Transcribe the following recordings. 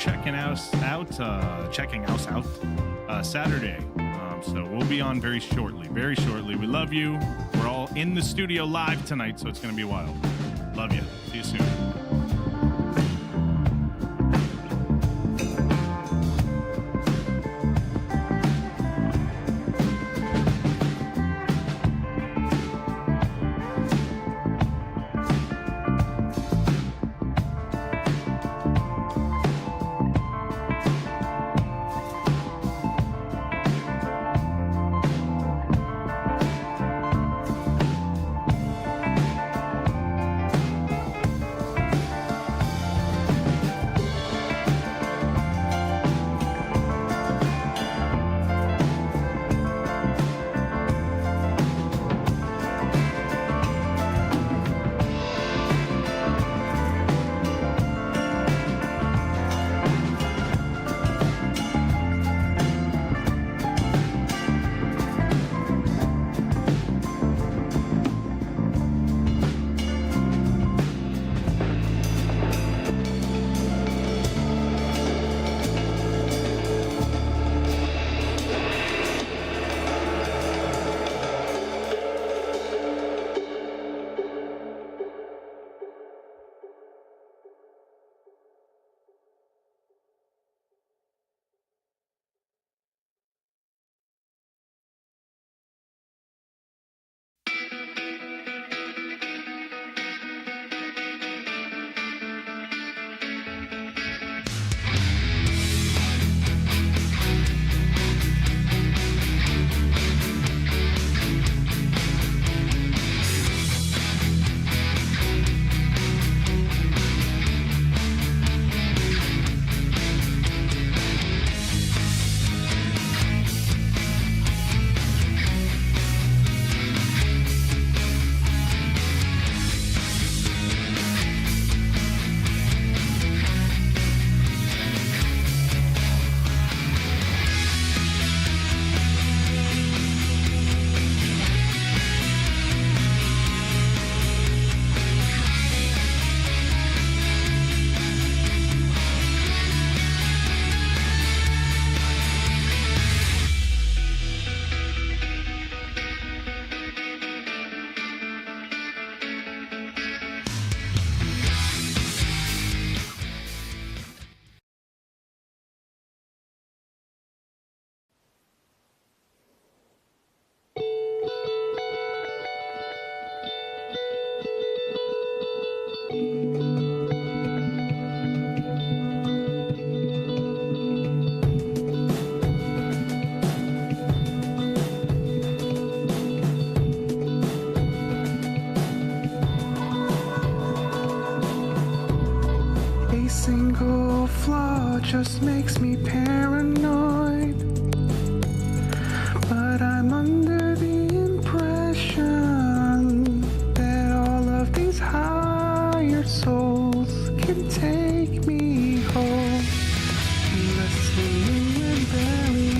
checking us out Saturday. So we'll be on very shortly. We love you. We're all in the studio live tonight, so it's going to be wild. Love you. See you soon. Single flaw just makes me paranoid, but I'm under the impression that all of these higher souls can take me home. Listening rebellion.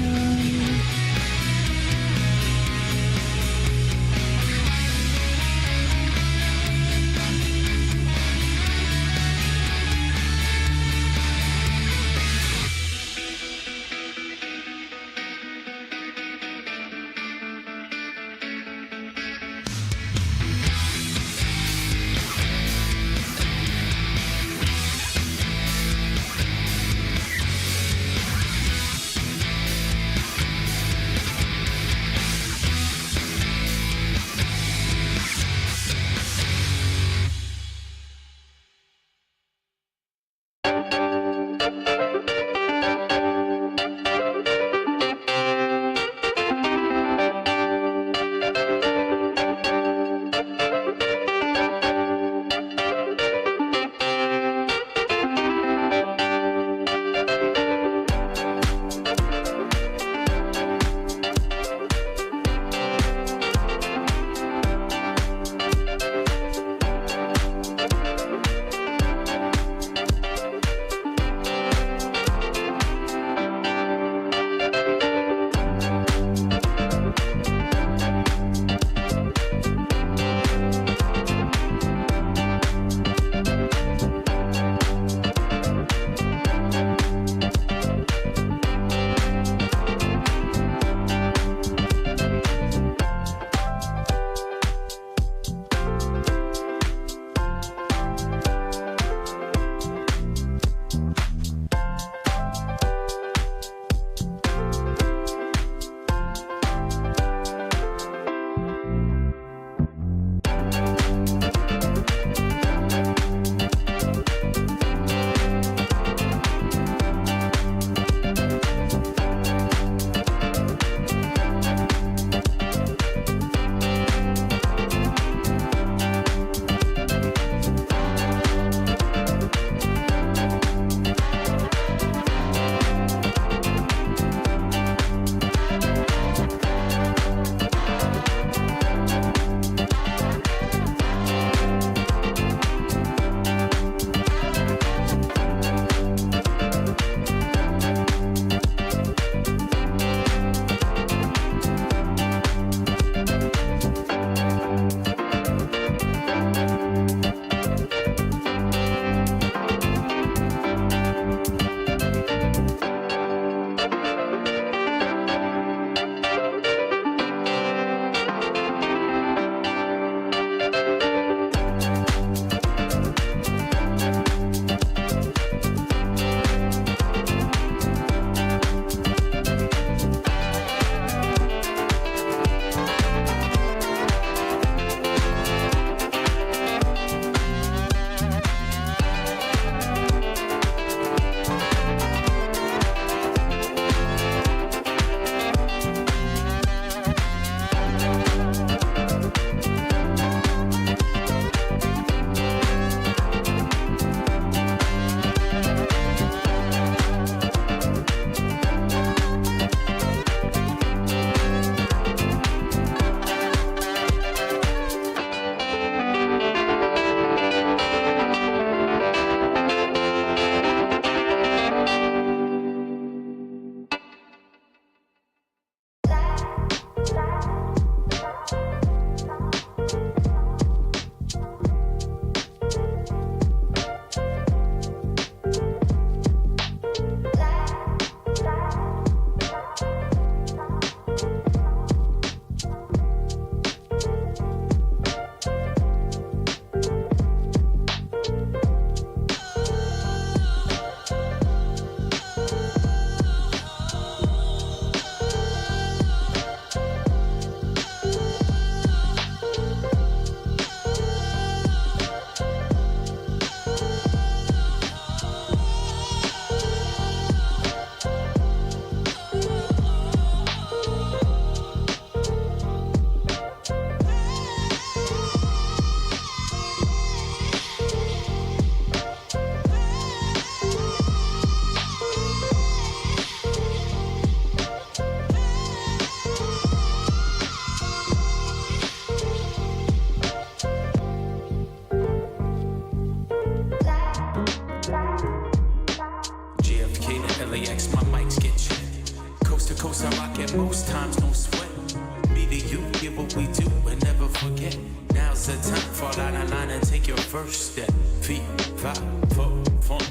fall out of line and take your first step. Feet, five, four, fun.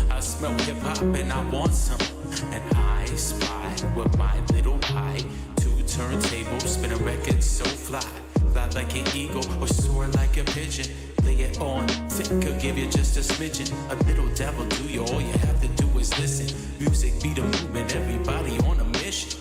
I smell hip hop and I want some. And I spy with my little eye. Two turntables, spin a record so fly. Fly like an eagle or soar like a pigeon. Lay it on thick, could give you just a smidgen. A little devil do you, all you have to do is listen. Music be the movement, everybody on a mission.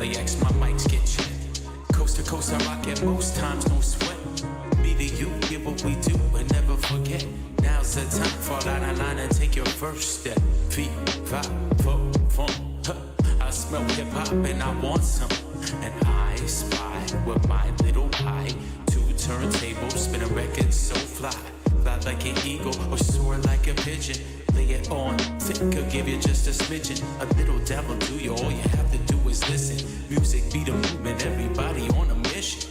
LAX, my mics get checked. Coast to coast, I rock it most times, no sweat. Me to you, give what we do and never forget. Now's the time, fall out of line and take your first step. Feet, five, four, fun. I smell hip hop and I want some. And I spy with my little eye. Two turntables, spin a record so fly. Fly like an eagle or soar like a pigeon. Lay it on thick, could give you just a smidgen. A little devil do you, all you have to do is listen. Music be the movement, everybody on a mission.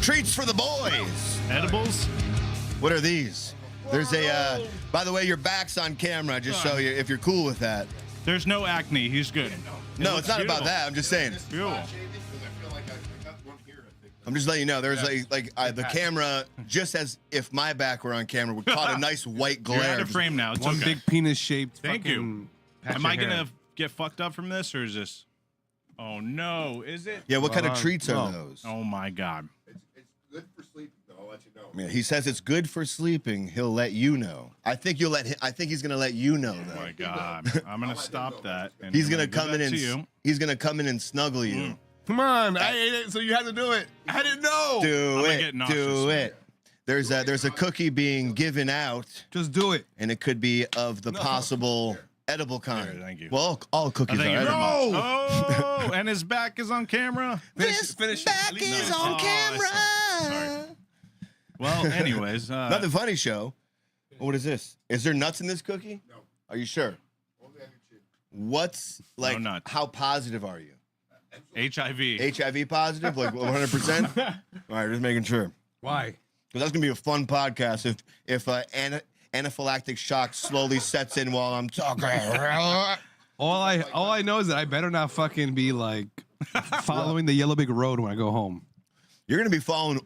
Treats for the boys. Edibles? What are these? There's a, by the way, your back's on camera, just so you, if you're cool with that. There's no acne. He's good. No, it's not about that. I'm just saying. Beautiful. I'm just letting you know. There's the camera, just as if my back were on camera, would caught a nice white glare. You're out of frame now. It's One okay. big penis-shaped. Thank you. Am I gonna get fucked up from this, or is this? Oh no, is it? Yeah, what kind of treats are those? Oh my god. It's good for sleeping, though. I'll let you know. Yeah, he says it's good for sleeping. He'll let you know. I think you'll let him. I think he's gonna let you know Oh though. my god. I'm gonna stop that. And He's I'm gonna give come in that and to you. he's gonna come in and snuggle you. Come on, I ate it, so you had to do it. I didn't know. Do gonna it. get nauseous, Do man. it. There's a cookie being given out, Just do it. and it could be of the possible edible kind. Here, thank you. Well, all cookies Thank are you very edible. much. Oh, and his back is on camera. Finish back it. is No. on Oh, camera. Sorry. Well, anyways, Nothing funny show. What is this? Is there nuts in this cookie? No. Are you sure? Only on your chin. What's like? nuts. How positive are you? HIV. HIV positive, like 100%. All right, just making sure. Why? Because that's gonna be a fun podcast if anaphylactic shock slowly sets in while I'm talking. All I know is that I better not fucking be like following the yellow brick road when I go home. You're gonna be following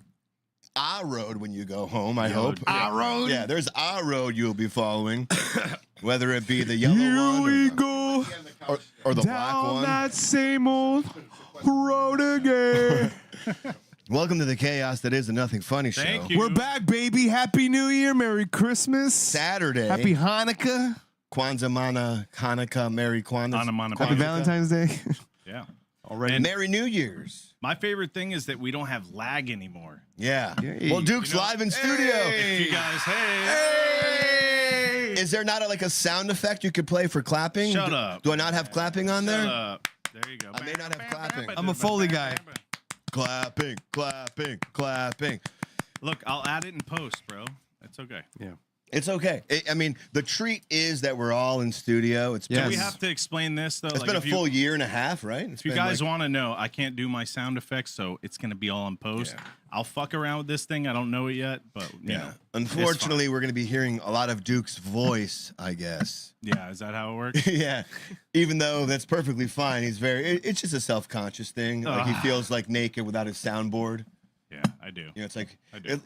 our road when you go home. I hope. Our road? Yeah, there's our road you'll be following, whether it be the yellow Here one we go or the black down one. that same old road again. Welcome to the chaos that is the Nothing Funny Show. Thank you. We're back, baby. Happy New Year. Merry Christmas. Saturday. Happy Hanukkah. Kwanzaa, Mana, Hanukkah, Merry Kwanzaa. Happy Valentine's Day. Yeah. Already. And- Merry New Year's. My favorite thing is that we don't have lag anymore. Yeah. Yay. Well, Duke's live in studio. If you guys, hey. Is there not a sound effect you could play for clapping? Shut up. Do I not have clapping on there? Shut up. There you go. I may not have clapping. I'm a Foley guy. Clapping, clapping, clapping. Look, I'll add it in post, bro. That's okay. Yeah. It's okay. I mean, the treat is that we're all in studio. It's Yes. Do we have to explain this, though? It's been a full year and a half, right? If you guys want to know, I can't do my sound effects, so it's going to be all in post. Yeah. I'll fuck around with this thing. I don't know it yet, but, you know. Unfortunately, we're going to be hearing a lot of Duke's voice, I guess. Yeah, is that how it works? Yeah. Even though that's perfectly fine. It's just a self-conscious thing. Like he feels like naked without his soundboard. Yeah, I do. You know, it's like I do.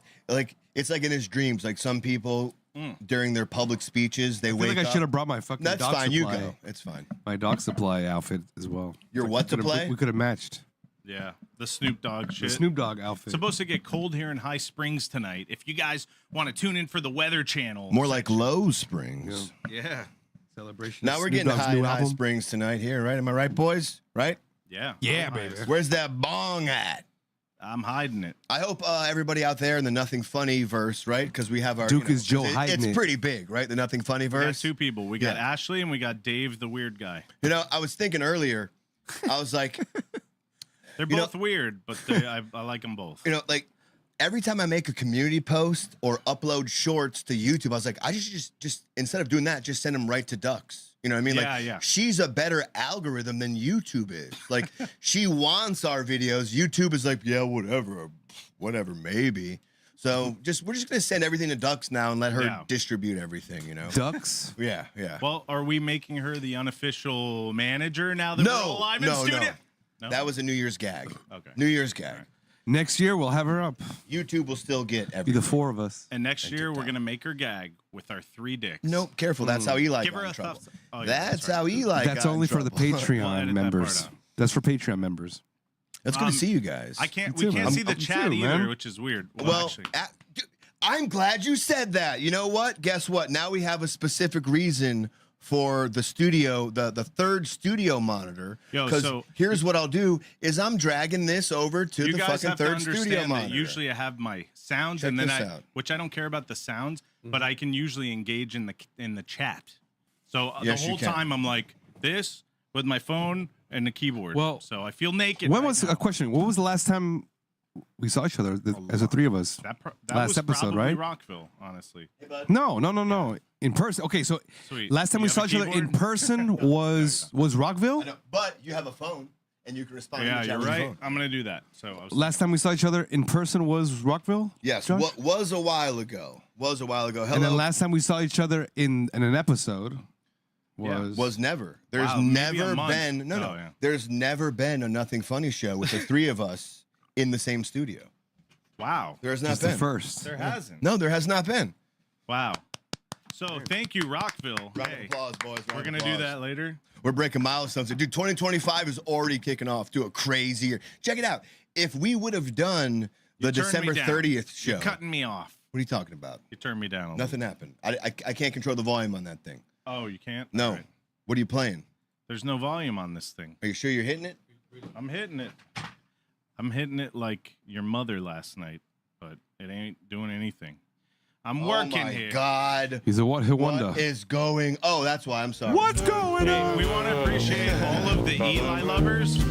it's like in his dreams. Like some people during their public speeches, they I feel wake like I up. should have brought my fucking That's dog fine. supply. You go. It's fine. My dog supply outfit as well. Your what We could've- supply? We could have matched. Yeah, the Snoop Dogg The shit. Snoop Dogg outfit. Supposed to get cold here in High Springs tonight. If you guys want to tune in for the Weather Channel. More like Low Springs. Yeah. Celebration. Now of we're Snoop getting Dogg's high new in High album. Springs tonight here, right? Am I right, boys? Right? Yeah. Yeah, I'm baby. hiding- Where's that bong at? I'm hiding it. I hope everybody out there in the Nothing Funny verse, right? Because we have our Duke is Joe 'cause hiding It's it. pretty big, right? The Nothing Funny We got verse. two people. We got Yeah. Ashley and we got Dave, the weird guy. You know, I was thinking earlier. I was like, They're You know- both weird, but I like them both. you know, like every time I make a community post or upload shorts to YouTube, I was like, I just instead of doing that, just send them right to Ducks. You know what I mean? Yeah, like, yeah. she's a better algorithm than YouTube is. Like, she wants our videos. YouTube is like, yeah, whatever, maybe. So we're just gonna send everything to Ducks now and let her Yeah. distribute everything. You know? Ducks. Yeah, yeah. Well, are we making her the unofficial manager now that we're all live in studio? No. That was a New Year's gag. Okay. New Year's gag. Next year we'll have her up. YouTube will still get Be everything. the four of us. And next year we're gonna make her gag with our 3 dicks. Nope, careful. That's how Eli Give got her in a trouble. thumbs. Oh, yeah, That's right. how Eli got That's in only for the trouble. We'll Patreon edit that members. part out. That's for Patreon members. That's good to see you guys. I can't. Me We too, can't man. see the Me chat too, either, man. which is weird. Well, actually, dude, I'm glad you said that. You know what? Guess what? Now we have a specific reason for the studio, the third studio monitor. Yo, Because so- here's what I'll do is I'm dragging this over to you the guys fucking have to third studio understand that monitor. usually I have my sounds, Check and then this I, out. which I don't care about the sounds, but I can usually engage in the chat. So Yes, the you whole can. time I'm like this with my phone and the keyboard. Well, so I feel naked. When right was now. a question? When was the last time we saw each other as the three of us? that last was episode, probably right? Rockville, honestly. No. In person. Okay, so Sweet. last time You we have saw a each other in keyboard? person was Rockville. I know, but you have a phone. and you can respond. Yeah, in the you're chat with your right. phone. I'm gonna do that. So I was Last time we saw each other in person was Rockville. Yes, Josh? what was a while ago. Hello. And then last time we saw each other in an episode was never. There's Wow, maybe a never month. been no. Oh, yeah. There's never been a Nothing Funny show with the three of us in the same studio. wow. There's not just the been. first. There hasn't. No, there has not been. Wow. So thank you, Rockville. Round of Hey, applause, boys. Round we're of gonna do applause. that later. We're breaking milestones. Dude, 2025 is already kicking off to a crazy year. Check it out. If we would have done the You turned me December down. 30th show, You're cutting me off. what are you talking about? You turned me down. A little. Nothing happened. I can't control the volume on that thing. Oh, you can't. No. All right. What are you playing? There's no volume on this thing. Are you sure you're hitting it? I'm hitting it. I'm hitting it like your mother last night, but it ain't doing anything. I'm working oh my here. God. He's a wonder. What is going? Oh, that's why. I'm sorry. What's going Hey, on? we want to appreciate all of the Eli lovers.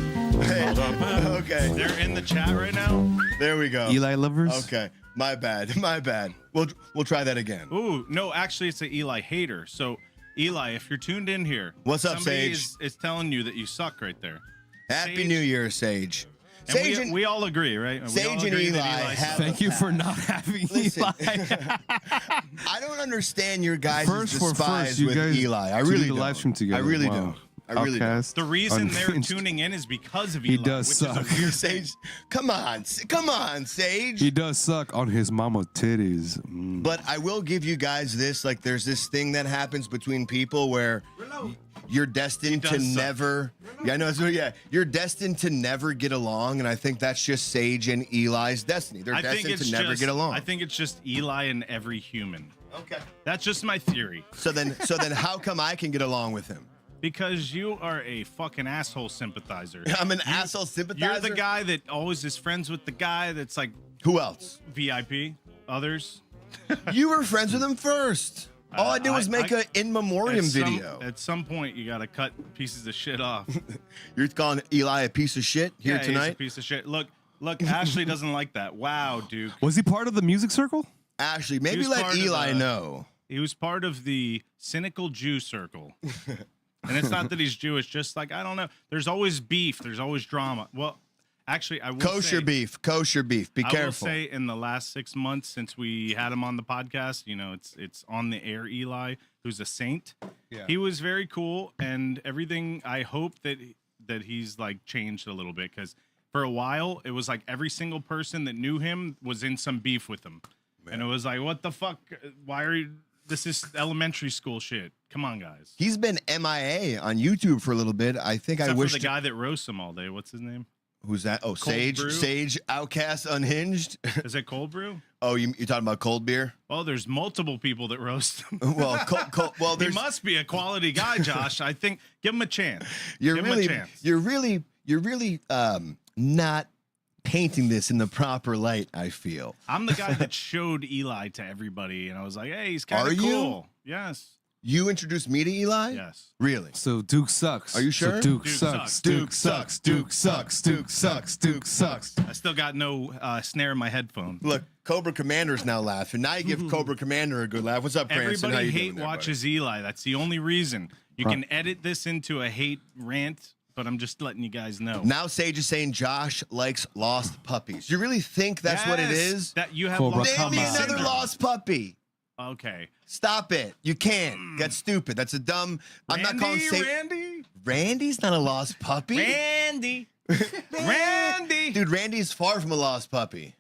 Okay. They're in the chat right now. There we go. Eli lovers. Okay. My bad. My bad. We'll try that again. Ooh, no, actually, it's an Eli hater. So, Eli, if you're tuned in here, What's up, somebody Sage? is telling you that you suck right there. Happy Sage- New Year, Sage. And Sage we, and, we all agree, right? We Sage all and agree that Eli Eli have- sucks. Thank you for not having Listen, Eli. I don't understand your guys' First for despise first, you with guys Eli. I do really the don't. live stream together. I really Wow. don't. I really don't. Outcast, The reason they're unhinged. tuning in is because of He Eli. does which suck. Is a weird thing. Sage, come on, Sage. He does suck on his mama titties. But I will give you guys this. Like, there's this thing that happens between people where you're destined to does suck. never. Yeah, I know. So yeah, you're destined to never get along, and I think that's just Sage and Eli's destiny. They're I think destined it's to never just, get along. I think it's just Eli and every human. Okay. That's just my theory. So then, how come I can get along with him? Because you are a fucking asshole sympathizer. I'm an asshole sympathizer. You're the guy that always is friends with the guy that's like Who else? VIP. Others. You were friends with him first. All I did was make a in memoriam video. At some point, you got to cut pieces of shit off. You're calling Eli a piece of shit here Yeah, he's a tonight? piece of shit. Look, Ashley doesn't like that. Wow, Duke. Was he part of the music circle? Ashley, maybe was let part of Eli the- know. He was part of the cynical Jew circle. And it's not that he's Jewish, just like, I don't know. There's always beef. There's always drama. Well, actually, I will Kosher say, beef. Kosher beef. Be I careful. will say in the last 6 months since we had him on the podcast, you know, it's on the air, Eli, who's a saint. Yeah. He was very cool and everything. I hope that he's like changed a little bit because for a while it was like every single person that knew him was in some beef with him. And it was like, what the fuck? Why are you? This is elementary school shit. Come on, guys. He's been MIA on YouTube for a little bit. I think Except I wish. for the guy that roasts him all day. What's his name? Who's that? Oh, Sage. Brew? Sage, Outcast, Unhinged. Is it Cold Brew? Oh, you're talking about cold beer? Well, there's multiple people that roast him. Well, well, He there's. must be a quality guy, Josh. I think give him a chance. You're give him a really, chance. you're really not painting this in the proper light. I feel. I'm the guy that showed Eli to everybody, and I was like, "Hey, he's kind Are of you? cool." Yes, You introduced me to Eli? yes. Really? So Duke sucks. Are you sure? So Duke Duke sucks. sucks. Duke sucks. Duke sucks. Duke sucks. Duke sucks. I still got no snare in my headphone. Look, Cobra Commander's now laughing. Now you give Cobra Commander a good laugh. What's up, Cranston? How Everybody you hate doing there, watches Eli. That's the only reason. You can edit this into a hate rant, but I'm just letting you guys know. buddy? Now Sage is saying Josh likes lost puppies. You really think that's what it Yes, is? That you have Cobra, lost Name me come on. another syndrome. lost puppy. Okay. Stop it. You can't. That's stupid. That's a dumb. I'm not calling Sage. Randy. Randy's not a lost puppy. Randy. Randy. Dude, Randy's far from a lost puppy.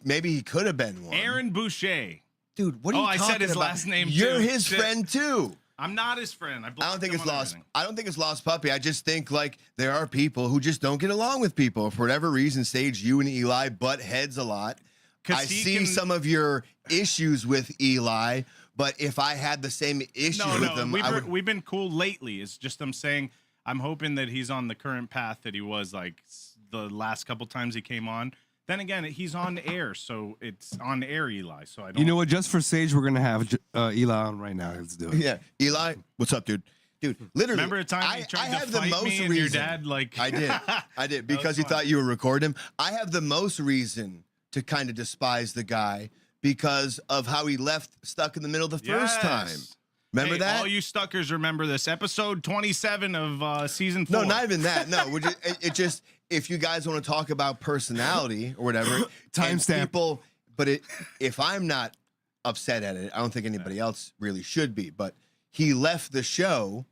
Maybe he could have been one. Aaron Boucher. Dude, what are Oh, you I talking said his about? last name, You're too. his Shit. friend too. I'm not his friend. I don't think it's lost. I don't think it's lost puppy. I just think like there are people who just don't get along with people for whatever reason. Sage, you and Eli butt heads a lot. 'Cause I he see can- some of your issues with Eli, but if I had the same issues with him, I would. We've been cool lately. It's just I'm saying I'm hoping that he's on the current path that he was like the last couple times he came on. Then again, he's on air, so it's on air, Eli. So I don't. You know what? Just for Sage, we're gonna have Eli on right now. Let's do it. Yeah, Eli, what's up, dude? Dude, literally. Remember a time you tried to have the fight most me and reason. your dad like I did because you fun. thought you were recording him. I have the most reason to kind of despise the guy because of how he left stuck in the middle the first time. Yes. Remember Hey, that? all you suckers remember this. Episode 27 of season 4. No, not even that. No, it just if you guys want to talk about personality or whatever, and Timestamp. people. But if I'm not upset at it, I don't think anybody else really should be. But he left the show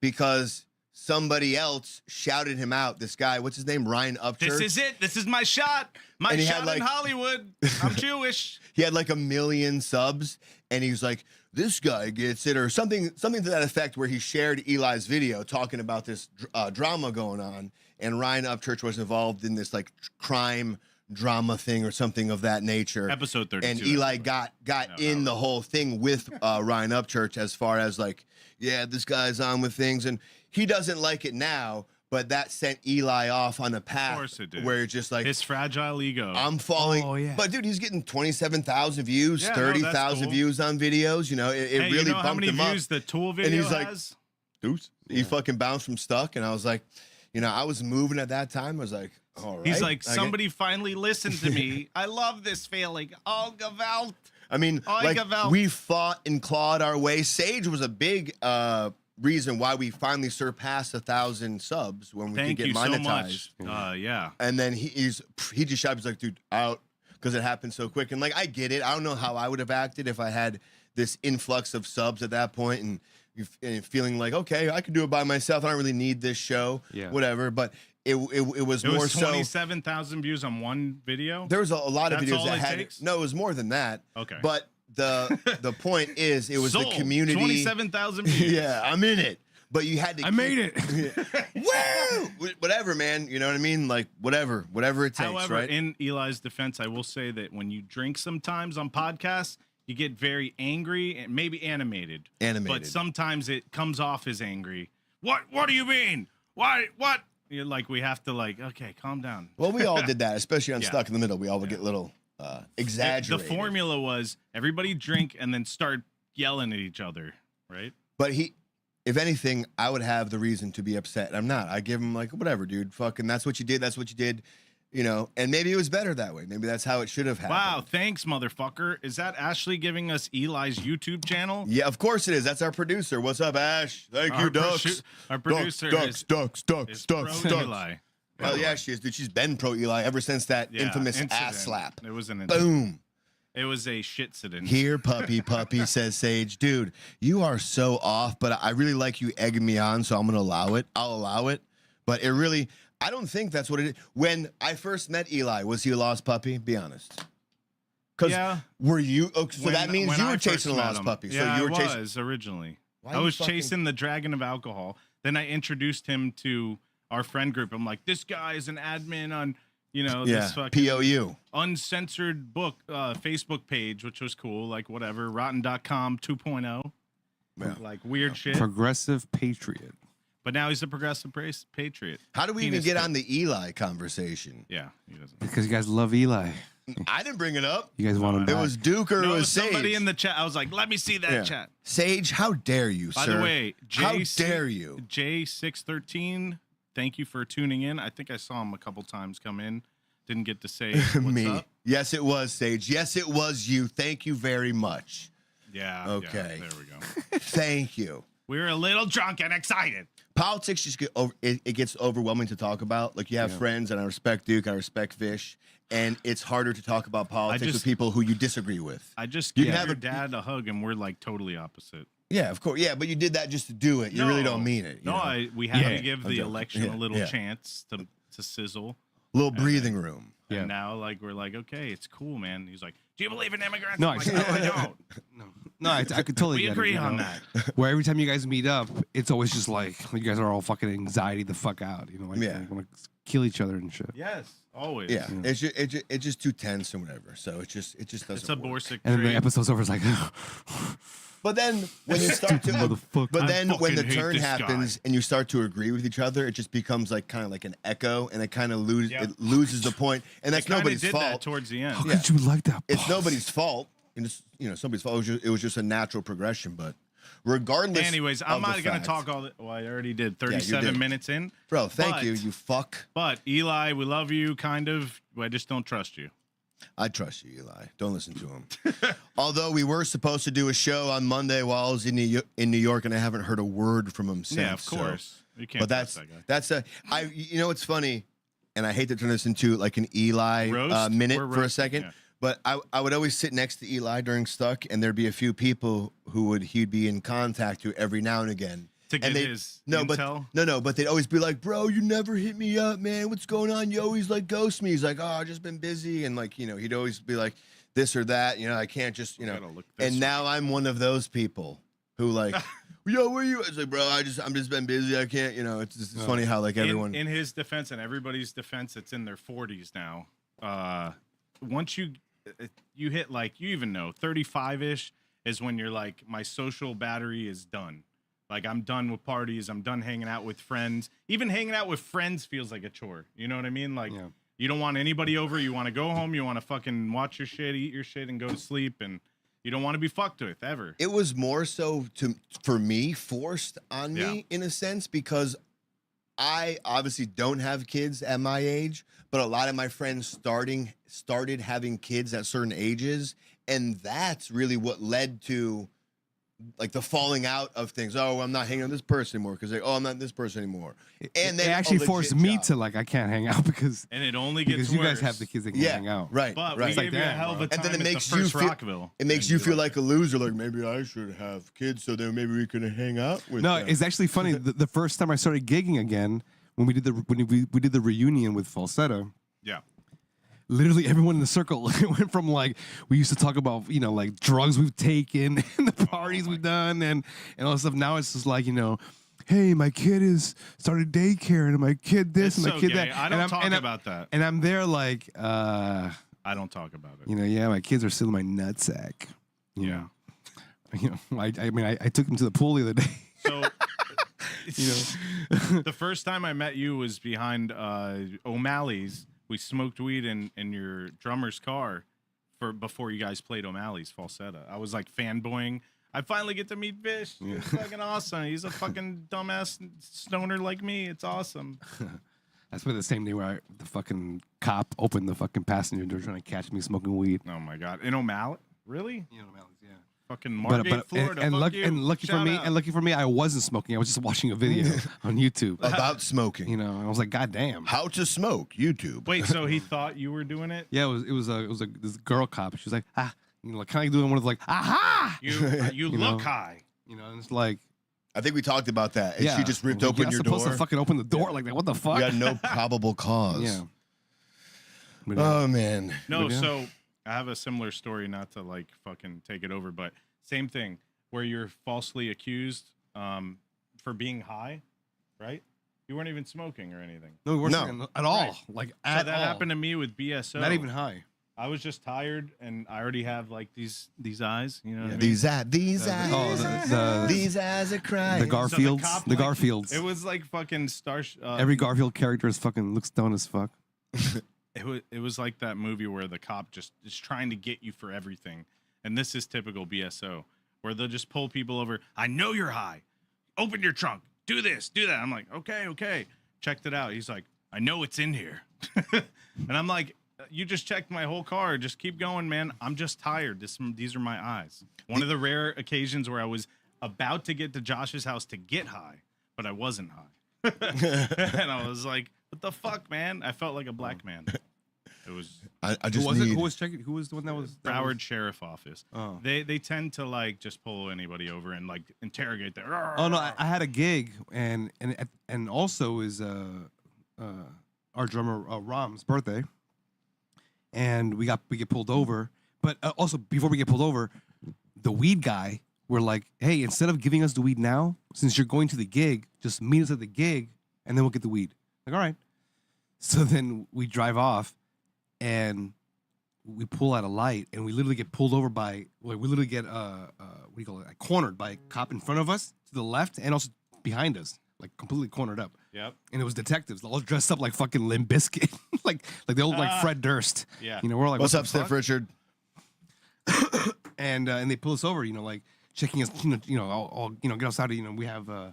because somebody else shouted him out. This guy, what's his name? Ryan Upchurch. This is it. This is my shot. My And he shot had, like- in Hollywood. I'm Jewish. He had like 1 million subs, and he was like, "This guy gets it," or something to that effect, where he shared Eli's video talking about this drama going on, and Ryan Upchurch was involved in this like crime drama thing or something of that nature. Episode 32. And Eli got in the whole thing with Ryan Upchurch as far as like, yeah, this guy's on with things, and he doesn't like it now. But that sent Eli off on a path course it did. where it's just like His fragile ego. I'm falling. Oh, yeah. But dude, he's getting 27,000 views, Yeah, no, 30,000 that's cool. views on videos. You know, it hey, really you know how bumped many him views up. the Tool video he's like, has? Deuce. He fucking bounced from Stuck, and I was like, you know, I was moving at that time. I was like, all right. He's like, I get- somebody finally listened to me. I love this feeling. Oh, Gewalt. I mean, I like give out. we fought and clawed our way. Sage was a big reason why we finally surpassed 1,000 subs when we Thank could you get so monetized. much. Yeah. And then he just shot. He's like, dude, out, because it happened so quick. And like, I get it. I don't know how I would have acted if I had this influx of subs at that point and feeling like, okay, I could do it by myself. I don't really need this show, whatever. But it was It more was so. 27,000 views on one video. There was a lot of That's videos all that it had takes? no. It was more than that. Okay. But the point is, it was Sold. the community. 27,000 views. Yeah, I'm in it. But you had to. I made it. Woo! Whatever, man. You know what I mean? Like whatever it takes. However, right? in Eli's defense, I will say that when you drink sometimes on podcasts, you get very angry and maybe animated. But sometimes it comes off as angry. What do you mean? Why? What? You're like, we have to like, okay, calm down. Well, we all did that, especially on Yeah. Stuck in the Middle. We all would get little exaggerated. The formula was everybody drink and then start yelling at each other, right? But if anything, I would have the reason to be upset. I'm not. I give him like, whatever, dude. Fucking, that's what you did. That's what you did. You know, and maybe it was better that way. Maybe that's how it should have happened. Wow, thanks, motherfucker. Is that Ashley giving us Eli's YouTube channel? Yeah, of course it is. That's our producer. What's up, Ash? Thank you, Ducks. Our producer Ducks, Ducks. is pro Eli. Hell yeah, she is, dude. She's been pro Eli ever since that Yeah, infamous incident. ass slap. It was an incident. Boom. It was a shit incident. Here, puppy, says Sage. Dude, you are so off, but I really like you egging me on, so I'm going to allow it. I'll allow it. But it really, I don't think that's what it is. When I first met Eli, was he a lost puppy? Be honest. Because Yeah. were you, oh, so that means when you I were first chasing a met lost him. puppy. Yeah, So you were I chasing. was originally. Why I you was fucking- chasing the dragon of alcohol. Then I introduced him to our friend group. I'm like, this guy is an admin on, Yeah, this fucking POU. uncensored book Facebook page, which was cool. Like whatever, rotten.com 2.0. Yeah. Like weird shit. Progressive patriot. But now he's a progressive patriot. How do we even Penis get tip. on the Eli conversation? Yeah, he doesn't. Because you guys love Eli. I didn't bring it up. You guys want him It back. was Duke or No, it was somebody Sage. in the chat. I was like, let me see that Yeah. chat. Sage, how dare you, By sir? the way, how dare you? J613, thank you for tuning in. I think I saw him a couple times come in. Didn't get to say what's Me. up. Yes, it was Sage. Yes, it was you. Thank you very much. Yeah. Okay. Yeah, there we go. Thank you. We were a little drunk and excited. Politics just it gets overwhelming to talk about. Like you have friends, and I respect Duke, I respect Fish, and it's harder to talk about politics with people who you disagree with. I just You gave can have your a- dad a hug and we're like totally opposite. Yeah, of course. Yeah, but you did that just to do it. You really No. don't mean it. you No, know? we had Yeah. to give I'm the joking. election Yeah, a little yeah. chance to sizzle. Little breathing room. Yeah. And now, like, we're like, okay, it's cool, man. He's like, do you believe in immigrants? No, I'm like, no, I don't. No, I could totally We get agree it, you on know? that. Where every time you guys meet up, it's always just like you guys are all fucking anxiety the fuck out. You know, like Yeah. you want to kill each other and shit. Yes, always. Yeah, it's just too tense and whatever. So it just doesn't. It's a work. Borsic And then the trait. episode's over. It's like, But then when you start to, motherfucker. but then I when the fucking hate turn this happens and you start to agree with each other, it just becomes like kind of like an echo, and it kind of Yep. it loses the point, and that's It kinda nobody's did that fault. towards the end. how could you like that? It's boss? nobody's fault. And it's somebody's fault. It was just a natural progression. But regardless, Anyways, I'm of not the going to fact- talk all the. Well, I already did. you 37 did. minutes in. Bro, thank But- you, you fuck. But Eli, we love you, kind of. I just don't trust you. I trust you, Eli. Don't listen to him. Although we were supposed to do a show on Monday while I was in New York, and I haven't heard a word from him since. Yeah, of course. You can't But trust that guy. you know, it's funny, and I hate to turn this into like an Eli Roast? minute We're for a roasting, second. yeah. But I would always sit next to Eli during Stuck, and there'd be a few people he'd be in contact to every now and again. To get and his intel? intel? But they'd always be like, bro, you never hit me up, man. What's going on? You always like ghost me. He's like, oh, I've just been busy. And like, you know, he'd always be like this or that. You know, I can't just, you know. Gotta look this And way. now I'm one of those people who like, yo, where you? It's like, bro, I'm just been busy. I can't, you know, it's just funny how like everyone. In his defense and everybody's defense, it's in their 40s now. Once you hit like, you even know, 35-ish is when you're like, my social battery is done. Like, I'm done with parties. I'm done hanging out with friends. Even hanging out with friends feels like a chore. You know what I mean? Like, you don't want anybody over. You want to go home. You want to fucking watch your shit, eat your shit, and go to sleep. And you don't want to be fucked with, ever. It was more so for me, forced on me in a sense, because I obviously don't have kids at my age, but a lot of my friends started having kids at certain ages. And that's really what led to like the falling out of things. Oh, I'm not hanging out with this person anymore because I'm not this person anymore. And then it actually a forced legit me job. to like I can't hang out because And it only gets you worse. guys have the kids that can hang out. Right. But right. we gave you a damn, hell of a bro. time And then it at makes the you first feel Rockville. It makes And you you're feel like a loser. Like maybe I should have kids, so then maybe we could hang out with. No, them. it's actually funny. The first time I started gigging again, when we did the reunion with Falsetto, yeah. literally everyone in the circle went from like we used to talk about, you know, like drugs we've taken and the parties we've done and all that stuff. Now it's just like, you know, hey, my kid is started daycare and my kid this It's and my so kid gay. that. I And don't I'm- talk and I'm- about that. And I'm there like, I don't talk about it. you know, yeah, my kids are still in my nutsack. Yeah. You know, I mean, I took them to the pool the other day. So, You know, the first time I met you was behind O'Malley's. We smoked weed in your drummer's car before you guys played O'Malley's Falsetto. I was like fanboying. I finally get to meet Vish. It's fucking awesome. He's a fucking dumbass stoner like me. It's awesome. that's probably the same day where the fucking cop opened the fucking passenger door trying to catch me smoking weed. Oh my god. In O'Malley? Really? You know, O'Malley's, yeah. Fucking Margate, Florida. and Fuck you. lucky for Shout me, out. and lucky for me, I wasn't smoking. I was just watching a video on YouTube. about smoking. You know, I was like, God damn. How to smoke YouTube. Wait, so he thought you were doing it? Yeah, it was this girl cop. She was like, you know, like kind of doing one of like, aha, You know. look high. you know, and it's like, I think we talked about that. And yeah, she just ripped Like, open you're your supposed door. to fucking open the door like that. What the fuck? You got no probable cause. Yeah. But, Oh man. No, But yeah. so I have a similar story, not to like fucking take it over, but same thing where you're falsely accused for being high, right? You weren't even smoking or anything. no, we weren't No. smoking at all. Right. Like So at that all. happened to me with BSO. Not even high. I was just tired, and I already have like these eyes. You know what I mean? These eyes. Oh, the These eyes are crying. the Garfields. cop, The like, Garfields. It was like fucking Every Garfield character is fucking looks dumb as fuck. It was like that movie where the cop just is trying to get you for everything, and this is typical BSO, where they'll just pull people over. I know you're high. Open your trunk. Do this. Do that. I'm like, okay. Checked it out. He's like, I know it's in here, and I'm like, you just checked my whole car. Just keep going, man. I'm just tired. These are my eyes. One of the rare occasions where I was about to get to Josh's house to get high, but I wasn't high. And I was like, what the fuck, man? I felt like a black man. It was I Who just was it? need. Who was checking? Who was the one that was? Broward Sheriff Office. Oh. They tend to like just pull anybody over and like interrogate them. Oh no, I had a gig and also is our drummer Ram's birthday, and we get pulled over. But also before we get pulled over, the weed guy were like, "Hey, instead of giving us the weed now, since you're going to the gig, just meet us at the gig, and then we'll get the weed." Like, all right. So then we drive off, and we pull out a light, and we literally get pulled over by. Like, we literally get what do you call it? Like, cornered by a cop in front of us to the left, and also behind us, like completely cornered up. Yep. And it was detectives, all dressed up like fucking Limp Bizkit, like the old like Fred Durst. Yeah. You know, we're like, What's what up, the Stiff fuck? Richard? And they pull us over, you know, like checking us, all get outside. You know, we have you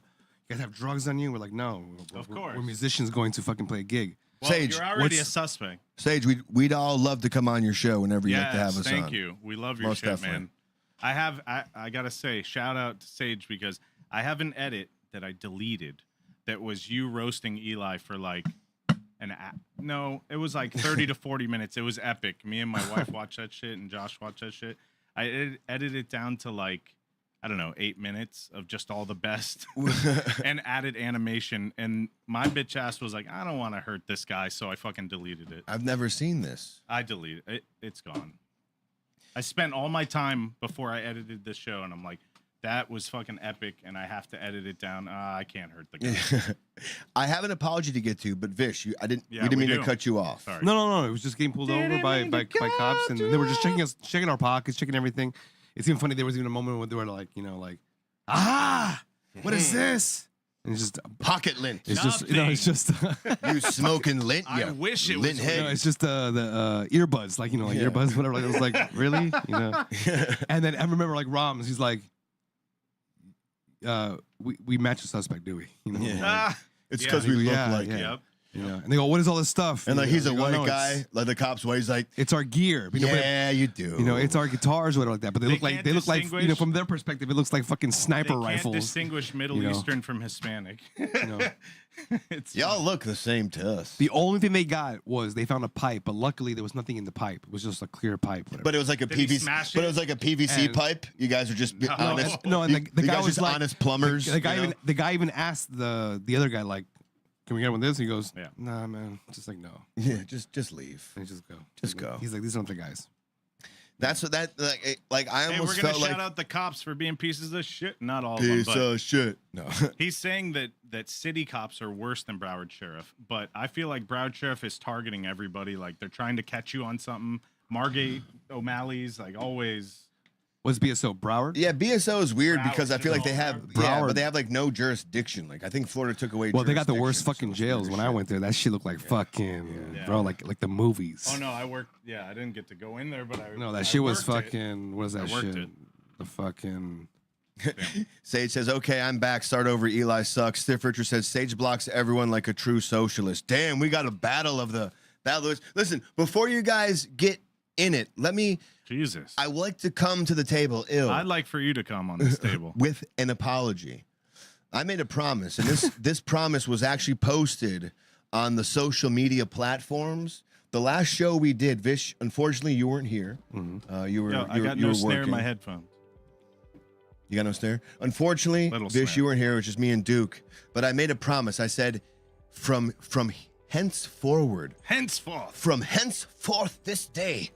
guys have drugs on you. We're like, no, Of we're course. musicians going to fucking play a gig. Well, Sage, you're already a what's- suspect. Sage, we'd all love to come on your show whenever you'd like to have us thank on. you. We love your Most shit, definitely. man. I gotta say, shout out to Sage because I have an edit that I deleted that was you roasting Eli for like no, it was like 30 to 40 minutes. It was epic. Me and my wife watched that shit and Josh watched that shit. I edited it down to like, I don't know, 8 minutes of just all the best and added animation. And my bitch ass was like, I don't want to hurt this guy. So I fucking deleted it. I've never seen this. I deleted it. It's gone. I spent all my time before I edited this show, and I'm like, that was fucking epic, and I have to edit it down. I can't hurt the guy. I have an apology to get to, but Vish, we didn't we mean to do. cut you off. Sorry. No. It was just getting pulled over by cops, and they were just checking our pockets, checking everything. It's even funny. There was even a moment where they were like, what is this? And it's just Pocket lint. it's just You smoking lint? I Yeah. wish it lint was head. it's just the earbuds, like earbuds, whatever. Like, I was like, really, And then I remember like Roms, he's like, we match the suspect, do we? Ah, It's yeah. because we look Yeah, like yeah. it. Yep. And they go, what is all this stuff? And like he's a They go, white "No, guy, like the cops white. He's like, It's our gear. But, yeah, you do. it's our guitars or whatever like that. But they look can't like distinguish- from their perspective, it looks like fucking They sniper can't rifles. distinguish Middle you know. Eastern from Hispanic. It's Y'all look the same to us. The only thing they got was they found a pipe, but luckily there was nothing in the pipe. It was just a clear pipe. Whatever. But it was like a Did he PVC. smash But it it? was like a PVC And- pipe. You guys are just honest. and the You guy guys was just like, honest plumbers. The guy you know? even the guy even asked the other guy like, "Can we get one of this?" And he goes, Yeah. "Nah, man, just like no." Yeah, just leave. And he just go, Just go. He's like, "These aren't the guys." That's what that like. I Hey, we're almost gonna felt shout like out the cops for being pieces of shit. Not all piece of them, of shit. No, but he's saying that city cops are worse than Broward Sheriff. But I feel like Broward Sheriff is targeting everybody. Like they're trying to catch you on something. Margate, O'Malley's, like always. What's BSO Broward? yeah, BSO is weird Broward, because I feel like they have Broward. but they have like no jurisdiction. Like I think Florida took away. Well, they got the worst jurisdiction, so fucking it's jails. weird When as I shit. went there, that shit looked like fucking, Yeah. bro, like the movies. Oh no, I worked. Yeah, I didn't get to go in there, but I. No, I that shit was worked it. fucking. What is that I worked shit? it. The fucking. Sage says, "Okay, I'm back. Start over. Eli sucks." Stiff Richard says, "Sage blocks everyone like a true socialist." Damn, we got a battle of the. Listen, before you guys get in it, Jesus. I would like to come to the table I'd like for you to come on this table. with an apology. I made a promise, and this promise was actually posted on the social media platforms. The last show we did, Vish, unfortunately, you weren't here. You were. Yo, I you were- got you no were snare in working. my headphones. You got no snare? Unfortunately, Little Vish, snare. you weren't here. It was just me and Duke. But I made a promise. I said, from henceforward, Henceforth. this day,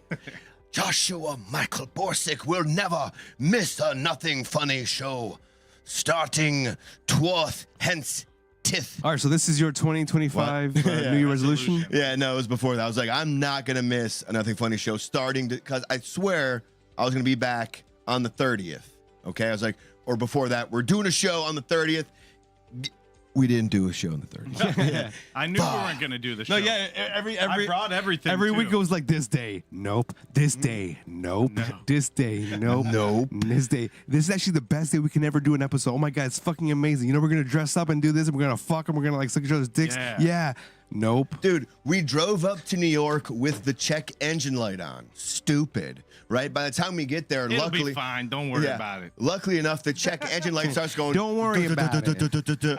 Joshua Michael Borsick will never miss a Nothing Funny show. Starting 12th, hence tith. All right, so this is your 2025 New Year resolution. Yeah, no, it was before that. I was like, I'm not gonna miss a Nothing Funny show starting because I swear I was gonna be back on the 30th. Okay, I was like, or before that, we're doing a show on the 30th. We didn't do a show on the 30th. I knew we weren't gonna do the show. No, yeah, every I brought everything. every week too. goes like this day, nope. This day, nope. No. This day, nope. Nope. This day. This is actually the best day we can ever do an episode. Oh my god, it's fucking amazing. You know, we're gonna dress up and do this, and we're gonna fuck, and we're gonna like suck each other's dicks. Yeah. Nope. Dude, we drove up to New York with the check engine light on. Stupid, right? By the time we get there, It'll luckily, be fine. Don't worry about it. Luckily enough, the check engine light starts going. Don't worry about it.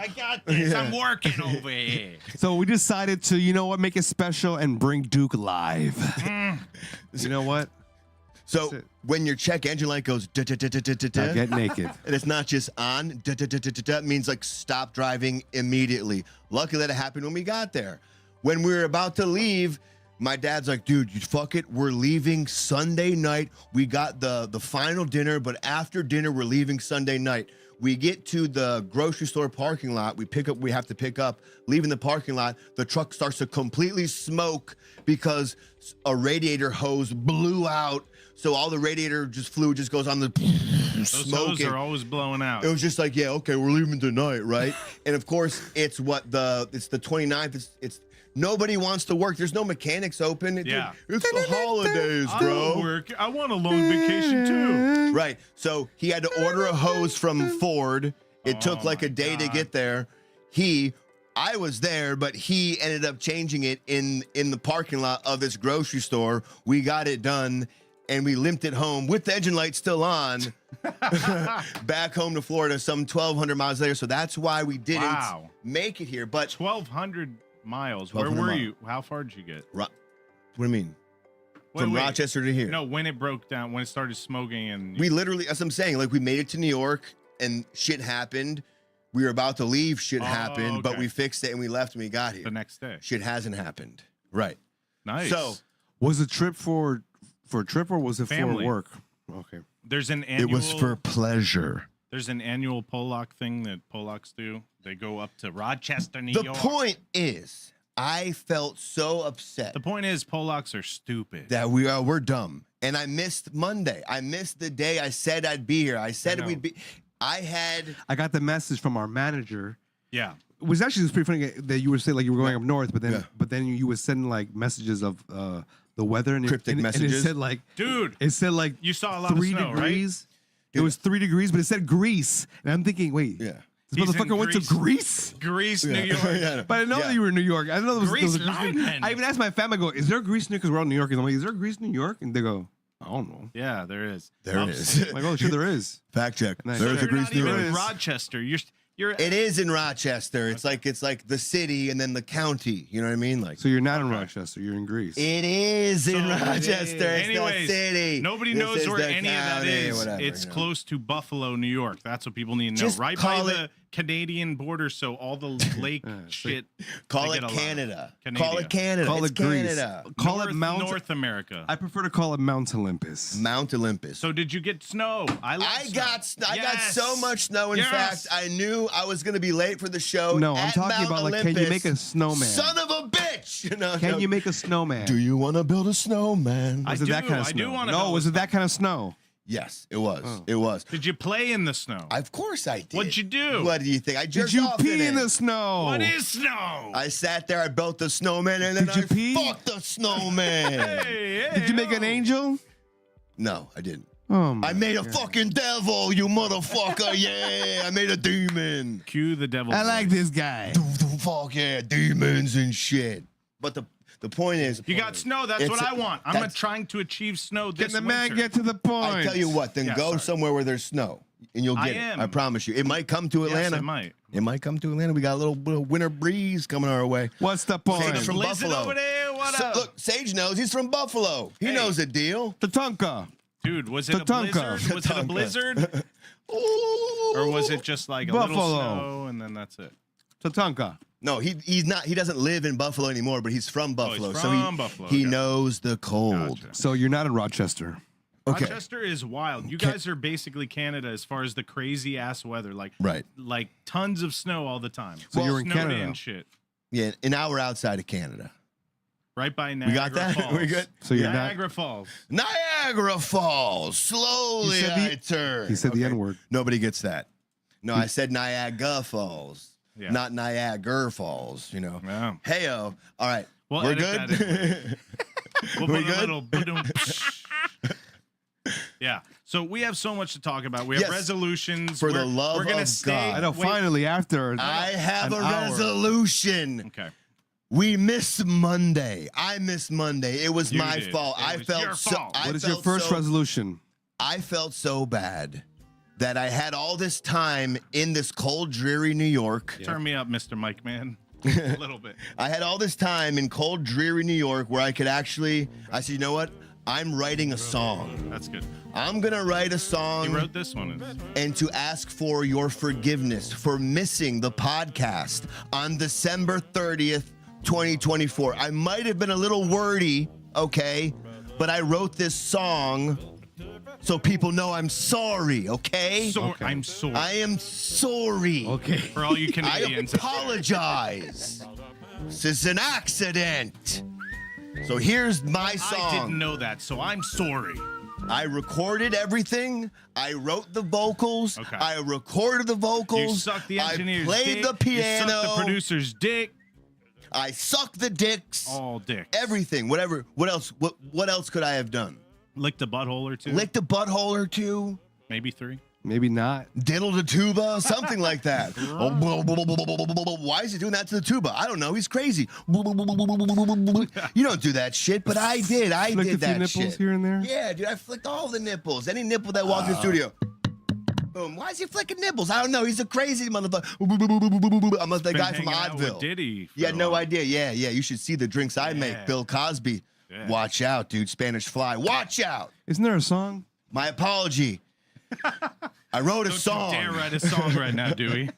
I got this. I'm working over here. So we decided to, you know what, make it special and bring Duke live. You know what? So it. when your check engine light goes, Now get naked. and it's not just on, it means like stop driving immediately. Luckily that happened when we got there. When we were about to leave, my dad's like, dude, you fuck it. We're leaving Sunday night. We got the final dinner, but after dinner, we're leaving Sunday night. We get to the grocery store parking lot. We have to pick up, leaving the parking lot. The truck starts to completely smoke because a radiator hose blew out. So all the radiator fluid just goes on the Those hoes smoking. are always blowing out. It was just like, yeah, okay, we're leaving tonight, right? And of course, it's the 29th. It's nobody wants to work. There's no mechanics open. Yeah. It's the holidays, I bro. don't work. I want a long vacation too. Right. So he had to order a hose from Ford. It took Oh like a my day to God. get there. I was there, but he ended up changing it in the parking lot of this grocery store. We got it done, and we limped it home with the engine light still on, back home to Florida, some 1,200 miles later. So that's why we didn't make it here. But 1,200 miles. Where were you? How far did you get? What do you mean? From Rochester to here? No, when it broke down, when it started smoking, and we literally, as I'm saying, like we made it to New York, and shit happened. We were about to leave. Shit happened, but we fixed it and we left when we got here. The next day. Shit hasn't happened. Right. Nice. So was the trip for a trip or was it Family. for work? Okay. There's an annual. it was for pleasure. There's an annual Pollock thing that Pollocks do. They go up to Rochester, New The York. point is, I felt so upset The point is, Pollocks are stupid. that we're dumb, and I missed Monday. I missed the day I said I'd be here. I said we'd be. I got the message from our manager. Yeah. It was actually pretty funny that you were saying like you were going up north, but then you were sending like messages of the weather and Cryptic messages. And it said like, Dude, it said like you saw a lot of 3 snow, degrees. It was 3 degrees, but it said Greece, and I'm thinking, wait, Yeah. this He's in motherfucker went to Greece. Greece, New York. Yeah. But I know that you were in New York. I know there was Grease there was Greece. lineman. I even asked my family, I go, is there a Greece New York? Because we're all New Yorkers. I'm like, is there a Greece New York? And they go, I don't know. Yeah, there is. There it is. I'm like, oh shit, there is. Fact check. Nice. There's So a You're Grease not New even York. in Rochester. You're. It is in Rochester. It's like the city and then the county. You know what I mean? Like So you're not in Rochester. You're in Greece. it is in So, Rochester. It's anyways, the city. nobody This knows is where the any of that county, is. whatever, It's you know. close to Buffalo, New York. That's what people need to know. Just Right by call the Canadian border, so all the lake shit. Call they it get a lot of. Canada. Canada. Call it Canada. Call It's it Greece. Canada. Call it Mount. North America. I prefer to call it Mount Olympus. Mount Olympus. So did you get snow? I got Yes. so much snow. In Yes. fact, I knew I was going to be late for the show. No, I'm at talking Mount about like, Olympus. can you make a snowman? Son of a bitch! No, Can no. you make a snowman? Do you want to build a snowman? I Was it that do. kind of I snow? do wanna No, build was it that kind of snow? Yes, it was. Oh. It was. Did you play in the snow? Of course I did. What'd you do? What do you think? I jerked Did you off pee in it. the snow? What is snow? I sat there, I built the snowman, and then Did you pee? fucked the snowman. Hey, Did you make an yo. angel? No, I didn't. Oh my I made a fucking devil, you motherfucker. Yeah, I made a demon. Cue the devil. I like voice. this guy. Fuck yeah, demons and shit. But the point is, You got snow. That's It's what a- I want. I'm that's- trying to achieve snow Can this the man winter. get to the point? I tell you what, then Yeah, go sorry. somewhere where there's snow, and you'll I get it. am. I promise you. It might come to Atlanta. Yes, it might. It might come to Atlanta. We got a little winter breeze coming our way. What's the point? Sage from Blizzard Buffalo. over there. What So- up? look, Sage knows. He's from Buffalo. He Hey. knows the deal. Tatanka. Dude, was it a Tatanka. blizzard? Was it a Tatanka. blizzard? Or was it just like a Buffalo. little snow and then that's it? Tatanka. No, he's not. He doesn't live in Buffalo anymore, but he's from Buffalo. from so Buffalo, he okay. knows the cold. Gotcha. So you're not in Rochester. Okay. Rochester is wild. You guys are basically Canada as far as the crazy ass weather. Like Right. like tons of snow all the time. So you're in Snowed Canada. and shit. Yeah, an hour outside of Canada. Right by Niagara We got that? Falls. We good? So you're not. Niagara Falls. Niagara Falls. Slowly He said the- I turn. He said the N-word. Nobody gets that. No, I said Niagara Falls, Yeah. not Niagara Falls. You know. Yeah. Heyo. All right. We'll We're edit good. that We'll We put good? a little ba-doom, Yeah. So we have so much to talk about. We have Yes. resolutions. For the We're- love we're gonna of stay, God. I know. wait- Finally, after I have an a hour. resolution. Okay. We missed Monday. I missed Monday. It was You my did. fault. It I was felt your so. fault. I What is your felt first so- resolution? I felt so bad that I had all this time in this cold, dreary New York. Turn me up, Mr. Mike Man. A little bit. I had all this time in cold, dreary New York where I could actually. I said, you know what? I'm writing a song. That's good. I'm gonna write a You song wrote this one. and to ask for your forgiveness for missing the podcast on December 30th, 2024. I might have been a little wordy, okay, but I wrote this song so people know I'm sorry, okay? I'm sorry. I am sorry. Okay. For all you I Canadians. apologize. This is an accident. So here's my song. I didn't know that, so I'm sorry. I recorded everything. I wrote the vocals. Okay. I recorded the vocals. You sucked the engineer's I played dick. the piano. You sucked the producer's dick. I sucked the dicks. All dick. Everything. Whatever. What else? What else could I have done? Licked a butthole or two. Licked a butthole or two. Maybe 3. Maybe not. Diddle the tuba, something like that. Why is he doing that to the tuba? I don't know. He's crazy. You don't do that shit, but I did. I Flicked did a few that nipples shit. here and there. Yeah, dude, I flicked all the nipples. Any nipple that walked in the studio. Boom. Why is he flicking nipples? I don't know. He's a crazy motherfucker. I'm like the guy from Oddville. Diddy. You had no idea. Yeah. You should see the drinks I make. Bill Cosby. Yeah. Watch out, dude. Spanish Fly. Watch out. Isn't there a song? My apology. I wrote a Don't song. you dare write a song right now, Dewey.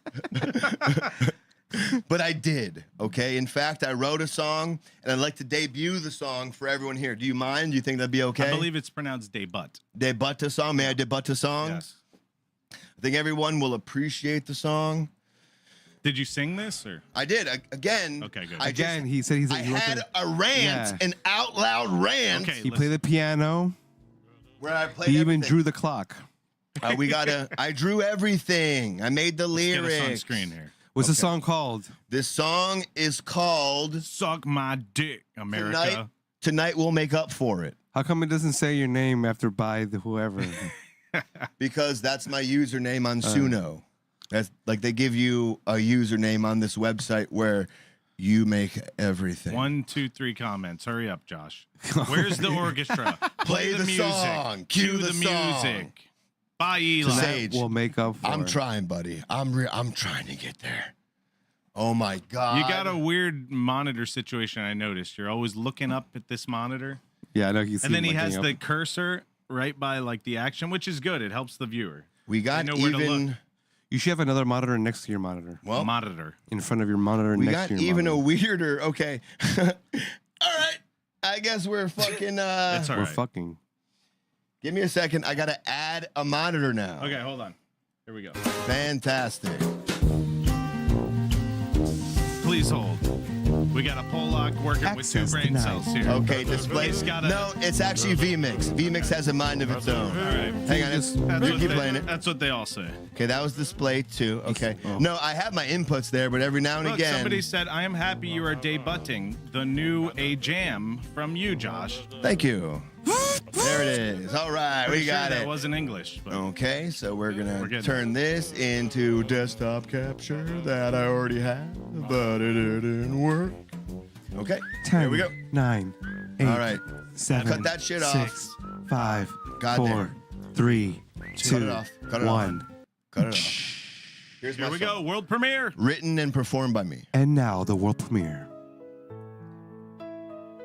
But I did, okay? In fact, I wrote a song, and I'd like to debut the song for everyone here. Do you mind? Do you think that'd be okay? I believe it's pronounced debut. Debut the song? May I debut the song? Yes. I think everyone will appreciate the song. Did you sing this or? I did. Again. Okay, good. Again, he said I had a rant, an out loud rant, Okay, He played the piano. where I played He even everything. drew the clock. I drew everything. I made the Get us on lyrics. screen here. What's the song called? This song is called Suck my dick, America. Tonight We'll Make Up For It. How come it doesn't say your name after by the whoever? Because that's my username on Suno. That's like they give you a username on this website where you make everything. 1, 2, 3 comments. Hurry up, Josh. Where's the orchestra? Play the music. song. Cue Cue the the song. music. Bye, Eli. Sage. We'll make up for I'm it. trying, buddy. I'm trying to get there. Oh my God. You got a weird monitor situation. I noticed. You're always looking up at this monitor, Yeah, I know he's. and then he has the cursor right by like the action, which is good. It helps the viewer. We got know where to even. look. You should have another monitor next to your monitor. Well, Monitor. In front of your monitor we next got to your even monitor. a weirder. Okay. All right. I guess we're fucking. That's all We're right. fucking. Give me a second. I gotta add a monitor now. Okay, hold on. Here we go. Fantastic. Please hold. We got a Pollock working with 2 Access brain denied. cells here. Okay, display. He's got a- No, it's actually vMix. vMix has a mind of its own. All right. Hang on, That's you what keep they- playing it. That's what they all say. Okay, that was display 2. Okay. Oh. No, I have my inputs there, but every now and Look, again. somebody said, I am happy you are debuting the new A Jam from you, Josh. Thank you. There it is. All right, we Pretty sure got that it. wasn't English. But Okay, so we're gonna getting turn this into desktop capture that I already had, but it didn't work. Okay, 10, here we go. 9, 8, All right, 7, cut that shit off. 6, 5, Goddamn. 4, 3, 2, Cut it off. Cut it 1. off. Cut it off. Here's here my we song. go. World premiere. Written and performed by me. And now the world premiere.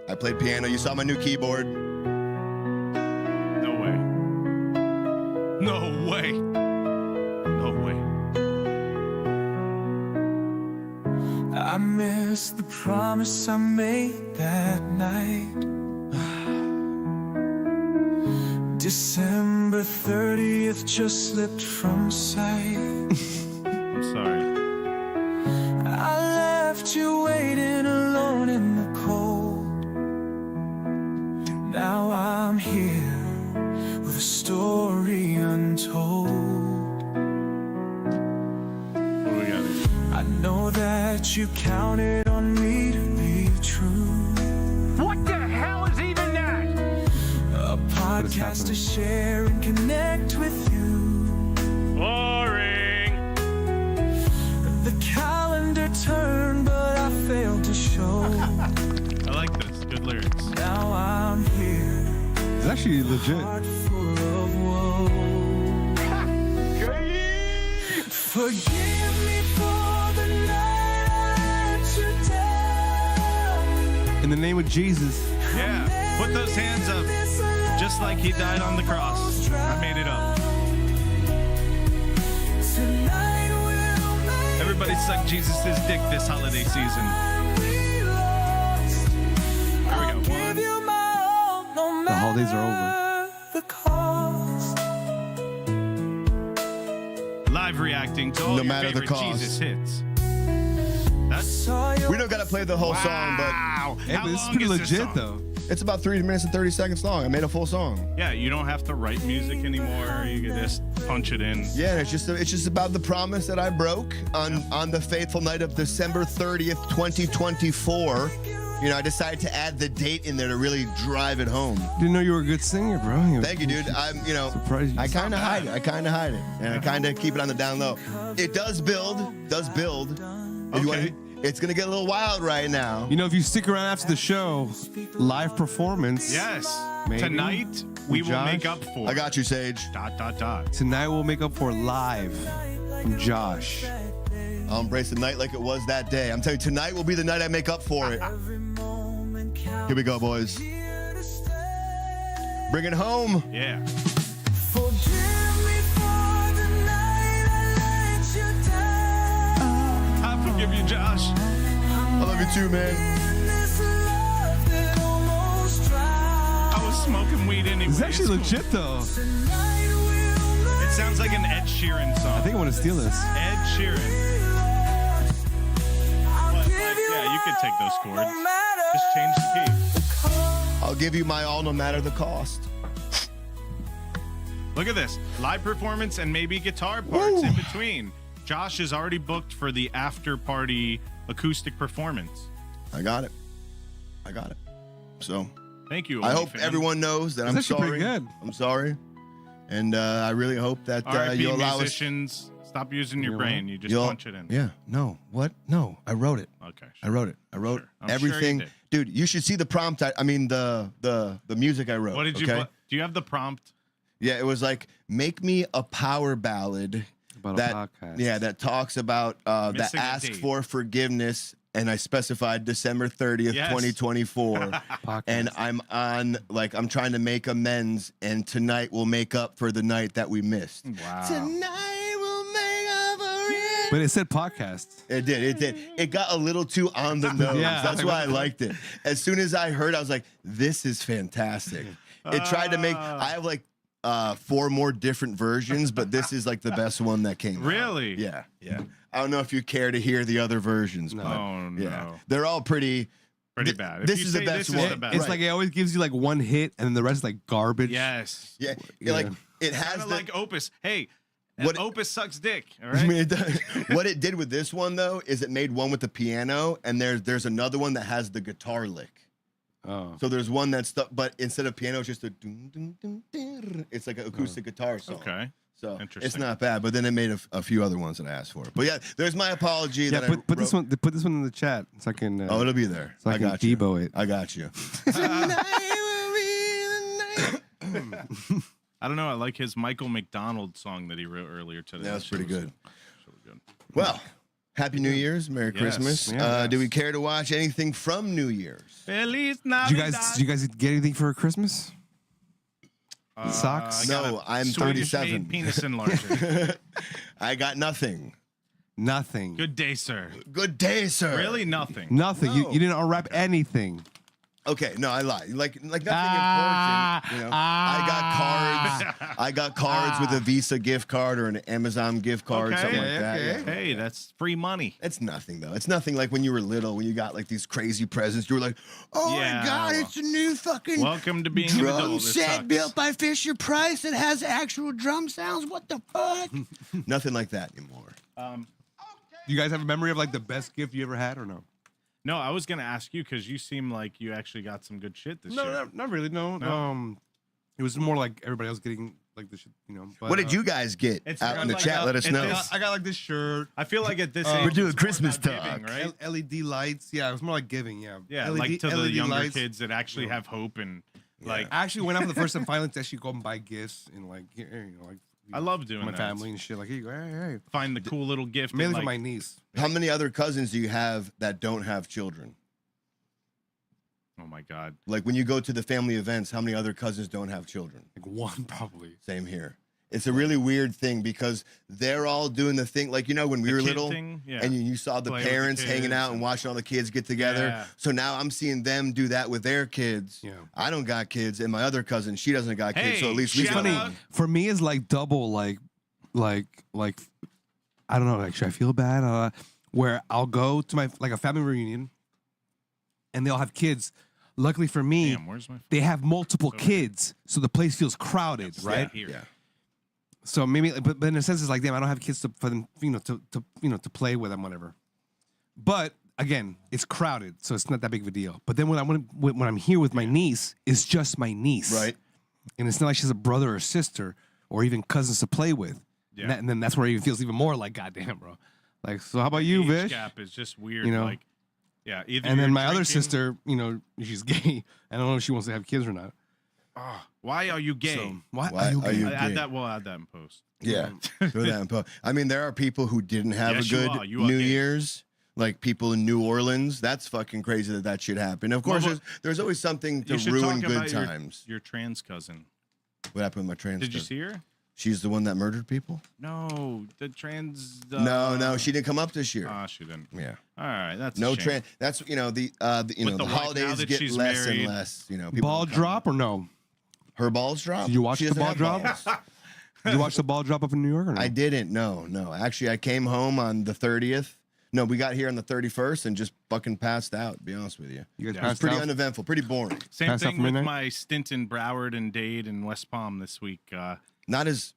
I played piano. You saw my new keyboard. No way. No way. No way. I miss the promise I made that night. December 30th just slipped from sight. I'm sorry. I left you waiting alone in the cold. Now I'm here with a story untold. What do we got here? I know that you counted on me to be true. What the hell is even that? A podcast to share and connect with you. Boring. The calendar turned, but I failed to show. I like this. Good lyrics. Now I'm here, It's actually legit. heart full of woe. Forgive me for the night I let you down. In the name of Jesus. Yeah. Put those hands up. Just like he died on the cross. I made it up. Tonight we'll make Everybody suck Jesus' dick this holiday season. we lost. Here we go. Give you my all, no The holidays are matter the cost. Live reacting to all No your matter the favorite cost. Jesus hits. That's Saw your We don't gotta play the whole song, but wow. Hey, How but this is long pretty is this legit, song? though. it's about 3 minutes and 30 seconds long. I made a full song. Yeah, you don't have to write music anymore. You can just punch it in. Yeah, it's just about the promise that I broke on the fateful night of December 30th, 2024. I decided to add the date in there to really drive it home. Didn't know you were a good singer, bro. Thank you, dude. I'm, Surprised you. I kind of hide it. And I kind of keep it on the down low. It does build. If you Okay. it's gonna get a little wild right now. If you stick around after the show, live performance. Yes. Maybe. Tonight we will Josh? make up for. I got you, Sage. ... Tonight we'll make up for live from Josh. I'll embrace the night like it was that day. I'm telling you, tonight will be the night I make up for it. Here we go, boys. Bring it home. Yeah. I forgive you, Josh. I love you too, man. I was smoking weed anyway. It's actually legit though. It sounds like an Ed Sheeran song. I think I want to steal this. Ed Sheeran. But, yeah, you could take those chords. Just change the key. I'll give you my all, no matter the cost. Look at this. Live performance and maybe guitar parts in between. Josh is already booked for the after party acoustic performance. I got it. So Thank you. I hope OnlyFans. everyone knows that I'm actually sorry. pretty good. I'm sorry. And I really hope that R.I.P. you'll allow us. musicians, stop using your brain. You just You'll- punch it in. Yeah. No. What? No. I wrote it. Okay. I wrote it. I wrote Sure. I'm sure everything. you did. Dude, you should see the prompt. I mean the music I wrote. What did you? okay? Do you have the prompt? Yeah, it was like, make me a power ballad About that a podcast. that talks about that Missing a asks date. for forgiveness, and I specified December 30th, Yes. 2024. Podcast. And I'm I'm trying to make amends, and tonight we'll make up for the night that we missed. Wow. Tonight we'll make up for it. But it said podcast. It did. It got a little too on the nose. Yeah. That's why I liked it. As soon as I heard, I was like, this is fantastic. It tried to make, I have like 4 more different versions, but this is like the best one that came out. Really? Yeah. I don't know if you care to hear the other versions, but Oh, no. yeah. They're all pretty bad. If this you is the say best this one. Is the best. It's Right. like it always gives you like one hit, and then the rest is like garbage. Yes. Yeah. Yeah. Like it has Kind of the, like Opus. Hey, What- Opus sucks dick. All I right. mean, what it did with this one though is it made one with the piano, and there's another one that has the guitar lick. Oh. So there's one that's but instead of piano, it's just a dun, dun, dun, dun, it's like an acoustic guitar song. Okay. So it's Interesting. not bad. But then it made a few other ones that I asked for. But yeah, there's my apology. Yeah, that put I this wrote. one. Put this one in the chat so I can. Oh, it'll be there. so I can got you. Debo it. I got you. I don't know. I like his Michael McDonald song that he wrote earlier today. Yeah, that's pretty good. Really good. Well, Happy New Year's, Merry Yes. Christmas. Yeah, Do we care to watch anything from New Year's? Feliz Did you Navidad. guys get anything for Christmas? Socks? I got No, a I'm Swedish 37. made penis enlarger. I got nothing. Nothing. Good day, sir. Good day, sir. Really, nothing. Nothing. No. You didn't unwrap anything. Okay, no, I lied. Like nothing important. You know, I got cards with a Visa gift card or an Amazon gift card, Okay, something like that. okay. Yeah. Hey, that's free money. It's nothing though. It's nothing like when you were little, when you got like these crazy presents. You were like, "Oh Yeah, my god, well, it's a new fucking Welcome to being an drum adult. It set sucks. built by Fisher Price that has actual drum sounds. What the fuck?" Nothing like that anymore. You guys have a memory of like the best gift you ever had or no? No, I was gonna ask you because you seem like you actually got some good shit this year. No, not really. No. No? It was more like everybody else getting like the shit, you know. But, What did you guys get it's out in the like chat? a- Let us it know. is- I got like this shirt. I feel like at this We're age, doing it's more Christmas about talk. giving, right? LED lights. Yeah, it was more like giving. Yeah. Yeah, LED, like to the LED younger lights. kids that actually have hope and like. I actually went out for the first time finally to actually go and buy gifts and like, you know, like I love doing my that. family and shit. Like, here you go. Hey. Find the cool little gift. and, Mainly like, for my niece. How many other cousins do you have that don't have children? Oh my god. Like when you go to the family events, how many other cousins don't have children? Like one probably. Same here. It's a really weird thing because they're all doing the thing, like, you know, when we The were kid little thing? Yeah. and you saw the Play with the parents hanging kids out and and- watching all the kids get together. Yeah. So now I'm seeing them do that with their kids. Yeah. I don't got kids, and my other cousin, she doesn't got kids. So Hey, at least we shout can. out- For me, it's like double, like I don't know. Like, should I feel bad? Where I'll go to my like a family reunion, and they'll have kids. Luckily for me, Damn, where's my? they have multiple kids, so the place feels crowded, Sit right? Here. Yeah. So maybe, but in a sense, it's like, damn, I don't have kids for them, to play with them, whatever. But again, it's crowded, so it's not that big of a deal. But then when I'm here with my niece, it's just my niece, Right. And it's not like she has a brother or sister or even cousins to play with. Yeah. And then that's where it even feels even more like, goddamn, bro. Like, so how about you, Age Vish? gap is just weird. You know? Like, yeah. Either And then you're my other drinking- sister, you know, she's gay. I don't know if she wants to have kids or not. Why are you gay? So, why Why are you are gay? you- Add gay? that. We'll add that in post. Yeah. Throw that in post. I mean, there are people who didn't have Yes, a you good are. You are New gay. Year's. Like people in New Orleans, that's fucking crazy that should happen. Of course, Well, there's always something to You should ruin talk good about times. Your trans cousin. What happened with my trans? Did you cousin? see her? She's the one that murdered people. No, the trans. No, she didn't come up this year. Ah, she didn't. Yeah, All right, that's no a shame. trans. That's you know the With the the wife, now holidays that get she's less married. and less. You know, people Ball don't come. drop or no? Her balls drop. Did you watch She the doesn't ball have drop? balls. Did you watch the ball drop up in New York or no? I didn't. No. Actually, I came home on the 30th. No, we got here on the 31st and just fucking passed out. To be honest with you, You guys Yeah. it was passed pretty out? uneventful, pretty boring. Same Pass out thing for with midnight? my stint in Broward and Dade and West Palm this week. Not as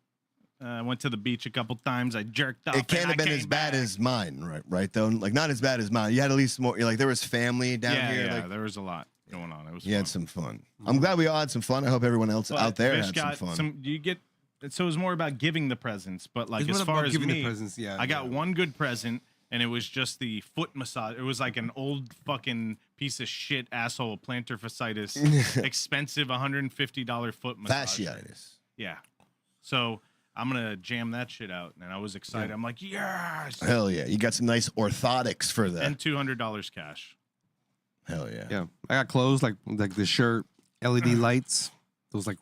I went to the beach a couple times. I jerked off. it can't and have been I as came bad back. as mine, right? Though, like not as bad as mine. You had at least more. Like there was family down Yeah, here. yeah. Like There was a lot going on. It was. you had fun. some fun. I'm glad we all had some fun. I hope everyone else But out there Vish had got some fun. You get. So it was more about giving the presents, but like It's as more far about as giving the me, presents, yeah, I got yeah. one good present, and it was just the foot massage. It was like an old fucking piece of shit asshole plantar fasciitis, expensive $150 foot massage. Fasciitis. Yeah. So I'm gonna jam that shit out, and I was excited. I'm like, yes, Hell yeah! You got some nice orthotics for that. and $200 cash. Hell yeah! Yeah, I got clothes like the shirt, LED lights, those like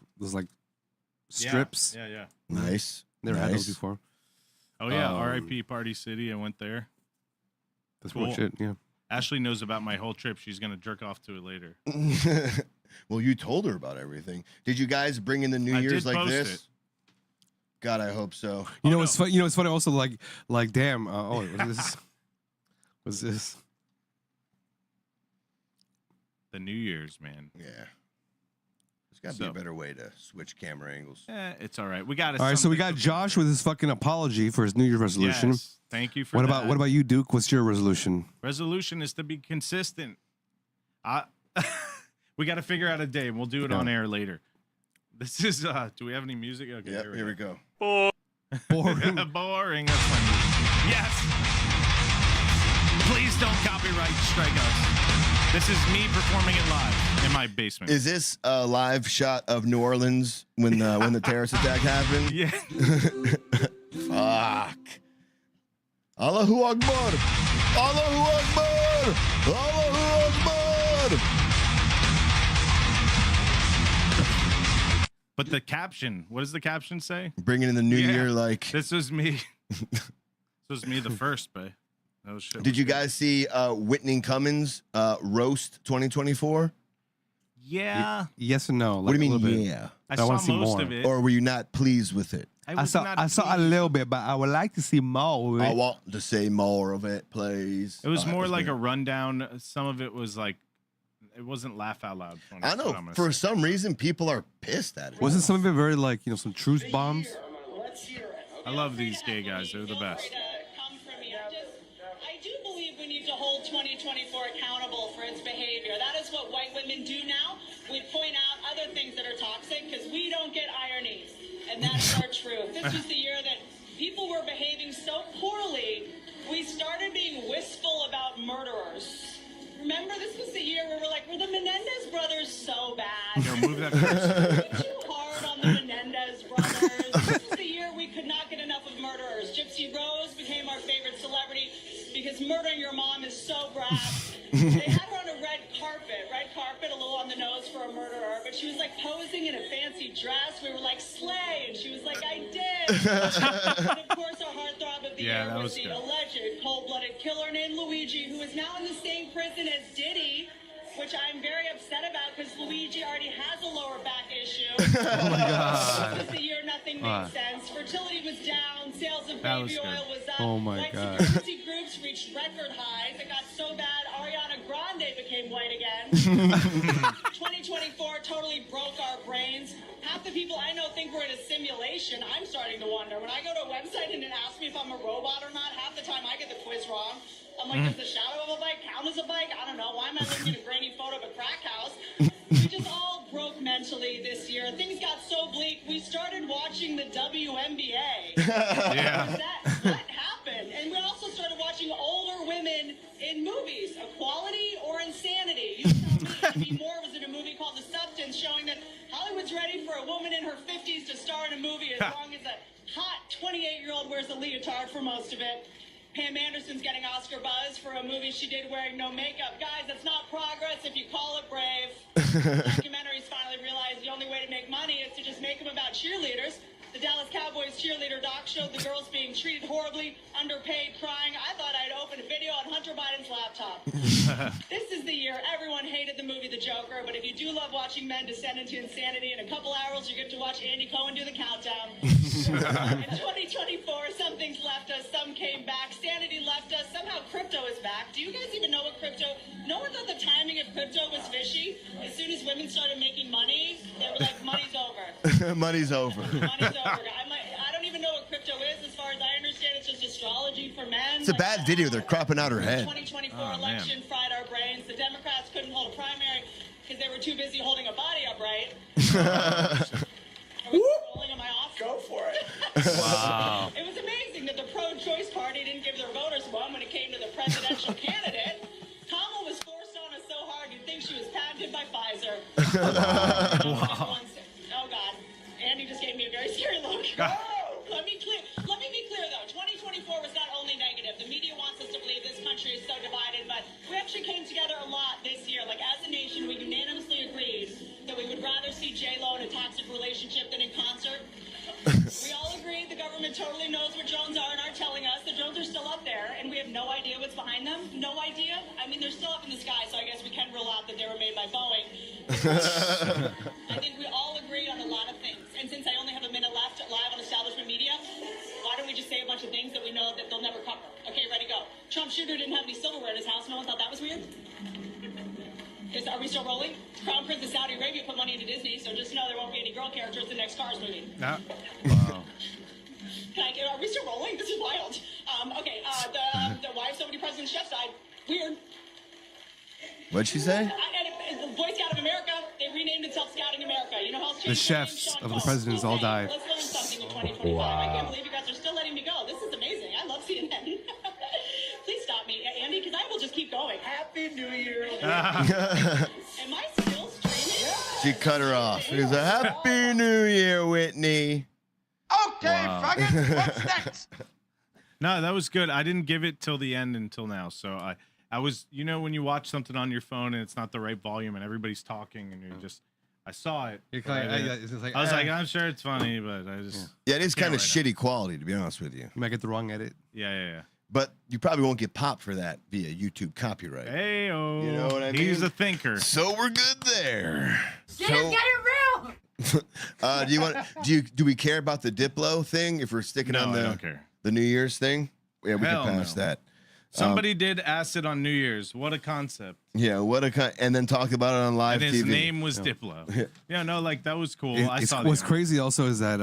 strips. Yeah, yeah. Nice. Never had those Nice. before. Oh yeah, Um, R.I.P. Party City. I went there. That's Cool. what shit. Yeah. Ashley knows about my whole trip. She's gonna jerk off to it later. Well, you told her about everything. Did you guys bring in the New I Year's did like post this? it. God, I hope so. You know no. what's funny? You know what's funny? Also, like damn. What's this? What's this? The New Year's, man. Yeah. There's got to be a So- better way to switch camera angles. It's all right. We got it. All right, so we got Josh with his fucking apology for his New Year's resolution. Yes, thank you for What that. about you, Duke? What's your resolution? Resolution is to be consistent. We got to figure out a day, and we'll do it on air later. This is. Do we have any music? Okay, Yep, here we go. Boring. Boring. That's my music. Yes. Please don't copyright strike us. This is me performing it live in my basement. Is this a live shot of New Orleans when the terrorist attack happened? Yeah. Fuck. Allahu Akbar. Allahu Akbar. Allahu Akbar. But the caption. What does the caption say? Bringing in the new Yeah. year like. This was me. This was me the first, but that was shit. Did was you good. guys see Whitney Cummings roast 2024? Yeah. Yes and no. What do you a mean? little bit. Yeah. I wanna saw see most more. of it. Or were you not pleased with it? I saw a little bit, but I would like to see more. I want to say more of it, please. It was Oh, that more like good. a rundown. Some of it was like, it wasn't laugh out loud funny. I That's know. what I'm gonna For say. some reason, people are pissed at it. Wasn't some of it very like some truth bombs? I love these gay guys. They're the best. I do believe we need to hold 2024 accountable for its behavior. That is what white women do now. We point out other things that are toxic because we don't get ironies. And that's our truth. This was the year that people were behaving so poorly, we started being wistful about murderers. Remember, this was the year where we're like, were the Menendez brothers so bad? Yo, move that person. Too hard on the Menendez brothers. This was the year we could not get enough of murderers. Gypsy Rose became our favorite celebrity because murdering your mom is so brash. They had her on a red carpet, a little on the nose for a murderer, but she was like posing in a fancy dress. We were like, slay, and she was like, I did. And of course, our heartthrob of the Yeah, year that was was the good. alleged cold-blooded killer named Luigi, who is now in the same prison as Diddy, which I'm very upset about because Luigi already has a lower back issue. Oh my god. This was the year nothing made sense. Fertility was down. Sales of That baby was good. oil was up. Oh my White God. supremacy groups reached record highs. It got so bad, Ariana Grande became white again. 2024 totally broke our brains. Half the people I know think we're in a simulation. I'm starting to wonder. When I go to a website and it asks me if I'm a robot or not, half the time I get the quiz wrong. I'm like, does the shadow of a bike count as a bike? I don't know. Why am I looking at a grainy photo of a crack house? We just all broke mentally this year. Things got so bleak. We started watching the WNBA. Yeah. What happened? And we also started watching older women in movies. Equality or insanity? You tell me. Demi Moore was in a movie called The Substance, showing that Hollywood's ready for a woman in her 50s to star in a movie as long as a hot 28-year-old wears a leotard for most of it. Pam Anderson's getting Oscar buzz for a movie she did wearing no makeup. Guys, that's not progress if you call it brave. Documentaries finally realized the only way to make money is to just make them about cheerleaders. The Dallas Cowboys cheerleader doc showed the girls being treated horribly, underpaid, crying. I thought I'd open a video on Hunter Biden's laptop. This is the year everyone hated the movie The Joker, but if you do love watching men descend into insanity, in a couple hours you get to watch Andy Cohen do the countdown. In 2024, some things left us, some came back. Sanity left us. Somehow crypto is back. Do you guys even know what crypto? No one thought the timing of crypto was fishy. As soon as women started making money, they were like, money's over. Money's over. Money's over. I don't even know what crypto is. As far as I understand, it's just astrology for men. It's a bad video. They're cropping out her The head. 2024 election fried our brains. The Democrats couldn't hold a primary because they were too busy holding a body upright. Are we rolling? Am I off? Go for it. Wow. It was amazing that the pro-choice party didn't give their voters one when it came to the presidential candidate. Kamala was forced on us so hard you'd think she was patented by Pfizer. Wow. Oh, God. Andy just gave me a very scary look. Let me be clear, though. 2024 was not only negative. The media wants us to believe this country is so divided, but we actually came together a lot this year. Like, as a nation, we unanimously agreed that we would rather see J-Lo in a toxic relationship than in concert. We all agreed the government totally knows what drones are and are telling us. The drones are still up there, and we have no idea what's behind them. No idea. I mean, they're still up in the sky, so I guess we can rule out that they were made by Boeing. I think we all agreed on a lot of things. And since I only have a minute left live on establishment media, why don't we just say a bunch of things that we know that they'll never cover? Okay, ready, go. Trump Jr. didn't have any silverware in his house. No one thought that was weird? Are we still rolling? Crown Prince of Saudi Arabia put money into Disney, so just know there won't be any girl characters in the next Cars movie. Wow. Are we still rolling? This is wild. Okay, the why have so many presidents' chefs died? Weird. What'd she say? The Boy Scout of America, they renamed itself Scouting America. You know how else The chefs of the presidents all died. Let's learn something in 2025. I can't believe you guys are still letting me go. This is amazing. I love CNN. Please stop me, Andy, because I will just keep going. Happy New Year. Am I still streaming? She cut her off. It was a Happy New Year, Whitney. Okay, fuckers, what's next? No, that was good. I didn't give it till the end until now. So I was, you know, when you watch something on your phone and it's not the right volume and everybody's talking and you're just, I saw it. You're but I like, didn't- it's just like, I was like, I'm sure it's funny, but I just, Yeah, it is kind of right shitty quality, to be honest with you. you might get the wrong edit. yeah. But you probably won't get popped for that via YouTube copyright. Hey, oh, You know what I he's mean? a thinker. So we're good there. Get it real. Do we care about the Diplo thing? If we're sticking No, on I don't care. the New Year's thing, yeah, we Hell can pass no. that. Somebody did acid on New Year's. What a concept. Yeah, what a and then talk about it on live And his TV. name was Diplo. Yeah, no, like that was cool. I saw What's the crazy also is that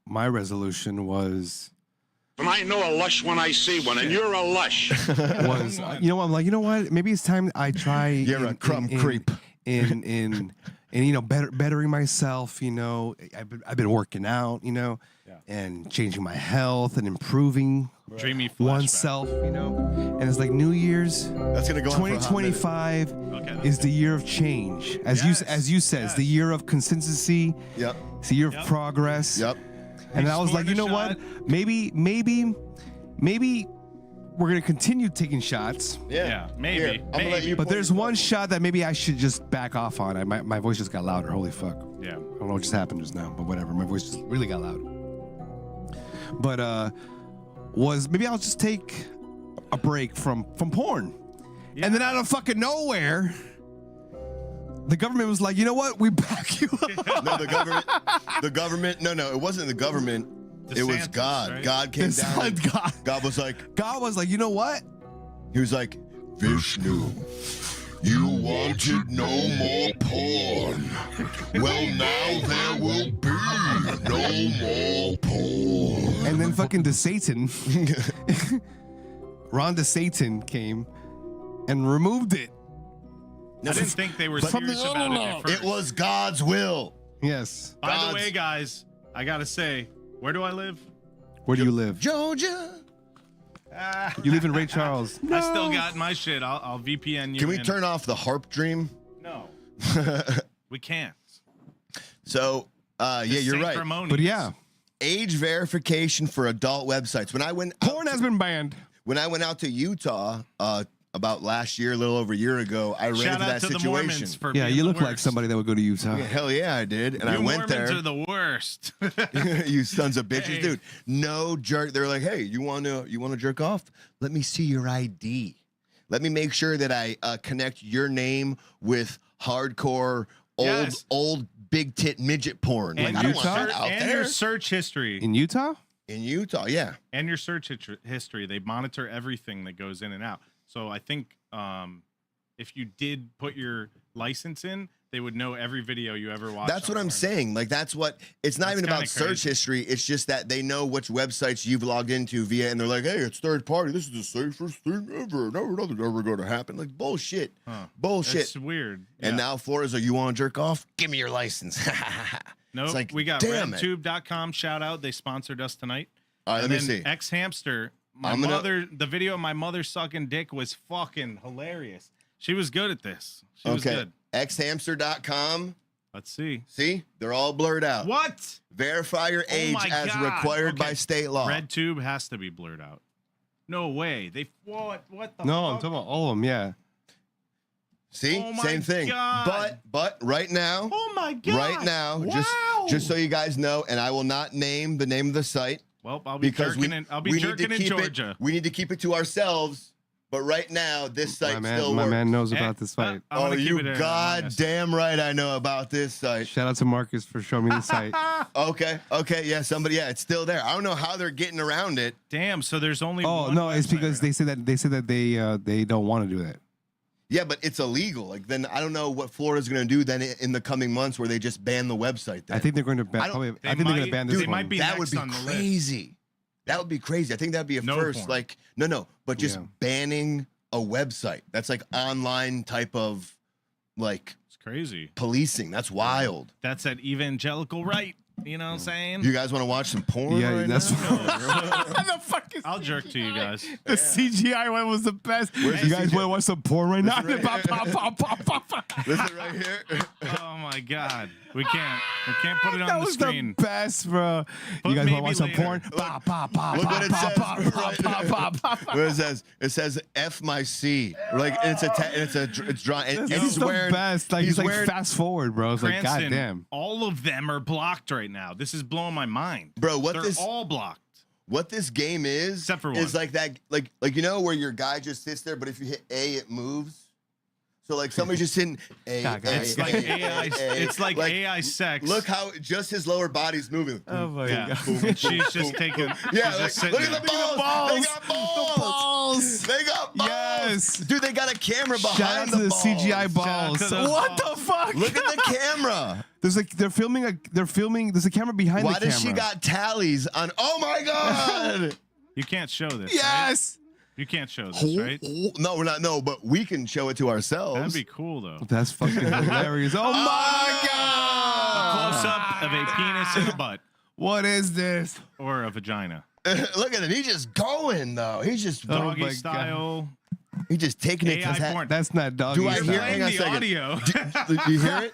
my resolution was And I know a lush when I see one, and you're a lush. you know, I'm like, you know what? Maybe it's time I try. You're a crumb creep. In you know, bettering myself. You know, I've been working out. You know, and changing my health and improving dreamy flashback. oneself. You know, and it's like New Year's. That's gonna go on for a hot minute. 2025 Okay, is the year of change, as you said, it's the year of consistency. Yep. It's the year of progress. Yep. And I was scored like, you a know shot. what? Maybe we're gonna continue taking shots. Yeah, maybe. Here, I'm gonna let maybe. you But point there's your one button. shot that maybe I should just back off on. My voice just got louder. Holy fuck. Yeah. I don't know what just happened just now, but whatever. My voice just really got loud. But was maybe I'll just take a break from porn. Yeah. And then out of fucking nowhere, the government was like, you know what? We back you up. No, the government. No, it wasn't the government. It was DeSantis, God. right? God came This down. and God was like, God was like, you know what? he was like, Vishnu, you wanted no more porn. Well, now there will be no more porn. And then fucking the Satan Ron the Satan came and removed it. I didn't think they were serious about it at first. It was God's will. Yes. By the way, guys, I gotta say, where do I live? Where do you live? Georgia. You live in Ray Charles. I still got my shit. I'll VPN you. Can we in. turn off the harp dream? No, we can't. So, yeah, you're right. But yeah, Age verification for adult websites. When I went porn has been banned. When I went out to Utah about last year, a little over a year ago, I ran Shout into out that to the situation. Mormons for Yeah, being you the look like worst. somebody that would go to Utah. Yeah, hell yeah, I did, and I went Mormons there. are the worst. You sons of bitches, Hey. dude. No jerk. They're like, hey, you want to jerk off? Let me see your ID. Let me make sure that I connect your name with hardcore old big tit midget porn. And, Like, I don't Utah? want that out and there. your search history. In Utah? In Utah, yeah. And your search history. They monitor everything that goes in and out. So I think if you did put your license in, they would know every video you ever watched. That's what I'm saying. Like, it's not That's even about kinda search crazy. history. It's just that they know which websites you've logged into via, and they're like, hey, it's third party. This is the safest thing ever. Never, nothing's ever going to happen. Like, bullshit. Huh. Bullshit. It's weird. And Yeah. now Florida's like, you want to jerk off? Give me your license. Nope. It's like, we got damn it. redtube.com. Shout out. They sponsored us tonight. All right, And let me then see. X Hamster. The video of my mother sucking dick was fucking hilarious. She was good at this. She was Okay. good. Xhamster.com. Let's see. See? They're all blurred out. What? Verify your age my as God. required Okay. by state law. RedTube has to be blurred out. No way. They what the No, I'm fuck? talking about all of them. Yeah. See? Oh my Same thing. God. But right now, Oh my god. right now, Wow. just so you guys know, and I will not name the name of the site Well, I'll be because jerking in. I'll be we need jerking to in keep Georgia. it. We need to keep it to ourselves. But right now, this site still My works. man knows Eh, about this fight. I'm gonna keep you it goddamn right I know about this site. Shout out to Marcus for showing me the site. Okay, yeah, it's still there. I don't know how they're getting around it. Damn. So there's only. Oh one no, it's website because right they said that they don't want to do that. Yeah, but it's illegal. Like, then I don't know what Florida's going to do then in the coming months where they just ban the website. Then. I think they're going to ban. I don't- Probably, They I think they're going might- to ban dude, this they one. might be that would next be on the list. crazy. That would be crazy. I think that'd be a No first. porn. Like, no, but just Yeah. banning a website. That's like online type of like It's crazy. policing. That's wild. That's that evangelical right. You know what I'm saying? You guys want to watch some porn? Yeah, right that's now? the fuck is I'll jerk to you guys. the CGI one was the best. Where's You the guys CGI? want to watch some porn right now? right Pop, pop, pop, pop, pop, pop. This is right here. Oh my god. We can't put it That on the was screen. the best, bro. But You guys want maybe to watch some later. porn? Pop, pop, pop, Look pop, what it pop, says. pop, right pop, there. pop, pop, pop. What it says F my C. Like it's drawn. And This he's is the wearing. best. Like he's like wearing, fast forward, bro. It's like Cranston, goddamn. all of them are blocked right now. This is blowing my mind. Bro, They're all blocked. what this game is Except for is one. like that, like you know where your guy just sits there, but if you hit A, it moves. So like somebody's just hitting A. God, It's like AI. It's like AI sex. Look how just his lower body's moving. Oh my Yeah. god. She's just taking. Yeah, she's like, just sitting look at there. the balls. They got balls. balls. They got balls. Yes. Dude, they got a camera behind Shout out to the balls. CGI balls. to those What balls. the fuck? Look at the camera. There's like they're filming. There's a camera behind Why the camera. does she got tallies on? Oh my god. You can't show this. Right? Yes. You can't show this, right? No, we're not. No, but we can show it to ourselves. That'd be cool though. That's fucking hilarious. Oh my god. Close up of a penis and a butt What is this? or a vagina. Look at him. He's just going though. He's just Oh Doggy my God. style. he's just taking it. to his AI head. porn. That's not doggy. Do I style. hear- Playing hang on a the second. audio. Do you hear it?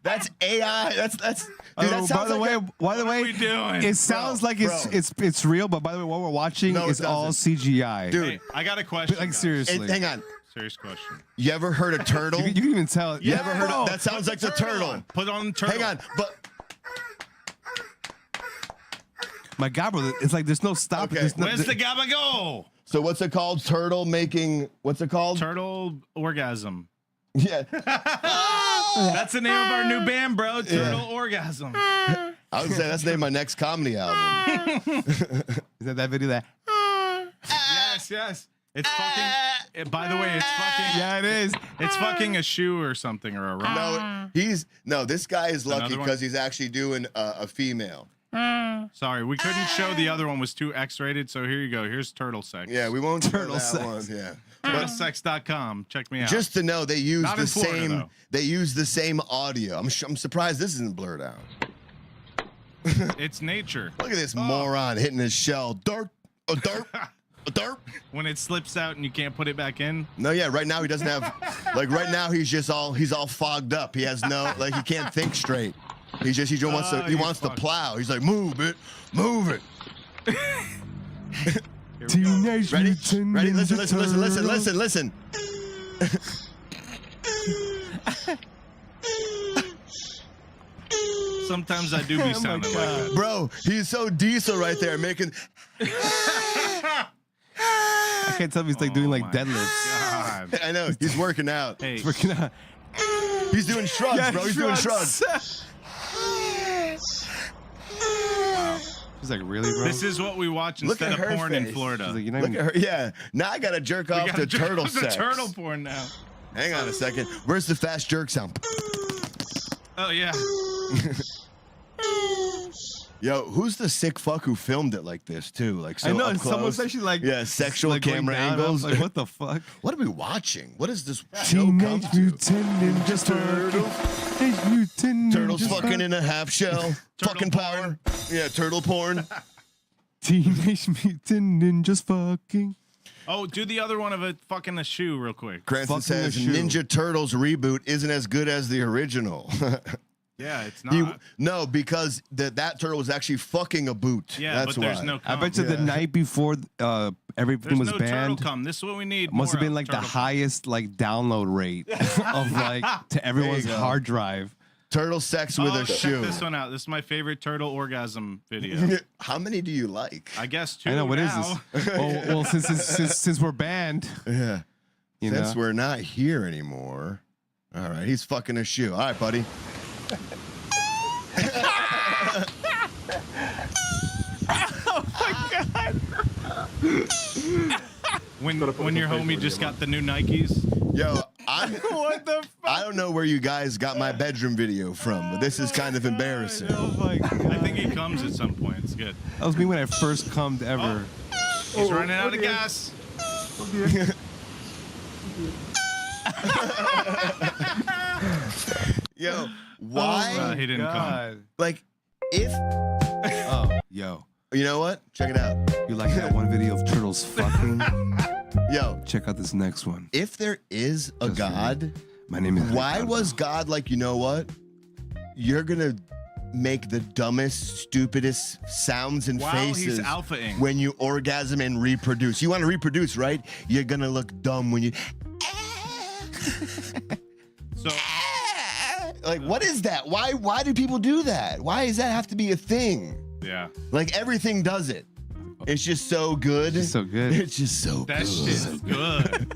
That's AI. That's. Dude, that Oh, by sounds the like way, a- by the What are way, we doing? it sounds like bro. it's real. But by the way, what we're watching No, it is all doesn't. CGI. Dude. Hey, I got a question. like guys. seriously, hang on. Serious question. You ever heard a turtle? you can even tell. You ever heard bro. of that? Sounds like the turtle. On. Put on turtle. Hang on, but My God, bro, it's like there's no stop. Okay. There's no, Where's the gabba go? so what's it called? Turtle making. What's it called? Turtle orgasm. Yeah. That's the name of our new band, bro. Turtle orgasm. I would say that's the name of my next comedy album. Is that video that? Yes. It's fucking. By the way, it's fucking. Yeah, it is. It's fucking a shoe or something or a rock. No, this guy is lucky Another one? because he's actually doing a female. Sorry, we couldn't show the other one was too X-rated, so here you go. Here's turtle sex. Yeah, we won't turtle that sex. one. Yeah. Turtlesex.com. Check me out. Just to know, they use Not the in Florida, same. though. They use the same audio. I'm surprised this isn't blurred out. It's nature. Look at this moron hitting his shell. Dirt, a dirt, a dirt. When it slips out and you can't put it back in. No, yeah. Right now he doesn't have. Like right now he's all fogged up. He has no he can't think straight. He wants to plow. He's like, move it. Here we go. Teenage Ready? Mutant Ready? Ninja Listen. Sometimes I do be sounding like that. Bro, he's so diesel right there, making. I can't tell if he's like doing like my deadlifts. God. I know he's working out. Hey, Working out. He's doing shrugs, Yeah, bro. He's doing shrugs. She's like, really, bro? this is what we watch Look instead at of her porn in face. Florida. She's like, you're not Look even- at her. Yeah. Now I gotta jerk We off gotta the jerk turtle off the sex. turtle porn now. Hang on a second. Where's the fast jerk sound? Oh yeah. Yo, who's the sick fuck who filmed it like this too? Like so I know. up And someone's close? actually like, yeah, sexual like going camera down, and I'm angles. like, what the fuck? What are we watching? What is this show come Teenage to? Mutant Ninja Turtles. Teenage Mutant Turtles Ninja fucking in a half shell. fucking porn. power. Yeah, turtle porn. Teenage Mutant Ninjas fucking. Oh, do the other one of a fucking a shoe real quick. Cranston Fucking a says shoe. Ninja Turtles reboot isn't as good as the original. Yeah, it's not. No, because that turtle was actually fucking a boot. Yeah, That's but there's why. no. I Cum. bet you the Yeah. night before everything There's was no turtle banned, cum. This is what we need. must have more been of, like the turtle cum. highest like download rate of like to everyone's go. hard drive. Turtle sex with Oh, a check shoe. this one out. This is my favorite turtle orgasm video. How many do you like? I guess two. I know what is now. this? well, since we're banned, Yeah. you Since know. we're not here anymore. All right, he's fucking a shoe. All right, buddy. When your homie just got the new Nikes. Yo, What the fuck? I don't know where you guys got my bedroom video from, but this is kind of embarrassing. Oh my God. I think he comes at some point. It's good. That was me when I first cummed ever. He's running out of gas. Yo, why? He didn't come. Like, if Oh, yo. you know what? Check it out. You like that one video of turtles fucking? Yo, Check out this next one. if there is a Just for me. God, My name is why Ricardo. was God like, you know what? You're gonna make the dumbest, stupidest sounds and While faces he's alphaing. when you orgasm and reproduce. You want to reproduce, right? You're gonna look dumb when you So like, what is that? Why do people do that? Why does that have to be a thing? yeah, Like everything does it. It's just so good. It's so good. It's just so that good. shit's good.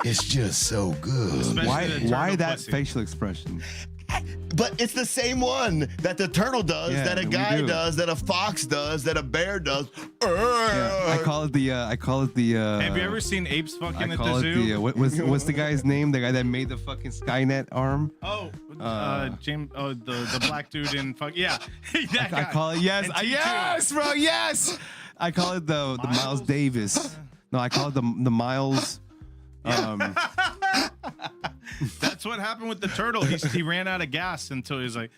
It's just so good. Especially Why the turtle that pussy. facial expression? But it's the same one that the turtle does, Yeah, that a we guy do. does, that a fox does, that a bear does. Yeah, I call it the. Have you ever seen apes I fucking at call the it zoo? the. What's the guy's name? The guy that made the fucking Skynet arm. Oh, James. Oh, the black dude in fuck. Yeah, that I guy. call it yes, And T2. yes, bro, yes. I call it the Miles Miles? Davis. No, I call it the Miles. That's what happened with the turtle. He ran out of gas until he was like,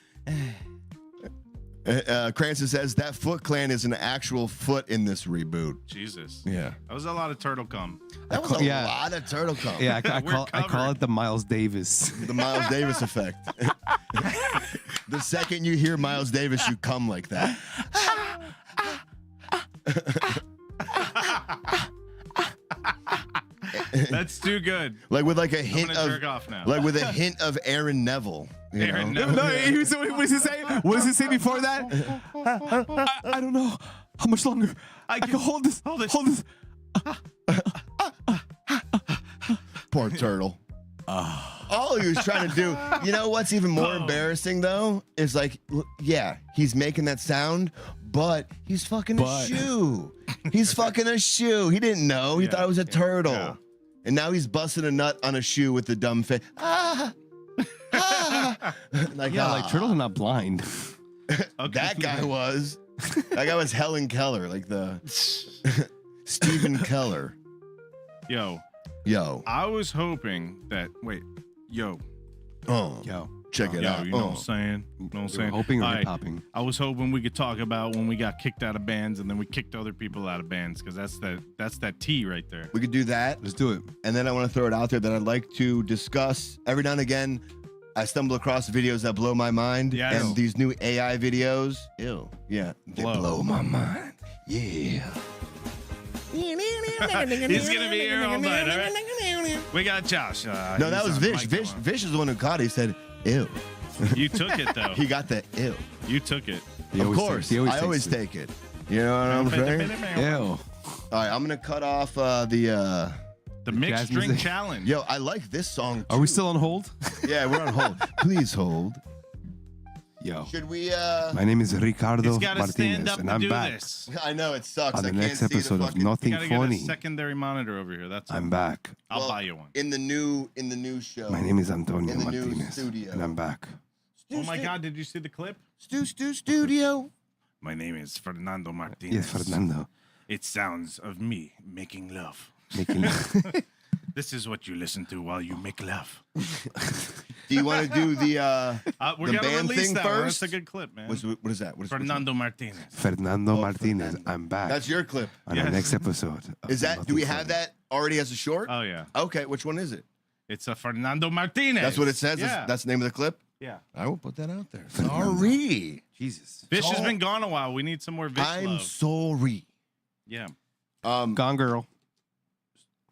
Cranston says that Foot Clan is an actual foot in this reboot. Jesus. Yeah. That was a lot of turtle cum. That was a Yeah. lot of turtle cum. Yeah, I We're call covered. it the Miles Davis. The Miles Davis effect. The second you hear Miles Davis, you come like that. That's too good. Like with like a I'm hint gonna of jerk off now. like with a hint of Aaron Neville. You Aaron know? Neville. No, what does he say? What does he say before that? I don't know. How much longer? I can hold this. Hold it. Hold this. Poor turtle. All he was trying to do. You know what's even more embarrassing though is like, yeah, he's making that sound, but he's fucking a shoe. He's fucking a shoe. He didn't know. He thought it was a turtle. yeah. And now he's busting a nut on a shoe with the dumb face. Like, Yeah, like turtles are not blind. Okay. that guy was. That guy was Helen Keller, like the Stephen Keller. Yo, I was hoping that. Wait, yo, check it out. you know what I'm saying? You know what I'm We were saying? hoping or All right, popping. I was hoping we could talk about when we got kicked out of bands and then we kicked other people out of bands because that's that T right there. We could do that. Let's do it. And then I want to throw it out there that I'd like to discuss every now and again. I stumble across videos that blow my mind. Yes. And these new AI videos, they blow my mind. Yeah. He's gonna be here all night. All right. We got Josh. No, that was Vish. Vish is the one who caught it. He said, ew. You took it though. He got the ew. You took it. Of course. I always take it. You know what I'm saying? Ew. All right, I'm going to cut off the mixed jazz drink music. challenge. Yo, I like this song. Are we still on hold? Yeah, we're on hold. Please hold. Yo. Should we My name is Ricardo He's got to stand Martinez, up and and I'm do back this. I know it sucks. on the I can't next see the episode of fucking You Nothing gotta get a Funny. secondary monitor over here. That's all. I'm back. I'll buy you one. in the new show. My name is Antonio In the new Martinez, studio. and I'm back. Oh my God! Did you see the clip? Studio. My name is Fernando Martinez. Yes, Fernando. It sounds of me making love. Making This is what you listen to while you make love. Do you want to do the We're the gonna band release thing that one. first? That's a good clip, man. What is that? What is Fernando Martinez. Fernando Martinez. Fernando. I'm back. That's your clip. on Yes. the next episode. of Is that? Do Nothing we have Funny. that already as a short? Oh yeah, Okay, which one is it? it's a Fernando Martinez. That's what it says. Yeah. That's the name of the clip. yeah. I will put that out there. Fernando. Sorry. Jesus. Fish has been gone a while. We need some more Fish I'm love. sorry. Yeah. Gone Girl.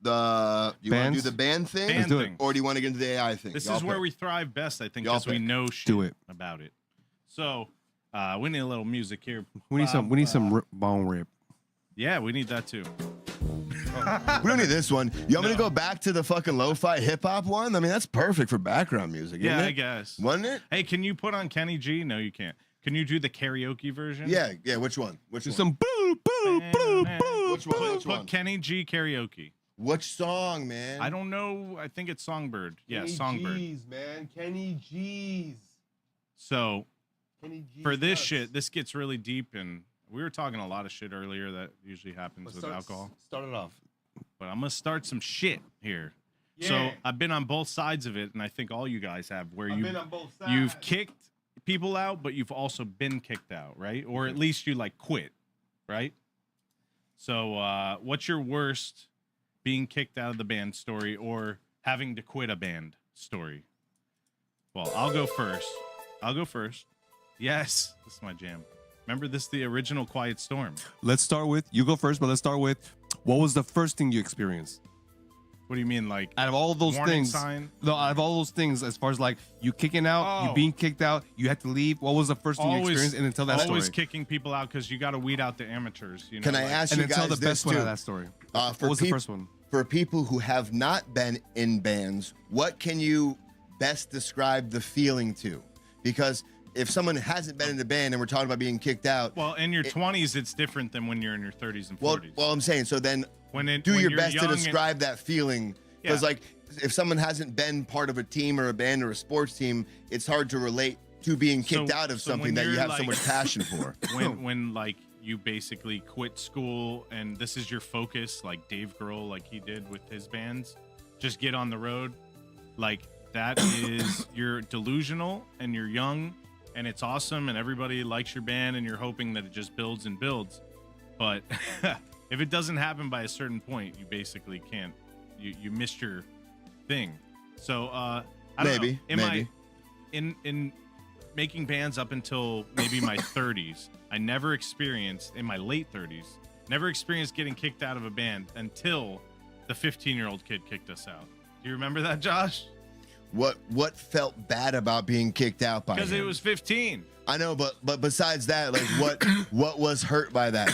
You want to do Bands? the band thing, Band do it. thing. or do you want to get into the AI thing? This Y'all is where pick. we thrive best, I think, Y'all because we pick. know shit Do it. about it. So we need a little music here. We need some. We need some bone rip. Yeah, we need that too. We don't need this one. You want me to go back to the fucking lo-fi hip hop one? I mean, that's perfect for background music. Yeah, isn't I it? guess. Wasn't it? Hey, can you put on Kenny G? No, you can't. Can you do the karaoke version? Yeah. Which one? Which Do one? some boo boo boo boo. Which one? Which Put one? Kenny G karaoke. Which song, man? I don't know. I think it's Songbird. Yeah, Songbird. G's, man. Kenny G's. So Kenny G's. for this shit, this gets really deep, and we were talking a lot of shit earlier that usually happens with alcohol. Start it off. But I'm gonna start some shit here. So Yeah. I've been on both sides of it, and I think all you guys have, where both sides. you've kicked people out, but you've also been kicked out, right? Or at least you like quit, right? So what's your worst being kicked out of the band story or having to quit a band story? Well, I'll go first. Yes, this is my jam. Remember, this is the original Quiet Storm. Let's start with you go first, but let's start with what was the first thing you experienced? What do you mean, like Out of all those warning things, sign? no, out of all those things, as far as like you kicking out, you Oh. being kicked out, you had to leave. What was the first thing you experienced? And then tell that always story. kicking people out because you got to weed out the amateurs. You know, Can I like- ask And you then guys tell the this best one too? of that story. For What was the peop- first one? For people who have not been in bands, what can you best describe the feeling to? Because if someone hasn't been in a band and we're talking about being kicked out, Well, in your 20s, it's different than when you're in your 30s and 40s. well, I'm saying, so then when do your you're best to young and- describe that feeling. Because Yeah. like, if someone hasn't been part of a team or a band or a sports team, it's hard to relate to being kicked So- out of so something when that you you're, have so like- much passion for. when like you basically quit school and this is your focus, like Dave Grohl, like he did with his bands, just get on the road. Like that is you're delusional and you're young and it's awesome and everybody likes your band and you're hoping that it just builds and builds. But if it doesn't happen by a certain point, you basically can't. You missed your thing. So I don't Maybe, know. maybe. In making bands up until maybe my 30s, I never experienced in my late 30s, never experienced getting kicked out of a band until the 15-year-old kid kicked us out. Do you remember that, Josh? What felt bad about being kicked out by Because him? it was 15. I know, but besides that, like what was hurt by that?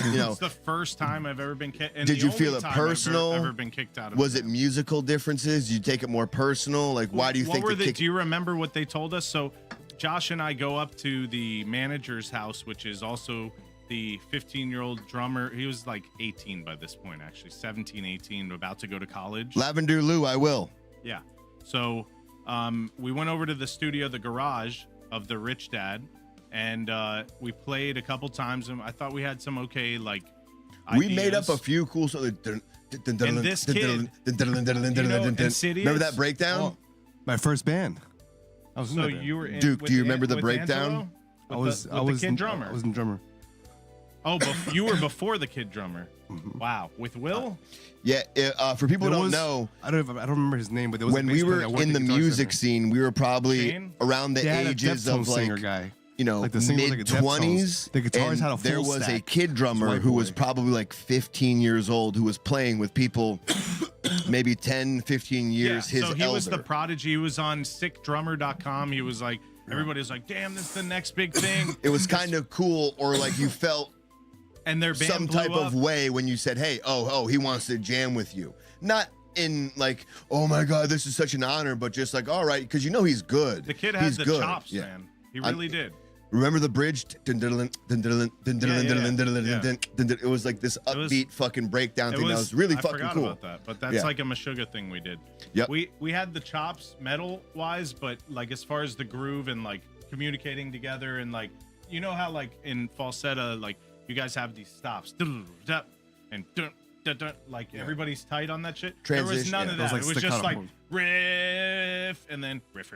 You know, It's the first time I've ever been kicked. Did you feel it personal? Ever been kicked out of? was a it band. musical differences? Did you take it more personal? Like, why do you think were the kick? Do you remember what they told us? So, Josh and I go up to the manager's house, which is also the 15-year-old drummer. He was like 18 by this point, actually 17, 18, about to go to college. Lavender Lou, I will. Yeah. So we went over to the studio, the garage of the rich dad, and we played a couple times, and I thought we had some okay like. We made up ideas. a few cool songs. And this kid, Remember that breakdown? Oh, my first band. I was in So that band. you were in, Duke, with do you remember the with breakdown? Angelo? With I was the kid drummer. I was in drummer. Oh, you were before the kid drummer. Wow, with Will. Yeah. For people who There don't was- know, I don't remember his name, but there was when a we bass player were that worked in at the Guitar music Center. scene, we were probably Shane? around the They had a ages Deftones of like, singer guy. you know, Like the singer was like a mid Deftones. 20s. The guitars and had a full there was a stack. kid drummer White who was boy. probably like 15 years old who was playing with people maybe 10, 15 years his so he elder. was the prodigy. He was on sickdrummer.com. He was like, everybody was like, damn, this is the next big thing. It was kind of cool, or like you felt And their band some blew type up. of way when you said, hey, oh, he wants to jam with you. Not in like, oh my God, this is such an honor, but just like, all right, because you know he's good. The kid had he's the good. chops, Yeah. man. He really did. Remember the bridge? It was like this upbeat fucking breakdown thing that was really I fucking forgot cool. about that, but that's Yeah. like a Meshuggah thing we did. Yep. We had the chops metal wise, but like as far as the groove and like communicating together and like you know how like in falsetto like you guys have these stops and like everybody's tight on that shit. There was Transition, none yeah. of Those, that. like, It was just staccato like moves. riff and then riff.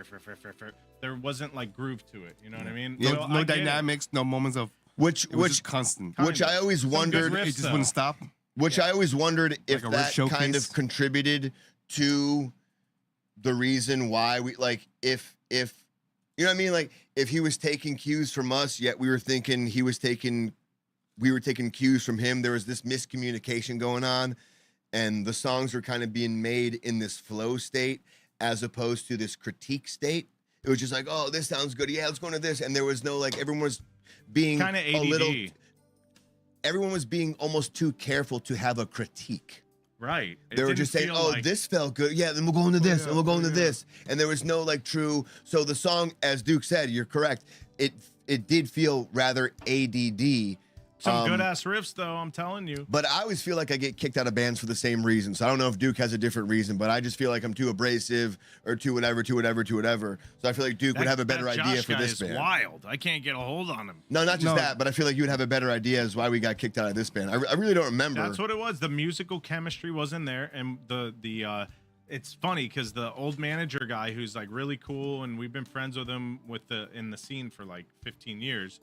There wasn't like groove to it. You know what I mean? No, So no I get it. dynamics, no moments of. Which It was just constant. Kind which of. I always Some good wondered. riffs, It just though. wouldn't stop. Which I always wondered if a riff that kind of showcase. contributed to the reason why we like if you know what I mean, like if he was taking cues from us, yet we were thinking we were taking cues from him. There was this miscommunication going on, and the songs were kind of being made in this flow state as opposed to this critique state. It was just like, oh, this sounds good. Yeah, let's go into this. And there was no like everyone was being Kind of a ADD. little. Everyone was being almost too careful to have a critique. Right. It They were didn't just saying, feel "Oh, like- this felt good. Yeah, then we'll go into this, and we'll go into this." And there was no like true. So the song, as Duke said, you're correct. It did feel rather ADD. Some good ass riffs, though. I'm telling you. But I always feel like I get kicked out of bands for the same reason. So I don't know if Duke has a different reason, but I just feel like I'm too abrasive or too whatever. So I feel like Duke would have a better That idea Josh for guy this is band. wild. I can't get a hold on him. No, not just No. that, but I feel like you would have a better idea as why we got kicked out of this band. I really don't remember. That's what it was. The musical chemistry wasn't there, and the it's funny because the old manager guy who's like really cool, and we've been friends with him in the scene for like 15 years,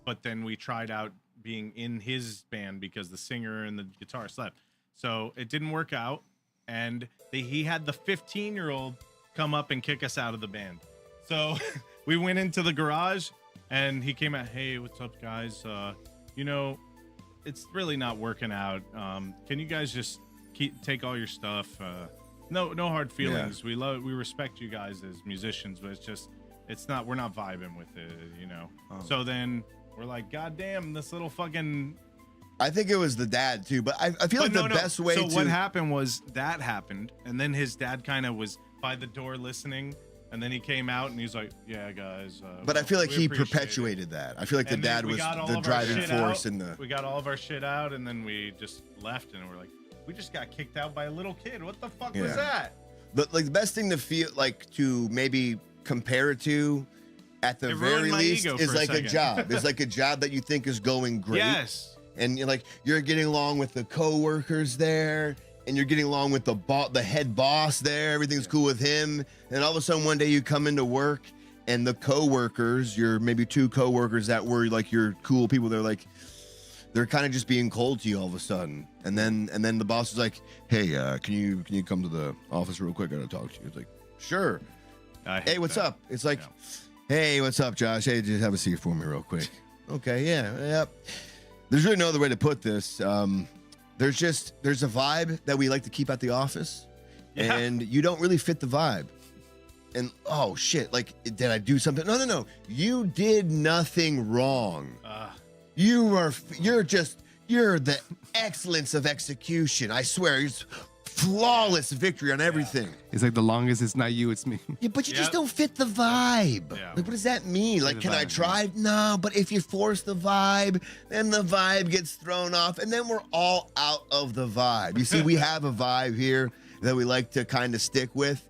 but then we tried out being in his band because the singer and the guitarist left, so it didn't work out, and he had the 15-year-old come up and kick us out of the band. So we went into the garage, and he came out, hey, what's up, guys? You know, it's really not working out. Can you guys just take all your stuff? No hard feelings. We respect you guys as musicians, but we're not vibing with it, you know. So then we're like, God damn, this little fucking. I think it was the dad too, but I feel like the best way so to. what happened was that happened, and then his dad kind of was by the door listening, and then he came out and he's like, yeah, guys. But I feel like we he appreciate it." perpetuated that. I feel like the And then dad we was got all the of our driving shit force out. in the. We got all of our shit out, and then we just left, and we're like, we just got kicked out by a little kid. What the fuck was Yeah. that? But like the best thing to feel like to maybe compare it to, at the It ruined very my least, ego is for a like a second. job. It's like a job that you think is going great. Yes. And you're getting along with the coworkers there, and you're getting along with the head boss there. Everything's cool with him, and all of a sudden one day you come into work, and the coworkers, your maybe two coworkers that were like your cool people, they're kind of just being cold to you all of a sudden, and then the boss is like, "Hey, can you come to the office real quick? I gotta talk to you." It's like, "Sure." I hate Hey, what's that. up? It's like, Yeah. "Hey, what's up, Josh? Hey, just have a seat for me real quick." Okay, yeah, yep. There's really no other way to put this. There's a vibe that we like to keep at the office, Yeah. and you don't really fit the vibe. And oh shit, like did I do something? No. You did nothing wrong. You're the excellence of execution. I swear, it's flawless victory on everything. It's like the longest it's not you, it's me. Yeah, but you just Yep. don't fit the vibe. Yeah. Like, what does that mean? Like, the can I vibe, try? No, but if you force the vibe, then the vibe gets thrown off, and then we're all out of the vibe. You see, we have a vibe here that we like to kind of stick with,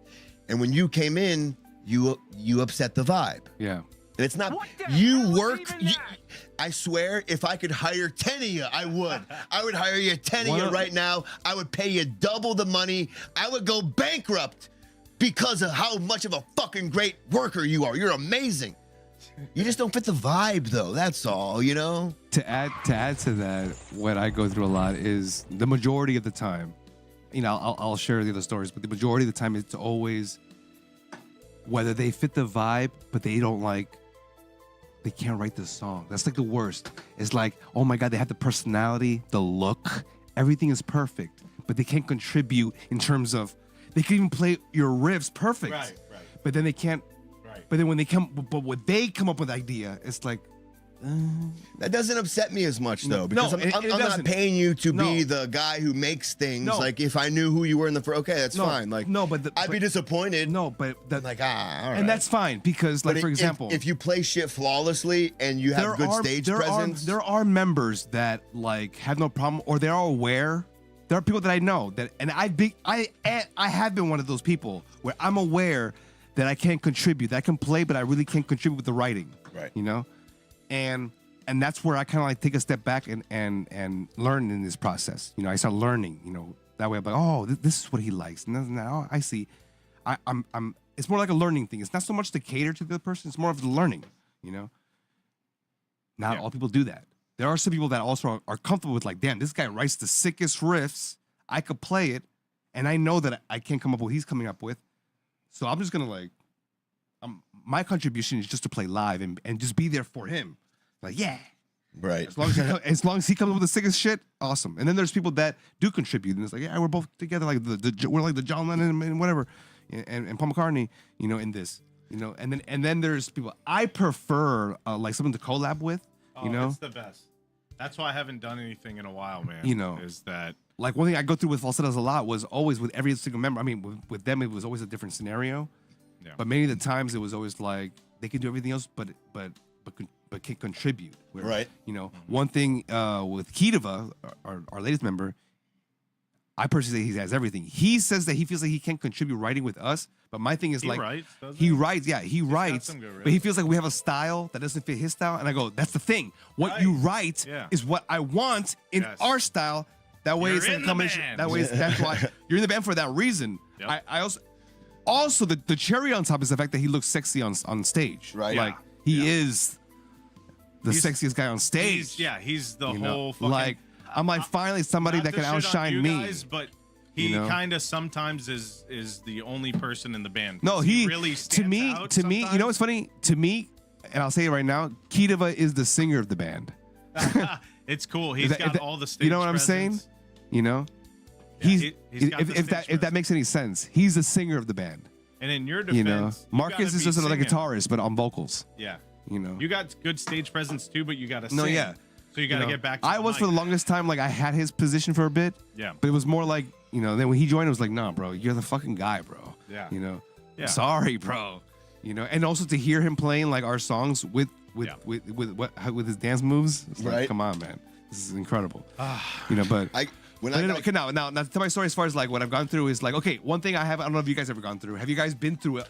and when you came in, you upset the vibe. Yeah. And it's not, you work, I swear, if I could hire 10 of you, I would. I would hire you 10 of you right now. I would pay you double the money. I would go bankrupt because of how much of a fucking great worker you are. You're amazing. You just don't fit the vibe, though. That's all, you know? To add to that, what I go through a lot is the majority of the time, you know, I'll share the other stories, but the majority of the time it's always whether they fit the vibe, but they don't like, they can't write the song. That's like the worst. It's like, oh my God, they have the personality, the look, everything is perfect, but they can't contribute in terms of, they can even play your riffs perfect. Right. But then they can't, but then when they come up with idea, it's like, that doesn't upset me as much though, because No, I'm it not doesn't. paying you to be No. the guy who makes things. No. Like if I knew who you were in the first, okay, that's fine. Like I'd be disappointed. No, but that, like all right. and that's fine because, like, But for example, if you play shit flawlessly and you have good stage presence, there are members that like have no problem, or they are aware. There are people that I know that, and I have been one of those people where I'm aware that I can't contribute, that I can play, but I really can't contribute with the writing. Right. You know, and that's where I kind of like take a step back and learn in this process. You know, I start learning. You know, that way I'm like, oh, this is what he likes. And now I see. I'm. It's more like a learning thing. It's not so much to cater to the person. It's more of the learning. You know. Not all people do that. There are some people that also are comfortable with, like, damn, this guy writes the sickest riffs. I could play it, and I know that I can't come up with what he's coming up with. So I'm just gonna like, my contribution is just to play live and just be there for him. Like, yeah, right. As long as he comes up with the sickest shit, awesome. And then there's people that do contribute, and it's like, yeah, we're both together, like we're like the John Lennon and whatever, and Paul McCartney, you know, in this, you know. And then there's people I prefer like someone to collab with. You know, it's the best. That's why I haven't done anything in a while, man. You know, is that like one thing I go through with falsettos a lot was always with every single member. I mean, with them it was always a different scenario. Yeah. But many of the times it was always like they can do everything else, but can contribute. Where, right. You know, one thing with Kitava, our latest member, I personally say he has everything. He says that he feels like he can't contribute writing with us. But my thing is he like writes, doesn't he writes, yeah, he writes, some good but he riffs. feels like we have a style that doesn't fit his style. And I go, that's the thing. What you write is what I want in our style. That way You're it's like in a the combination. band. That way that's why you're in the band for that reason. Yep. I also the cherry on top is the fact that he looks sexy on stage. Right. Like he is the sexiest guy on stage. He's the you whole know? fucking, like I'm like finally somebody not that can to shit on outshine you me. guys, but he you know? kind of sometimes is the only person in the band. No, he really to stands me, out you know what's funny? To me, and I'll say it right now, Kitava is the singer of the band. sometimes. It's cool. He's got all the stage. You know what I'm saying? presence. You know, Yeah, he's got the if stage that makes any sense, he's the singer of the band. And in your defense, You know, you Marcus gotta is be just another singing. guitarist, but on vocals. Yeah, You know, you got good stage presence too, but you got to sing. No, yeah. So you got to know, get back. To I the was mic. for the longest time like I had his position for a bit. Yeah. But it was more like, you know, then when he joined, it was like, nah, bro, you're the fucking guy, bro. Yeah. You know, Yeah. sorry, bro. You know, and also to hear him playing like our songs with Yeah. with his dance moves, it's like, Right. come on, man, this is incredible. You know, but now to tell my story as far as like what I've gone through is like, okay, one thing I don't know if you guys ever gone through. Have you guys been through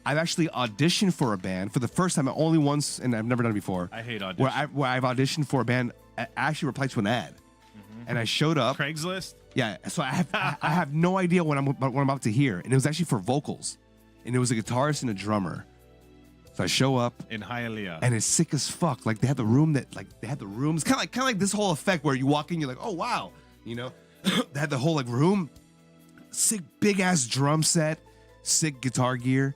I've actually auditioned for a band for the first time, only once, and I've never done it before. I hate auditions. Where I've auditioned for a band, I actually replied to an ad, and I showed up. Craigslist. Yeah, so I have no idea what I'm about to hear, and it was actually for vocals, and it was a guitarist and a drummer. So I show up In Hialeah. and it's sick as fuck. Like they had the room It's kind of like this whole effect where you walk in, you're like, oh wow, you know. They had the whole like room, sick big ass drum set, sick guitar gear.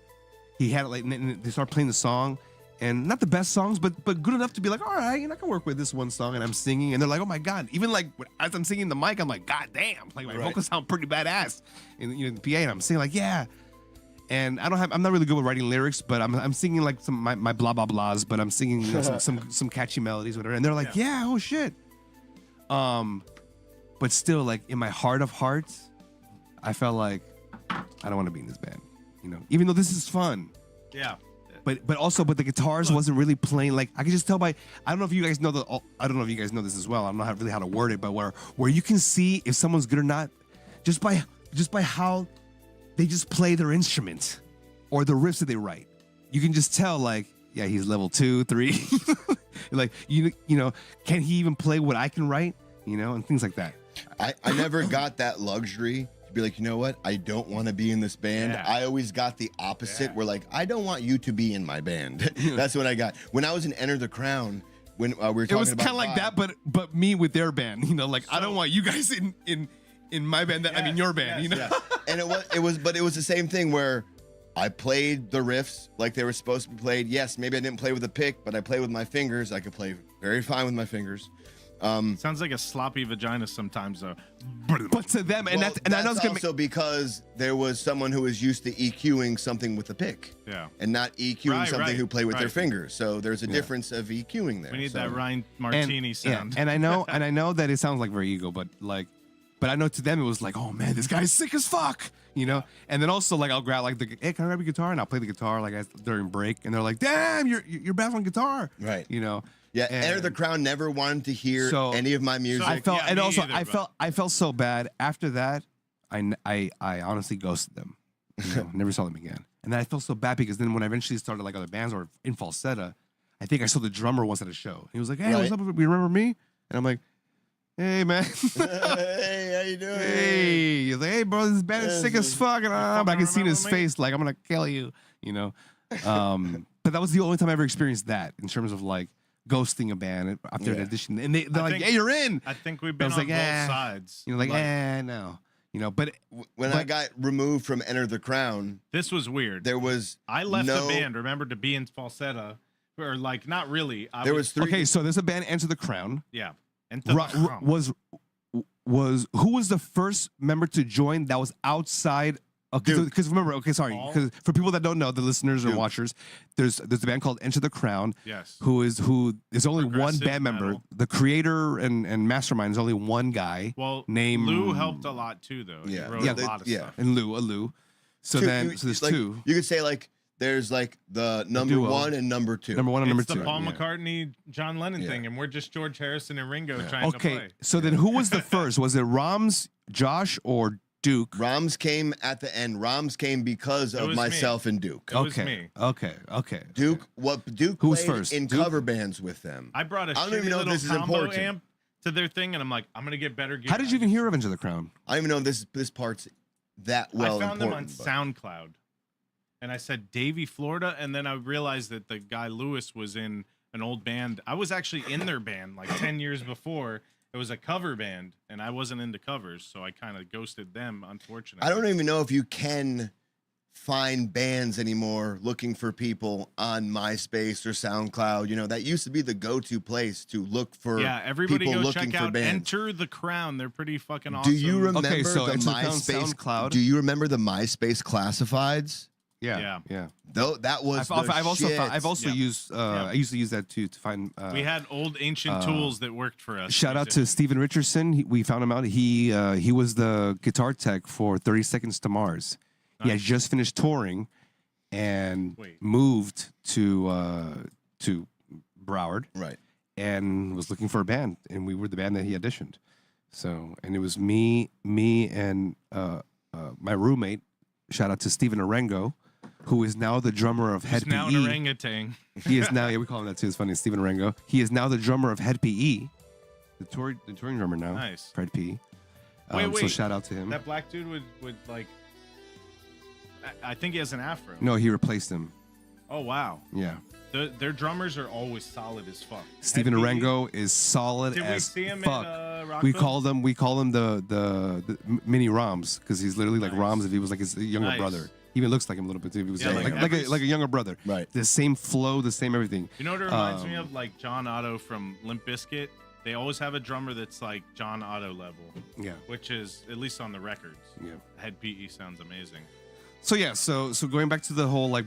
He had it like, and they start playing the song, and not the best songs, but good enough to be like, all right, you know, I can work with this one song, and I'm singing, and they're like, oh my god, even like as I'm singing the mic, I'm like, god damn, like my vocals sound pretty badass, and you know, the PA, and I'm singing like, yeah. And I'm not really good with writing lyrics, but I'm singing like some my blah blah blahs, but I'm singing, you know, some catchy melodies, whatever. And they're like, yeah, oh shit. But still, like in my heart of hearts, I felt like I don't want to be in this band, you know. Even though this is fun, Yeah. but the guitars wasn't really playing. Like I could just tell by I don't know if you guys know this as well. I don't know really how to word it, but where you can see if someone's good or not, just by how they just play their instrument or the riffs that they write. you can just tell, like, yeah, he's level 2, 3. Like, you know, can he even play what I can write? You know, and things like that. I never got that luxury to be like, you know what? I don't want to be in this band. Yeah. I always got the opposite where like, I don't want you to be in my band. That's what I got. When I was in Enter the Crown, when we were talking It was about kind of like that, but me with their band, you know, like I don't want you guys in my band. That I mean your band, you know. Yeah. And it was the same thing where I played the riffs like they were supposed to be played. Yes, maybe I didn't play with a pick, but I played with my fingers. I could play very fine with my fingers. Sounds like a sloppy vagina sometimes, though. But to them, and Well, that's I know it's gonna also because there was someone who was used to EQing something with a pick. Yeah. And not EQing Right, something right, who played with their right. fingers. So there's a difference of EQing there. We need So- that Ryan and, Martini sound. Yeah, and I know that it sounds like very ego, but I know to them it was like, oh man, this guy's sick as fuck, you know. And then also like I'll grab like hey, can I grab your guitar? And I'll play the guitar like during break, and they're like, damn, you're bad on guitar, Right. You know. Yeah, And Enter the Crown never wanted to hear So- any of my music. I felt, Yeah, and me also either, I felt so bad after that. I honestly ghosted them. You know, never saw them again. And then I felt so bad because then when I eventually started like other bands or in falsetta, I think I saw the drummer once at a show. He was like, "Hey, what's Right. up? You remember me?" And I'm like, "Hey, man." Hey, how you doing? Hey, he's like, "Hey, bro, this band is sick as fuck," and but I can see in his remember me? face like, "I'm gonna kill you," you know. But that was the only time I ever experienced that in terms of like ghosting a band after an Yeah. audition, and they're like, think- "Hey, you're in." I think we've I been was on like, both sides. You know, like, no, you know. But When I got removed from Enter the Crown, This was weird. there was I left no, the band, remember, to be in falsetta. Or like, not really. There was three. okay, so there's a band, Enter the Crown. Yeah. And Was who was the first member to join that was outside? Duke. Because remember, okay, sorry, Paul? because for people that don't know, the listeners or Duke. watchers, there's a band called Enter the Crown. Yes. Who is only one Progressive band member. metal. The creator and mastermind is only one guy. Well, Name- Lou helped a lot too, though. He Yeah. wrote Yeah, a lot of yeah. stuff. And Lou. So two- then, you- so there's like, two. You could say like there's like the number duo. 1 and number 2. Number one and number It's the two. Paul yeah. McCartney, John Lennon Yeah. thing, and we're just George Harrison and Ringo trying to Okay, play. so then who was the first? Was it Rams, Josh, or Duke? Rams came at the end. Rams came because It of was myself and Duke. It was Okay, me. okay. Duke Who was played first? in Duke? cover bands with them. I brought a I don't even shitty know if little this is combo important. amp to their thing, and I'm like, I'm gonna get better gear. How did you even hear of Enter the Crown? I don't even know if this part's that well I found them on important. but- SoundCloud, and I said Davie, Florida, and then I realized that the guy Lewis was in an old band. I was actually in their band like 10 years before. It was a cover band, and I wasn't into covers, so I kind of ghosted them, unfortunately. I don't even know if you can find bands anymore looking for people on MySpace or SoundCloud. You know, that used to be the go-to place to look for Yeah, everybody people go looking check for out bands. Enter the Crown. They're pretty fucking awesome. Do you remember Okay, so the Enter the Crown, MySpace SoundCloud? Do you remember the MySpace classifieds? Yeah. Though that was I've also shit. Yeah. used I used to use that too to find. We had old ancient tools that worked for us. Shout out to Steven Richardson. We found him out. He was the guitar tech for 30 Seconds to Mars. He had Nice. just finished touring and Wait. moved to Broward Right. and was looking for a band, and we were the band that he auditioned. So, and it was me and my roommate. Shout out to Steven Arengo, who is now the drummer of Head He's now an PE. orangutan. He is now, yeah, we call him that too. It's funny, Steven Arengo. He is now the drummer of Head PE, the touring drummer now. Nice. for Head PE. Wait. So shout out to him. That black dude would like. I think he has an afro. No, he replaced him. Oh wow. Yeah. Their drummers are always solid as fuck. Steven Head PE. Arengo is solid Did we as see him fuck. in we Rockville? call him the mini Rams because he's literally like Nice. Rams if he was like his younger Nice. brother. He even looks like him a little bit too. If he was Yeah, younger. like every- like a younger brother. Right. The same flow, the same everything. You know what it reminds me of? Like John Otto from Limp Bizkit. They always have a drummer that's like John Otto level, Yeah. which is at least on the records. Yeah. Head PE sounds amazing. So yeah, so going back to the whole like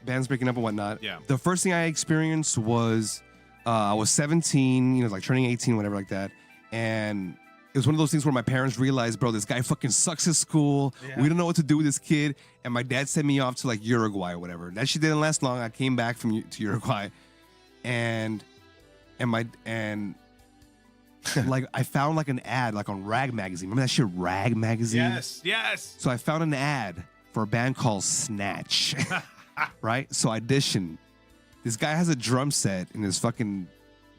bands breaking up and whatnot. Yeah. The first thing I experienced was I was 17, you know, like turning 18, whatever like that, and it was one of those things where my parents realized, bro, this guy fucking sucks at school. Yeah. We don't know what to do with this kid, and my dad sent me off to like Uruguay or whatever. That shit didn't last long. I came back to Uruguay, and like I found like an ad like on Rag Magazine. Remember that shit, Rag Magazine? Yes. So I found an ad for a band called Snatch. right? So I auditioned. This guy has a drum set in his fucking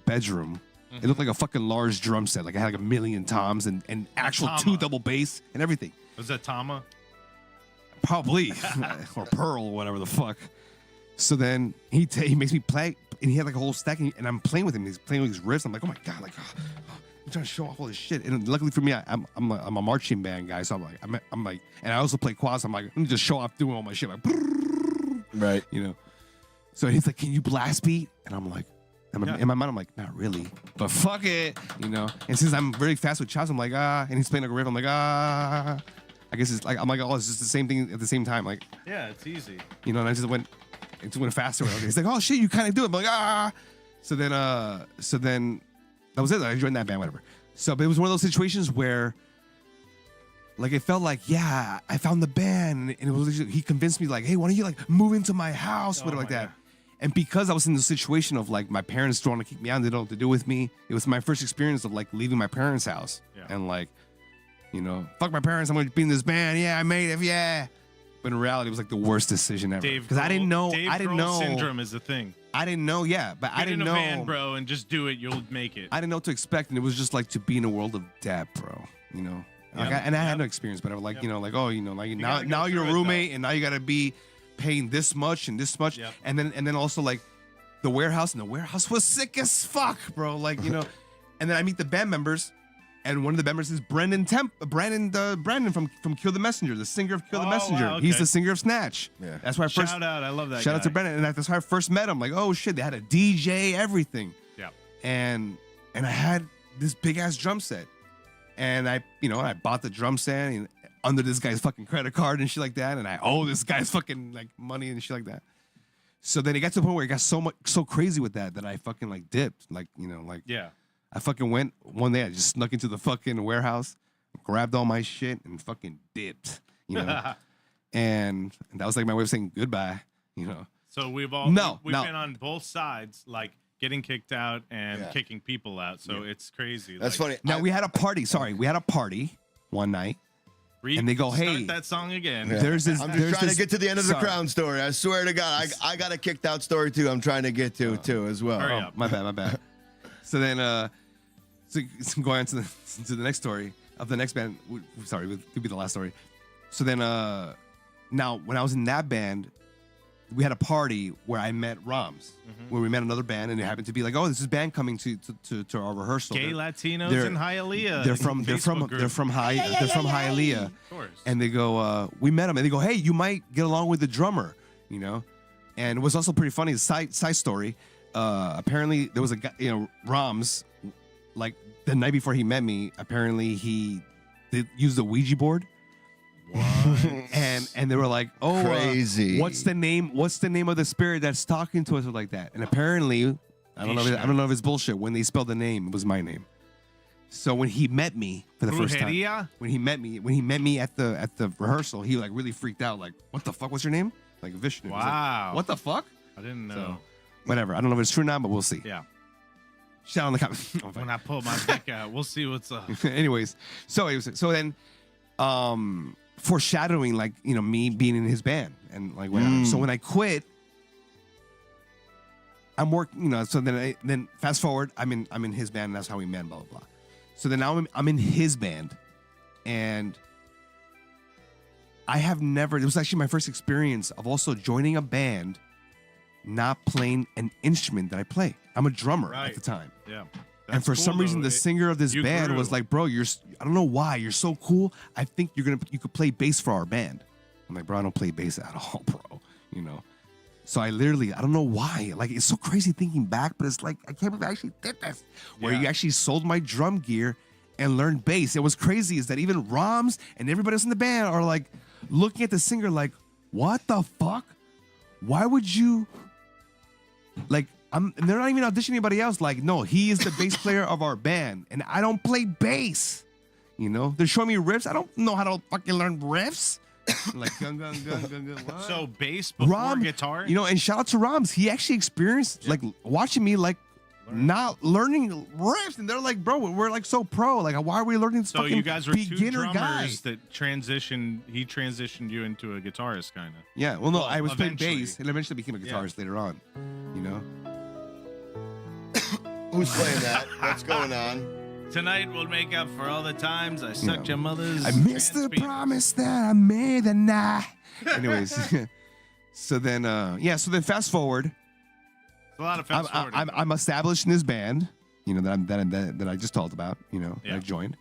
bedroom. It looked like a fucking large drum set. Like I had like a million toms and actual Tama. 2 double bass and everything. Was that Tama? Probably. Or Pearl, whatever the fuck. So then he makes me play, and he had like a whole stack, and I'm playing with him. He's playing with his riffs. I'm like, oh my God, like, I'm trying to show off all this shit. And luckily for me, I'm a marching band guy, so I'm like, and I also play quads. I'm like, let me just show off doing all my shit, like, Right. you know. So he's like, can you blast beat? And I'm like, in my mind, I'm like, not really, but fuck it, you know. And since I'm really fast with chops, I'm like, and he's playing like a riff. I'm like, I guess it's like, I'm like, oh, it's just the same thing at the same time, like, Yeah, it's easy. you know. And I just went faster. Okay. He's like, oh shit, you kind of do it. I'm like, So then that was it. I joined that band, whatever. So, but it was one of those situations where, like, it felt like, yeah, I found the band, and it was he convinced me, like, hey, why don't you like move into my house, whatever, like that. God. And because I was in the situation of like my parents don't want to kick me out, and they don't know what to do with me. It was my first experience of like leaving my parents' house, and like, you know, fuck my parents, I'm going to be in this band. Yeah, I made it. Yeah. But in reality, it was like the worst decision ever. Because I didn't know. Dave Grohl syndrome is the thing. I didn't know. Yeah, but I Get didn't in a know. van, bro, and just do it. You'll make it. I didn't know what to expect, and it was just like to be in a world of debt, bro. You know, like, I had no experience, but I was like, you know, like, oh, you know, like gotta now go you're a through it, roommate, and now you gotta be paying this much and this much, and then also like the warehouse, and the warehouse was sick as fuck, bro. Like, you know, and then I meet the band members. And one of the members is Brandon from Kill the Messenger, the singer of Kill the Messenger. Wow, okay. He's the singer of Snatch. Yeah. That's why I first Shout out. I love that shout out guy. to Brandon. And that's how I first met him. Like, oh shit, they had a DJ, everything. Yeah. And I had this big ass drum set. And I bought the drum set and under this guy's fucking credit card and shit like that. And I owe this guy's fucking like money and shit like that. So then it got to the point where it got so crazy with that I fucking like dipped. Like, you know, like Yeah. I fucking went one day. I just snuck into the fucking warehouse, grabbed all my shit, and fucking dipped. You know, and that was like my way of saying goodbye. You know. So we've been on both sides, like getting kicked out and kicking people out. So it's crazy. That's like, funny. Now we had a party. Sorry, we had a party one night, and they go, "Hey, start that song again." There's this. I'm just trying to get to the end of the sorry. Crown story. I swear to God, I got a kicked out story too. I'm trying to get to too as well. Hurry up. My bad. So then, so going on to the next story of the next band. Sorry, it could be the last story. So then, now when I was in that band, we had a party where I met Roms, where we met another band, and it happened to be like, oh, this is band coming to our rehearsal. Gay Latinos they're- in Hialeah. They're from Hialeah, Of course. and they go, we met them, and they go, hey, you might get along with the drummer, you know. And it was also pretty funny. Side story. Apparently there was a guy, you know, Roms, like the night before he met me. Apparently he did use the Ouija board. and they were like, oh, Crazy. what's the name of the spirit that's talking to us, or like that? And apparently, I don't know if it's bullshit. When they spelled the name, it was my name. So when he met me for the first time, Brujeria? when he met me at the rehearsal, he like really freaked out. Like, what the fuck? What's your name? Like Vishnu. I was like, Wow. what the fuck? I didn't know. So, whatever. I don't know if it's true now, but we'll see. Yeah. Shout out in the comments. When I pull my dick out, we'll see what's up. Anyways, so then, foreshadowing, like, you know, me being in his band and like whatever. So when I quit, I'm working, you know. So then fast forward, I'm in his band, and that's how we met. Blah blah blah. So then now I'm in his band, and I have never. It was actually my first experience of also joining a band, not playing an instrument that I play. I'm a drummer at the time. Yeah. And That's for cool, some reason, though. the singer of this you band grew. was like, "Bro, I don't know why you're so cool. I think you could play bass for our band." I'm like, "Bro, I don't play bass at all, bro." You know. So I don't know why. Like, it's so crazy thinking back, but it's like, I can't believe I actually did this. Where you actually sold my drum gear and learned bass. It was crazy is that even Roms and everybody else in the band are like looking at the singer like, "What the fuck? Why would you?" Like, and they're not even auditioning anybody else. Like, no, he is the bass player of our band, and I don't play bass. You know, they're showing me riffs. I don't know how to fucking learn riffs. Like gun. What? So bass before Rom, guitar? you know, and shout out to Roms. He actually experienced like watching me like not learning riffs, and they're like, bro, we're like so pro. Like, why are we learning this So fucking you guys were two beginner drummers guy? that transitioned. He transitioned you into a guitarist, kind of. Yeah, well, no, Well, I was playing eventually. bass, and eventually became a guitarist later on. You know, Who's playing that? What's going on? Tonight we'll make up for all the times I sucked your mother's. I missed the trans penis. promise that I made the night. Anyways, so then fast forward. It's a lot of fast forwarding. I'm established in this band. You know that I just talked about. You know, Yeah. I joined.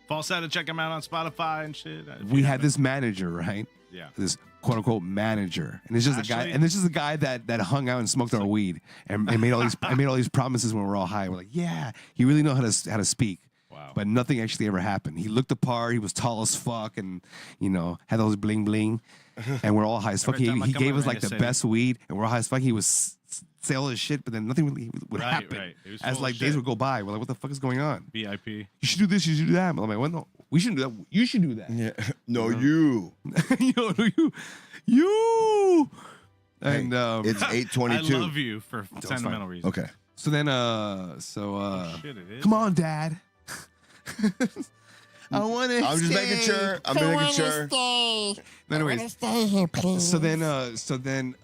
False out to check him out on Spotify and shit. We had this manager, right? Yeah. This quote unquote manager, and it's just a guy, Actually- and this is a guy that hung out and smoked our weed and made all these promises when we were all high. We're like, yeah, he really know how to speak. Wow. But nothing actually ever happened. He looked the part. He was tall as fuck, and had those bling bling. And we're all high as fuck. Every time I He come gave us around, like I the say- best weed, and we're all high as fuck. He was say all his shit, but then nothing really would Right, happen. right. It was As full like of days shit. would go by, we're like, what the fuck is going on? VIP. You should do this. You should do that. I'm like, well, no, we shouldn't do that. You should do that. Yeah. No, you. you. And It's I 8:22. love you for sentimental reasons. Okay. so then Shit, it is. come on, Dad. I want to. I'm just making sure. I'm making sure. Anyways, so then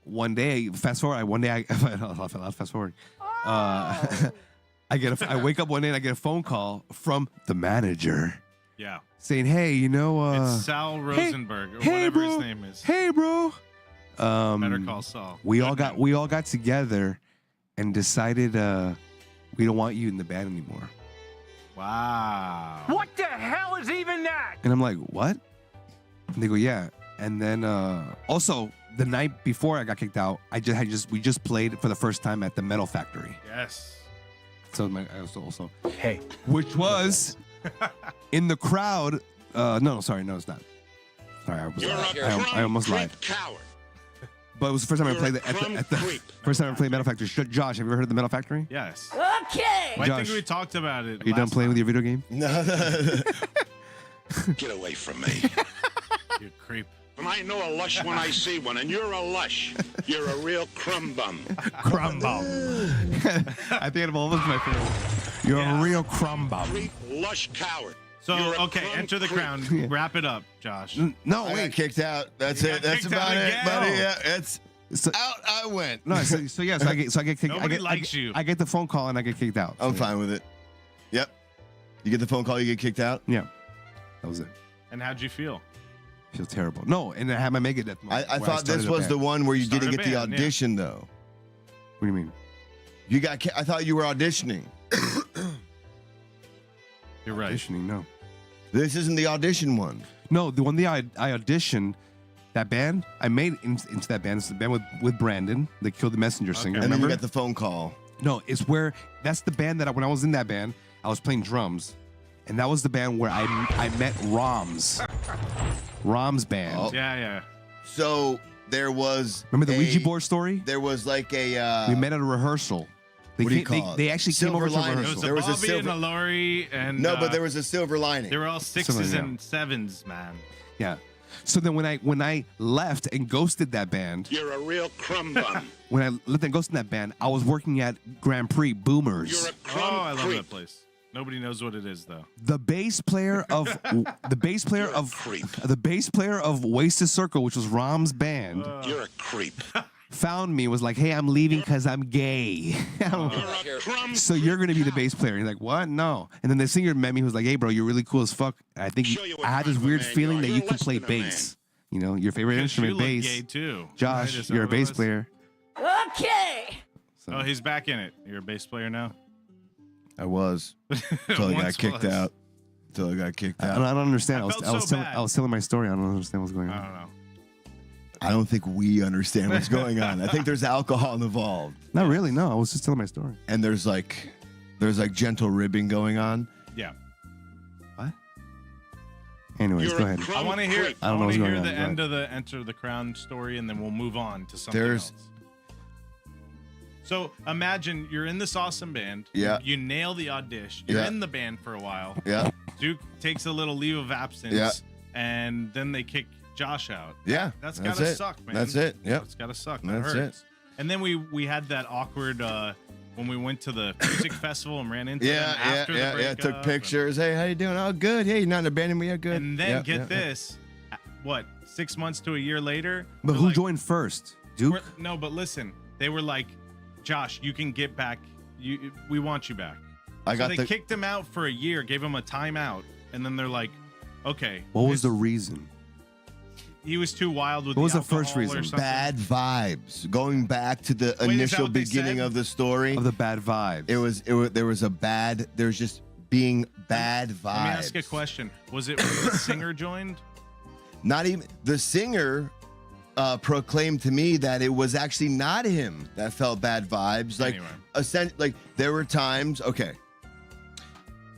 one day, fast forward. One day, I fast forward. I wake up one day and I get a phone call from the manager Yeah. saying, "Hey, It's Sal Rosenberg or hey, whatever bro. his name is. Hey, bro. Better call Saul. We Good all name. got together and decided we don't want you in the band anymore." Wow. What the hell is even that? And I'm like, "What?" And they go, "Yeah." And then also the night before I got kicked out, we just played for the first time at the Metal Factory. Yes. So I also hey, which was in the crowd. No, sorry, no, it's not. Sorry, I almost lied. Coward. But it was the first time I You're played a at the crumb first time I played Metal Factory. Josh, have you ever heard of the Metal Factory? Yes. Okay. I Josh, think we talked about it. Are you done playing with your video game? No. Get away from me. You creep. And I know a lush when I see one, and you're a lush. You're a real crumb bum. Crumb bum. I think of all of my favorite. You're a real crumb bum. Creep, lush coward. So, You're a okay, crumb enter the creep. crown. Yeah. Wrap it up, Josh. No, I got wait. kicked out. That's You it. got That's kicked out about it, again? buddy. Yeah, it's So, out. I went. no, so yeah, so I get kicked. Nobody likes you. I get the phone call and I get kicked out. I'm So, fine with it. Yep. You get the phone call, you get kicked out. Yeah, that was it. And how'd you feel? Feel terrible. No, and I had my Megadeth. I where thought this started a was the band. one where you Started didn't a get the band, yeah. audition though. What do you mean? You got. I thought you were auditioning. You're right. Auditioning? No. This isn't the audition one. No, the one I auditioned, that band, I made into that band. It's the band with Brandon, the Kill the Messenger singer. And then Remember? you got the phone call. No, it's where that's the band that when I was in that band, I was playing drums, and that was the band where I met Rom's band. Oh. Yeah, yeah. So there was. Remember the Ouija board story? There was like a. We met at a rehearsal. They what do you came- call it? they actually came Silver over to lining. It rehearsal. was a There was a Bobby silver- and a Lori, and No, but there was a silver lining. they were all sixes yeah. and sevens, man. Yeah. So then when I left and ghosted that band, You're a real crumb bum. when I left and ghosted that band, I was working at Grand Prix Boomers. You're a Oh, crumb I love creep. that place. Nobody knows what it is though. The bass player of the bass player You're a of creep. the bass player of Wasted Circle, which was Rom's band, You're a creep. found me, was like, "Hey, I'm leaving because I'm gay." You're a crumb So you're gonna be the bass player? He's like, "What? No." And then the singer met me, who was like, "Hey, bro, you're really cool as fuck." I think Show you what I had this kind of a weird man feeling you are. that You're you can less play than a bass. You know, your favorite Because you instrument, look bass. gay too. Josh, Right? Is you're a that what it bass was? player. Okay. So, Oh, he's back in it. You're a bass player now. I was until I got Once kicked was. out. Until I got kicked I out. don't understand. I I was, felt I was so telling bad. I was telling my story. I don't understand what's going I on. don't know. I don't think we understand what's going on. I think there's alcohol involved, Not really. No, I was just telling my story. and there's like gentle ribbing going on. Yeah. What? Anyways, You're go a ahead. crumb I want to hear. creep. I don't know want to what's hear going the on. Go end of the Enter the Crown story, and then we'll move on to something There's- else. So imagine you're in this awesome band. Yeah. You nail the audition. You're Yeah. in the band for a while. Yeah, Duke takes a little leave of absence. Yeah. And then they kick Josh out. yeah. That's that's gotta it. suck, man. That's it. Yep. It's gotta suck. That That's it. hurts. And then we had that awkward when we went to the music festival and ran into them after the breakup. Took pictures. Hey, how you doing? Oh, good. Hey, you're not abandoning me. Yeah, good. And then this, what, 6 months to a year later? But who joined first? Duke? No, but listen, they were like, Josh, you can get back. We want you back. They kicked him out for a year, gave him a timeout, and then they're like, okay. What was the reason? He was too wild with what was the alcohol first reason? or something. Bad vibes. Going back to the initial beginning of the story. Of the bad vibes. There's just being bad vibes. Let me ask a question. Was it when the singer joined? Not even the singer proclaimed to me that it was actually not him that felt bad vibes. Like, like there were times. Okay,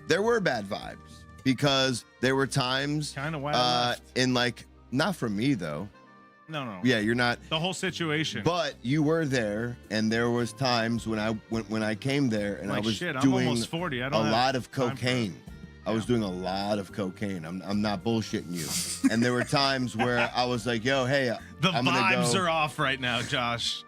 there were bad vibes because there were times. Kind of wild. In like, not from me though. No. Yeah, you're not. The whole situation. But you were there, and there was times when I came there, and I was shit, I'm doing almost 40. I a don't have lot of time for it. cocaine. I was doing a lot of cocaine. I'm not bullshitting you. And there were times where I was like, "Yo, hey, the I'm gonna vibes go." are off right now, Josh.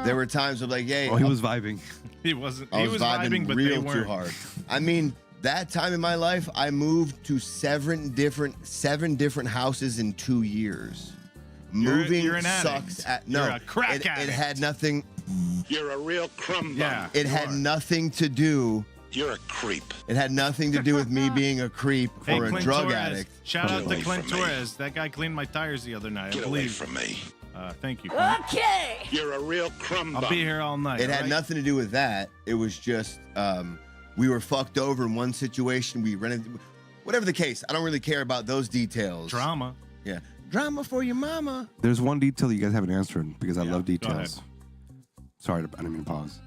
There were times of like, "Hey," he was vibing. He wasn't. I He was was vibing, but they real weren't. too hard. I mean, that time in my life, I moved to seven different houses in 2 years. Moving you're an sucks. You're a crack addict. It had nothing. You're a real crumb bum. Yeah. It had nothing to do. You're a creep. It had nothing to do with me being a creep Hey, or a Clint drug Torres. addict. Shout out to away Clint from me. Torres. That guy cleaned my tires the other night. Get I away believe. from me. Thank you. Clint. Okay. You're a real crumb bum. I'll be here all night. It had all right? nothing to do with that. It was just we were fucked over in one situation. We rented, whatever the case. I don't really care about those details. Drama. Yeah, drama for your mama. There's one detail you guys haven't answered because I love go ahead. details. Sorry, I didn't mean to pause.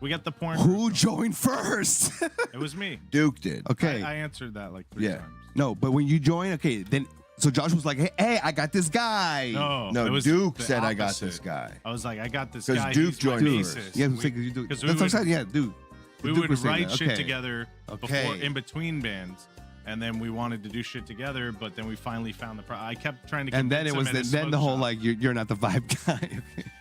We got the porn. Who joined first? It was me. Duke did. Okay. I answered that like 3 times. No, but when you join, okay, then so Josh was like, hey, I got this guy. No, it was Duke the said I got opposite. this guy. I was like, I got this 'Cause guy. Duke He's my joined bassist. first. Yeah, We- you do. because That's what I'm saying. Yeah, dude. We Duke would was saying write that. shit Okay. together Okay. before, in between bands, and then we wanted to do shit together. But then we finally found I kept trying to. And then it convince was him at his then the smoke whole shop. like you're not the vibe guy.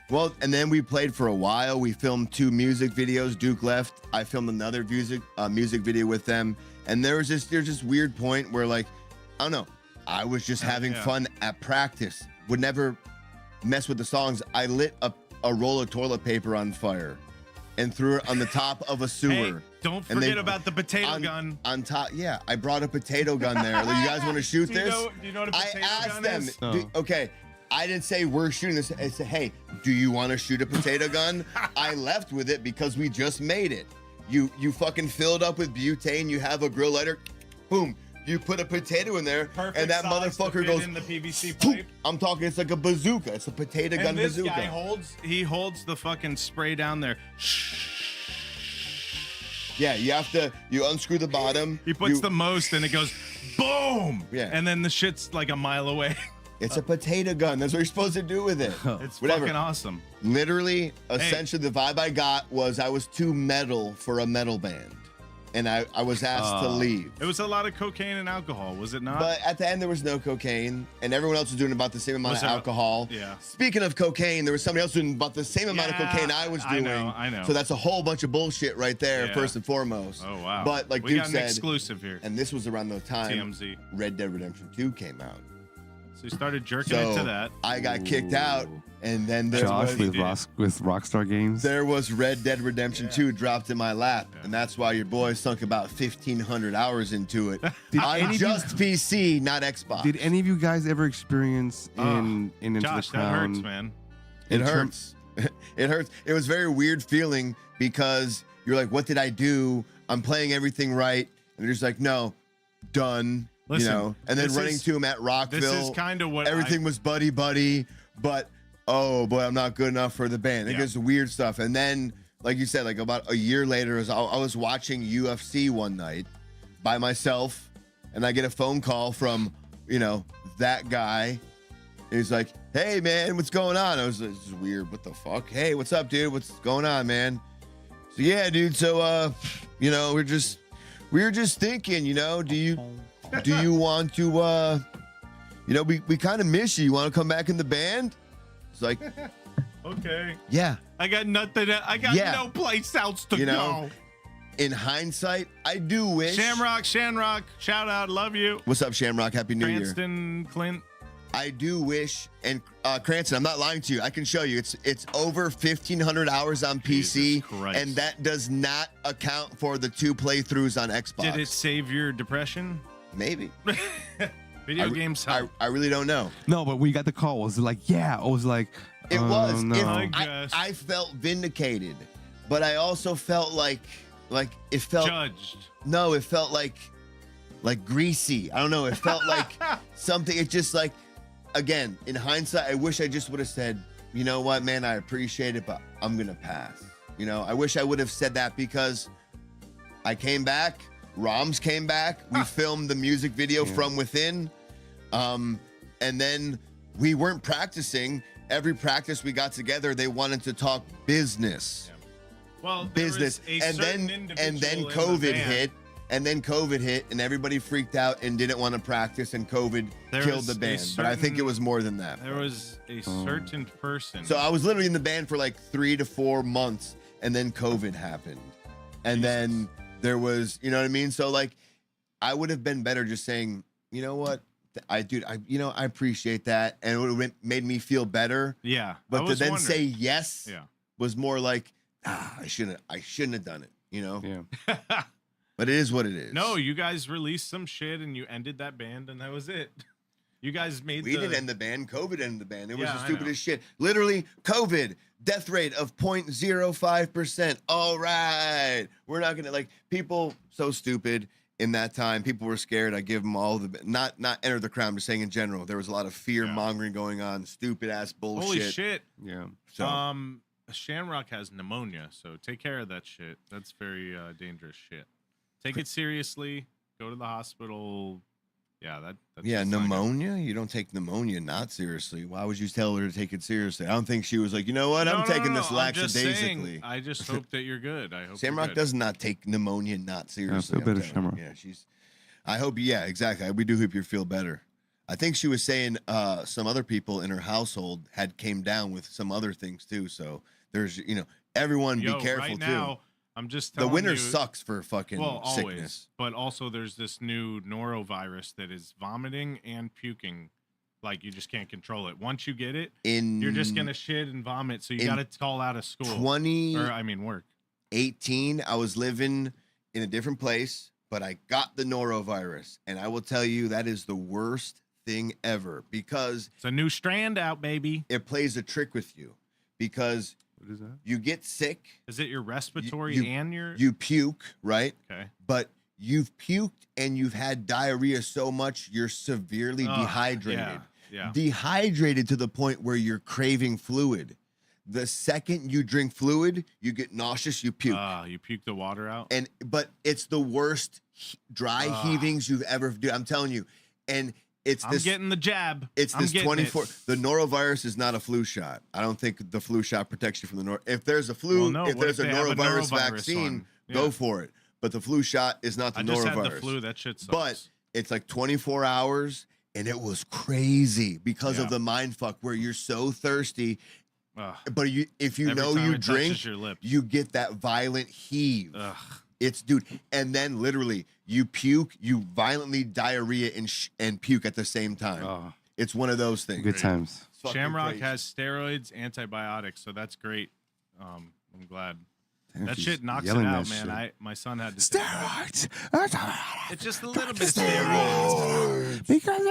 Well, and then we played for a while. We filmed 2 music videos. Duke left. I filmed another music video with them. And there's this weird point where, like, I don't know. I was just having fun at practice. Would never mess with the songs. I lit a roll of toilet paper on fire and threw it on the top of a sewer. Hey, don't And forget about the potato gun. On top, yeah. I brought a potato gun there. Like, you guys want to shoot Do you this? know- do you know what a I potato asked gun them. is? No. Okay, I didn't say we're shooting this. I said, hey, do you want to shoot a potato gun? I left with it because we just made it. You fucking filled up with butane. You have a grill lighter. Boom. You put a potato in there, Perfect and that size to motherfucker fit goes in the PVC "Poof." pipe. I'm talking. It's like a bazooka. It's a potato gun And this bazooka. guy holds the fucking spray down there. Yeah, you unscrew the bottom. He puts the most and it goes boom. Yeah. And then the shit's like a mile away. It's a potato gun. That's what you're supposed to do with it. It's Whatever. fucking awesome. Literally, essentially, the vibe I got was I was too metal for a metal band. And I was asked to leave. It was a lot of cocaine and alcohol, was it not? But at the end, there was no cocaine, and everyone else was doing about the same amount Was of there- alcohol. yeah. Speaking of cocaine, there was somebody else doing about the same amount of Yeah, cocaine I was doing. I know. So that's a whole bunch of bullshit right there, Yeah. first and foremost. Oh wow. But like we Duke got an said, exclusive here. and this was around the time TMZ. Red Dead Redemption 2 came out. So he started jerking So into that. I got kicked out, and then there Josh was, with Rockstar Games. there was Red Dead Redemption 2 dropped in my lap, and that's why your boy sunk about 1,500 hours into it. On just PC, not Xbox. Did any of you guys ever experience in Into Josh, the that Crown? hurts, man. It hurts. It hurts. It was a very weird feeling because you're like, what did I do? I'm playing everything right. And they're just like, no, done. Listen, you know, and then this running is- to him at Rockville. This is kind of what everything was buddy, but oh boy, I'm not good enough for the band. It Yeah. gets weird stuff. And then, like you said, like about a year later, as I was watching UFC one night by myself, and I get a phone call from, that guy. He's like, hey man, what's going on? I was like, this is weird. What the fuck? Hey, what's up, dude? What's going on, man? So yeah, dude. So we were just thinking, do you want to we kind of miss you. You want to come back in the band? It's like, Okay. Yeah. I got nothing. I got no place else to go. In hindsight, I do wish. Shamrock, shout out, love you. What's up, Shamrock? Happy New Year. Cranston, Clint. I do wish, and Cranston, I'm not lying to you. I can show you. It's over 1,500 hours on PC, and that does not account for the 2 playthroughs on Xbox. Did it save your depression? Maybe. Video games help. I really don't know. No, but when you got the call, was it like, yeah? I was like, it was. No. I felt vindicated, but I also felt like it felt judged. No, it felt like greasy. I don't know. It felt like something. It's just like, again, in hindsight, I wish I just would have said, you know what, man, I appreciate it, but I'm gonna pass. You know, I wish I would have said that because I came back. Roms came back. We filmed the music video From Within. And then we weren't practicing. Every practice we got together, they wanted to talk business. Yeah. Well, business. And then COVID hit. And then COVID hit, and everybody freaked out and didn't want to practice, and COVID killed the band. But I think it was more than that. There was a certain person. So I was literally in the band for like 3 to 4 months, and then COVID happened. And then there was, you know what I mean? So like, I would have been better just saying, you know what? I appreciate that. And it would have made me feel better. Yeah. But to then say yes was more like, I shouldn't have done it, you know? Yeah. But it is what it is. No, you guys released some shit and you ended that band and that was it. You guys made We didn't end the band. COVID ended the band. It was the I stupidest shit. Literally, COVID, death rate of 0.05%. All right. We're not going to, people so stupid in that time. People were scared. I give them all the, not enter the crowd. I'm just saying in general. There was a lot of fear mongering going on. Stupid ass bullshit. Holy shit. Yeah. So, Shamrock has pneumonia, so take care of that shit. That's very dangerous shit. Take it seriously. Go to the hospital. Yeah, that's pneumonia? You don't take pneumonia not seriously. Why would you tell her to take it seriously? I don't think she was like, you know what? I'm taking this lackadaisically. I just hope that you're good. I hope Shamrock does not take pneumonia not seriously. I feel better, Shamrock. Yeah, I hope, exactly. We do hope you feel better. I think she was saying some other people in her household had came down with some other things too. So there's, everyone be careful right too. Now, I'm just telling the winter you, sucks for fucking always, sickness. But also there's this new norovirus that is vomiting and puking. Like you just can't control it. Once you get it, you're just gonna shit and vomit. So you got to call out of school. Work. 18, I was living in a different place, but I got the norovirus, and I will tell you that is the worst thing ever because it's a new strand out, baby. It plays a trick with you because. What is that? You get sick. Is it your respiratory and your... You puke, right? Okay. But you've puked and you've had diarrhea so much, you're severely dehydrated. Yeah. Dehydrated to the point where you're craving fluid. The second you drink fluid, you get nauseous, you puke. You puke the water out? But it's the worst dry heavings you've ever do. I'm telling you. And... I'm getting the jab. It's this 24. The norovirus is not a flu shot. I don't think the flu shot protects you from the If there's a flu, if there's a norovirus vaccine, go for it. But the flu shot is not the norovirus. I just had the flu. That shit sucks. But it's like 24 hours, and it was crazy because of the mind fuck where you're so thirsty. But if you know you drink, you get that violent heave. It's and then literally you puke, you violently diarrhea and puke at the same time. It's one of those things. Good times. Shamrock has steroids, antibiotics, so that's great. I'm glad. That shit knocks it out, man. My son had to steroids. It's just a little bit steroids. Because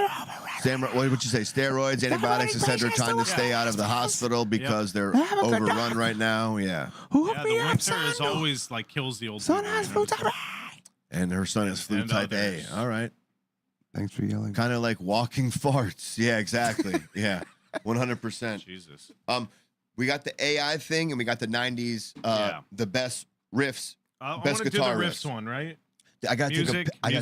Shamrock, what would you say? Steroids, antibiotics, etc. Trying to stay out of the hospital because they're overrun right now. Yeah. Yeah, the winter is always like kills the old people. And her son has flu type A. All right. Thanks for yelling. Kind of like walking farts. Yeah, exactly. Yeah, 100%. Jesus. We got the AI thing, and we got the 90s, the best riffs, best guitar do the riffs one, right? I got to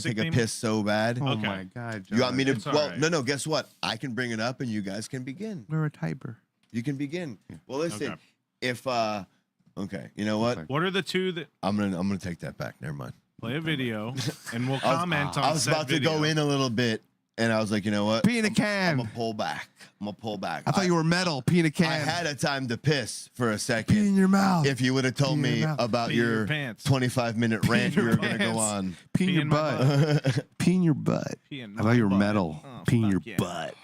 take a piss so bad. Oh, my God. John. You want me to? Well, no, guess what? I can bring it up, and you guys can begin. We're a typer. You can begin. Yeah. Well, listen, if, okay, you know what? What are the two that... I'm gonna take that back. Never mind. Play a video, and we'll comment on I was about to go in a little bit. and I was like, you know what? Pee in a I'm can. gonna pull back. I'm gonna pull back. I thought you were metal. Pee in a can. I had a time to piss for a second. Pee in your mouth. If you would have told Pee in me your mouth. about Pee in your your pants. 25-minute rant you were going to go pants. on. Pee in Pee your in my butt. Pee in your butt. Pee in I thought you were my butt. metal. Oh, Pee in fuck your yeah. butt.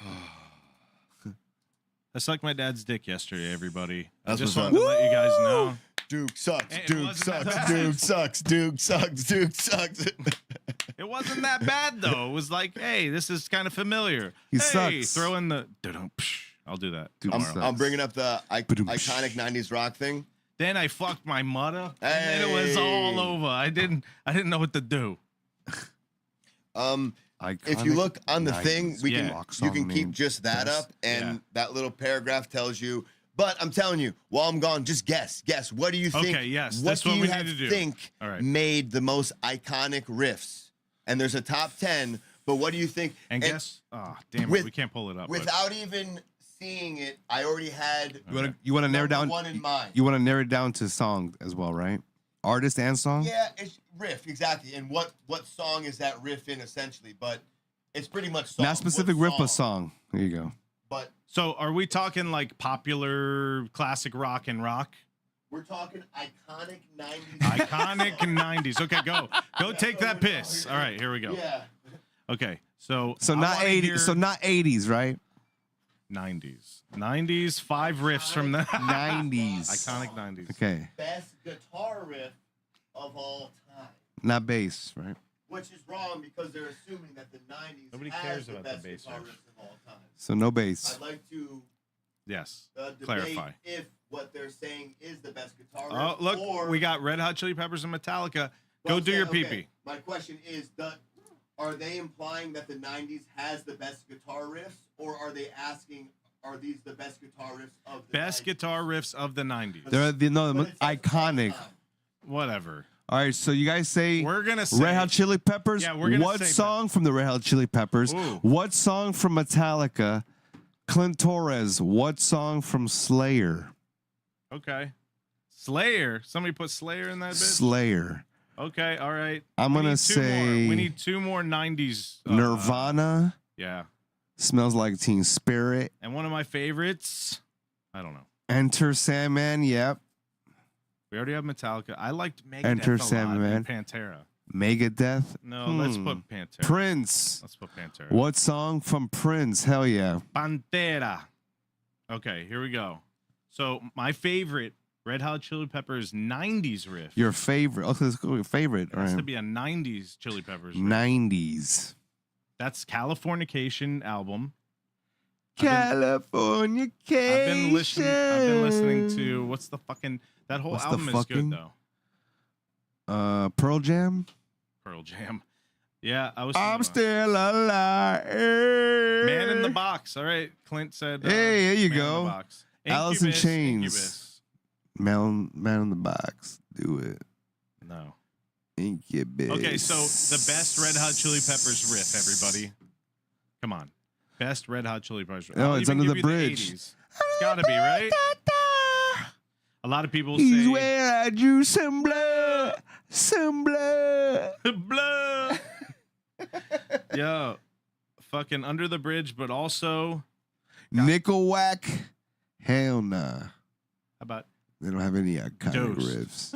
I sucked my dad's dick yesterday, everybody. I That's just what's wanted up. to let you guys know. Duke sucks. It Duke wasn't sucks. that Duke sucks. Duke sucks. Duke sucks. It wasn't that bad, though. It was like, hey, this is kind of familiar. He hey, sucks. throw in the... I'll do that. Dude, tomorrow. sucks. I'm bringing up the iconic 90s rock thing. Then I fucked my mother, and then it was all Hey. over. I didn't know what to do. If you look on the thing, we Yeah. can rock you song can keep name. just that Yes. up, and Yeah. that little paragraph tells you. But I'm telling you, while I'm gone, just guess. Guess. What do you think? Okay, yes, What that's do what you we need have to do. think All right. made the most iconic riffs? And there's a top 10. But what do you think? And guess... Oh, damn it. with- We can't pull it up. but- Without even seeing it, I already had You want to narrow number down? one in mind. You want to narrow it down to song as well, right? Artist and song. Yeah, it's riff exactly. And what song is that riff in essentially? But it's pretty much song. Not specific What riff, but song. There you go. But So are we talking like popular classic rock and rock? we're talking iconic 90s. Iconic 90s. Okay, go take that piss. All right, here we go. Yeah. Okay, so So I not wanna 80s. hear So not 80s, right? 90s. 5 riffs from the 90s. iconic 90s. Okay, Best guitar riff of all time. not bass, right? Which is wrong because they're assuming that the 90s Nobody has cares the about the best bass guitar riff. riffs of all time. So no bass. I'd like to Yes. debate Clarify. if what they're saying is the best guitar riff. Oh, look, or we got Red Hot Chili Peppers and Metallica. Go Well, do your okay, pee-pee. My question is, are they implying that the 90s has the best guitar riffs, or are they asking, are these the best guitar riffs of the Best 90s? guitar riffs of the 90s. They're the no But it says iconic. all time. Whatever. All right, so you guys say We're going to say Red Hot Chili Peppers. Yeah, we're gonna what say song from the Red Hot Chili Peppers? Ooh. What song from Metallica? Clint Torres. What song from Slayer? Okay. Slayer. Somebody put Slayer in that bitch? Slayer. Okay, all right. I'm We gonna need two more. say We need 2 more 90s. Nirvana. Yeah. Smells Like Teen Spirit. And one of my favorites, I don't know. Enter Sandman. Yep. We already have Metallica. I liked Megadeth Enter a lot Sandman. and Pantera. Megadeth. No, let's put Pantera. Prince. Let's put Pantera. What song from Prince? Hell yeah. Pantera. Okay, here we go. So my favorite Red Hot Chili Peppers 90s riff. Your favorite. Okay, let's go with your favorite. It All has to right. be a 90s Chili Peppers riff. 90s. That's Californication album. California. I've been listening to what's the fucking that whole What's the album is fucking- good though. Pearl Jam. Pearl Jam. Yeah, I was I'm thinking still alive. about Man in the Box. All right, Clint said. Hey, there you Man in go. the Box. Alice in Incubus, Chains. Incubus. Man in the Box. Do it. No. Incubus. Okay, so the best Red Hot Chili Peppers riff, everybody. Come on. Best Red Hot Chili Peppers riff. Oh, I'll it's even Under give the you Bridge. 80s. It's gotta be, right? A lot of people He's say where I drew some blood. Some blood. blood. Yo, fucking Under the Bridge, but also Nickelback. Hell nah. how about They don't have any iconic Dose. riffs.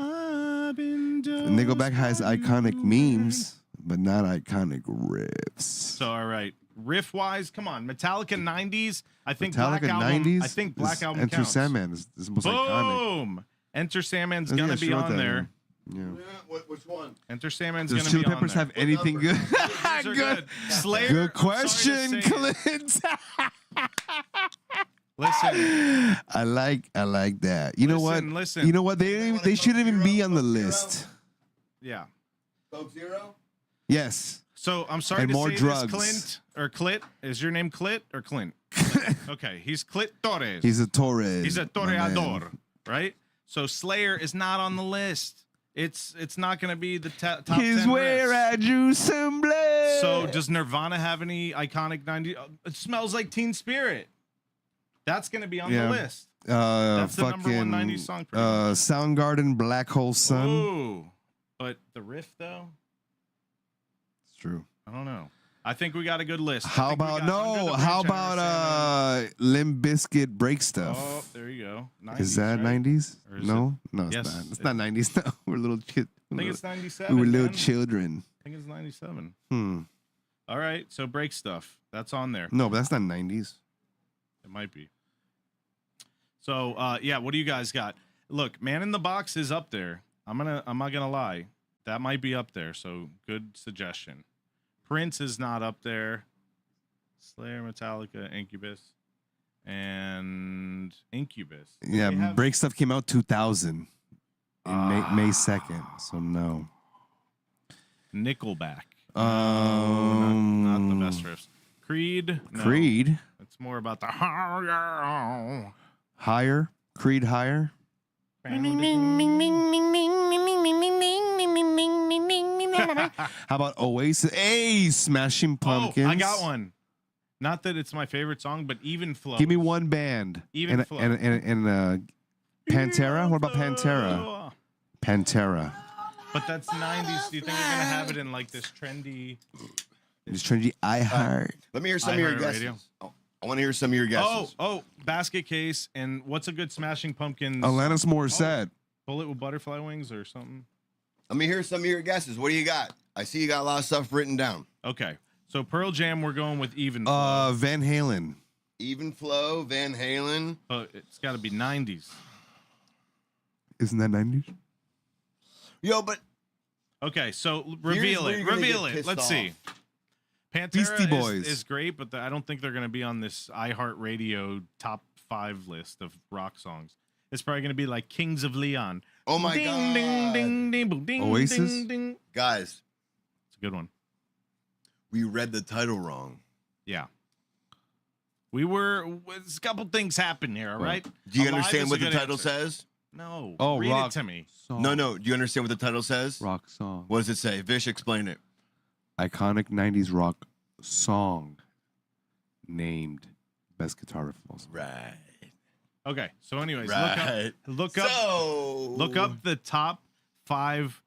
I've been Nickelback has dosed by iconic you. memes, but not iconic riffs. So all right, riff wise, come on, Metallica 90s. I think Metallica Black Album. 90s. I think Black is Album Enter counts. Sandman is the most iconic. Boom. Enter Sandman's I think I gonna be wrote on that there. down. Yeah. Which one? Enter Sandman's Does gonna Chili be Peppers on have anything good? there. These are good. Slayer. Good I'm question, sorry to say it. Clint. Listen, I like that. You know what? Listen. You know what? They wanna they shouldn't Coke even be Zero? on the Coke Zero? list. yeah. Coke Zero? Yes. So I'm sorry And to more say drugs. this, Clint or Clit. Is your name Clit or Clint? Okay, he's Clit Torres. He's a Torres. He's a my man. toreador, right? So Slayer is not on the list. It's not going to be the top 10 He's where riffs. I drew some blood. So does Nirvana have any iconic 90s? It Smells Like Teen Spirit. That's going to be on Yeah. the list. That's the fucking number one 90s song, pretty much. Soundgarden, Black Hole Sun. Ooh. But the riff, though, It's true. I don't know. I think we got a good list. How about Limp Bizkit Break Stuff? Oh, there you go. 90s, Is that right? 90s? Or is No, no, it's Yes, not. It's not 90s. No, we're little kids. I think it's 97. We were little man. children. I think it's 97. Hmm. All right, so Break Stuff. That's on there. No, but that's not 90s. It might be. So, yeah, what do you guys got? Look, Man in the Box is up there. I'm not gonna lie. That might be up there, so good suggestion. Prince is not up there. Slayer, Metallica, Incubus, and Incubus. Yeah, We have- Break Stuff came out 2000 in May 2nd, so no. Nickelback. Um, Not the best riffs. Creed. No. Creed. It's more about the Higher. Creed Higher. How about Oasis? Hey, Smashing Pumpkins. Oh, I got one. Not that it's my favorite song, but Even Flow. Give me one band. Even and, Flow. And Pantera? What about Pantera? Pantera. But that's 90s. Do you think they're gonna have it in like this trendy? It's trendy. I Heart. Let me hear some of your iHeartRadio. guesses. Oh, I want to hear some of your guesses. Oh, Basket Case, and what's a good Smashing Pumpkins? Alanis Morissette. Bullet with Butterfly Wings or something. Let me hear some of your guesses. What do you got? I see you got a lot of stuff written down. Okay, so Pearl Jam, we're going with Even Flow. Van Halen. Even Flow, Van Halen. It's got to be 90s. Isn't that 90s? Yo, but Okay, so Here's reveal where it. you're gonna Reveal get it. pissed Let's see. off. Beastie Pantera Boys. is great, but I don't think they're going to be on this iHeartRadio top 5 list of rock songs. It's probably going to be like Kings of Leon. oh my ding, god, Ding, ding, ding, boom, ding, Oasis? ding, ding. guys, It's a good one. we read the title wrong. Yeah. There's a couple things happen here, all right? Do you Alive understand is what a the good title answer. says? No. Oh, read rock. it to me. Song. No. Do you understand what the title says? Rock song. What does it say? Vish, explain it. Iconic 90s rock song named Best Guitar Riff of All Time. Right. Okay. So anyways, Right. look up the top 5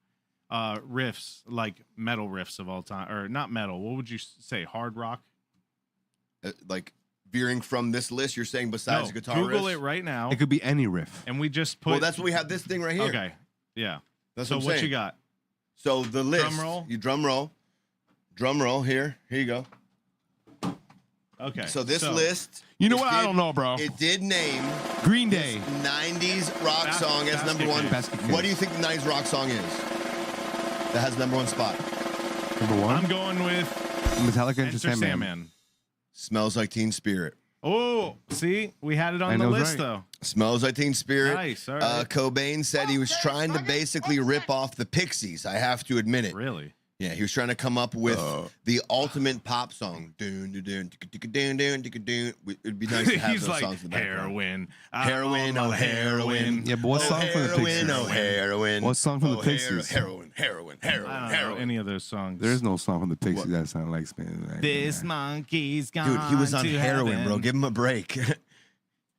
riffs, like metal riffs of all time, or not metal. What would you say? Hard rock? Like veering from this list, you're saying besides No, guitar Google riffs? it right now. It could be any riff. And we just put. Well, that's what we have this thing right here. Okay. Yeah. That's So what I'm what saying. you got? So the list. Drum roll. You drum roll. Drum roll. Here you go. Okay. So this list. You know it what? I did- don't know, bro. It did name Green Day. 90s rock song as number Basket one. Case. Basket Case. What do you think the 90s rock song is? That has number one spot. Number one. I'm going with Metallica Enter Enter Sandman. Sandman. Smells Like Teen Spirit. Oh, see, we had it on the know, list right. though. Smells Like Teen Spirit. Nice, all right. Cobain said he was trying to basically rip off the Pixies. I have to admit it. Really? Yeah, he was trying to come up with the ultimate pop song. Dun, dun, dun, dun, dun, dun, dun, dun. It'd be nice to have He's those like songs in the background. heroin, Heroin, I'm oh on heroin. Yeah, but what song from the heroin, Pixies? oh heroin. What song from the Oh, Pixies? Heroin, I don't know heroin. any of those songs. There's no song from the Pixies that sound like Spanish. This monkey's gone. Dude, he was on to heroin, heaven. bro. Give him a break.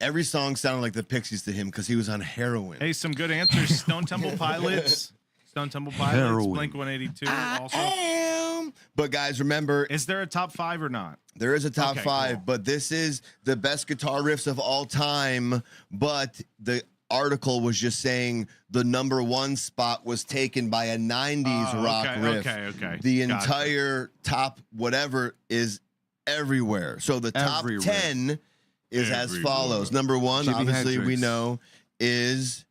Every song sounded like the Pixies to him because he was on heroin. Hey, some good answers. Stone Temple Pilots. Stone Temple Pilots. Heroin. Blink 182. Also, But guys, remember, is there a top 5 or not? there is a top Okay, 5, cool. but this is the best guitar riffs of all time. But the article was just saying the number one spot was taken by a 90s Oh, rock okay, riff. okay. The Gotcha. entire top whatever is everywhere. So the top Everywhere. 10 is as Everywhere. follows. Number 1, Jimi obviously we Hendrix. know, is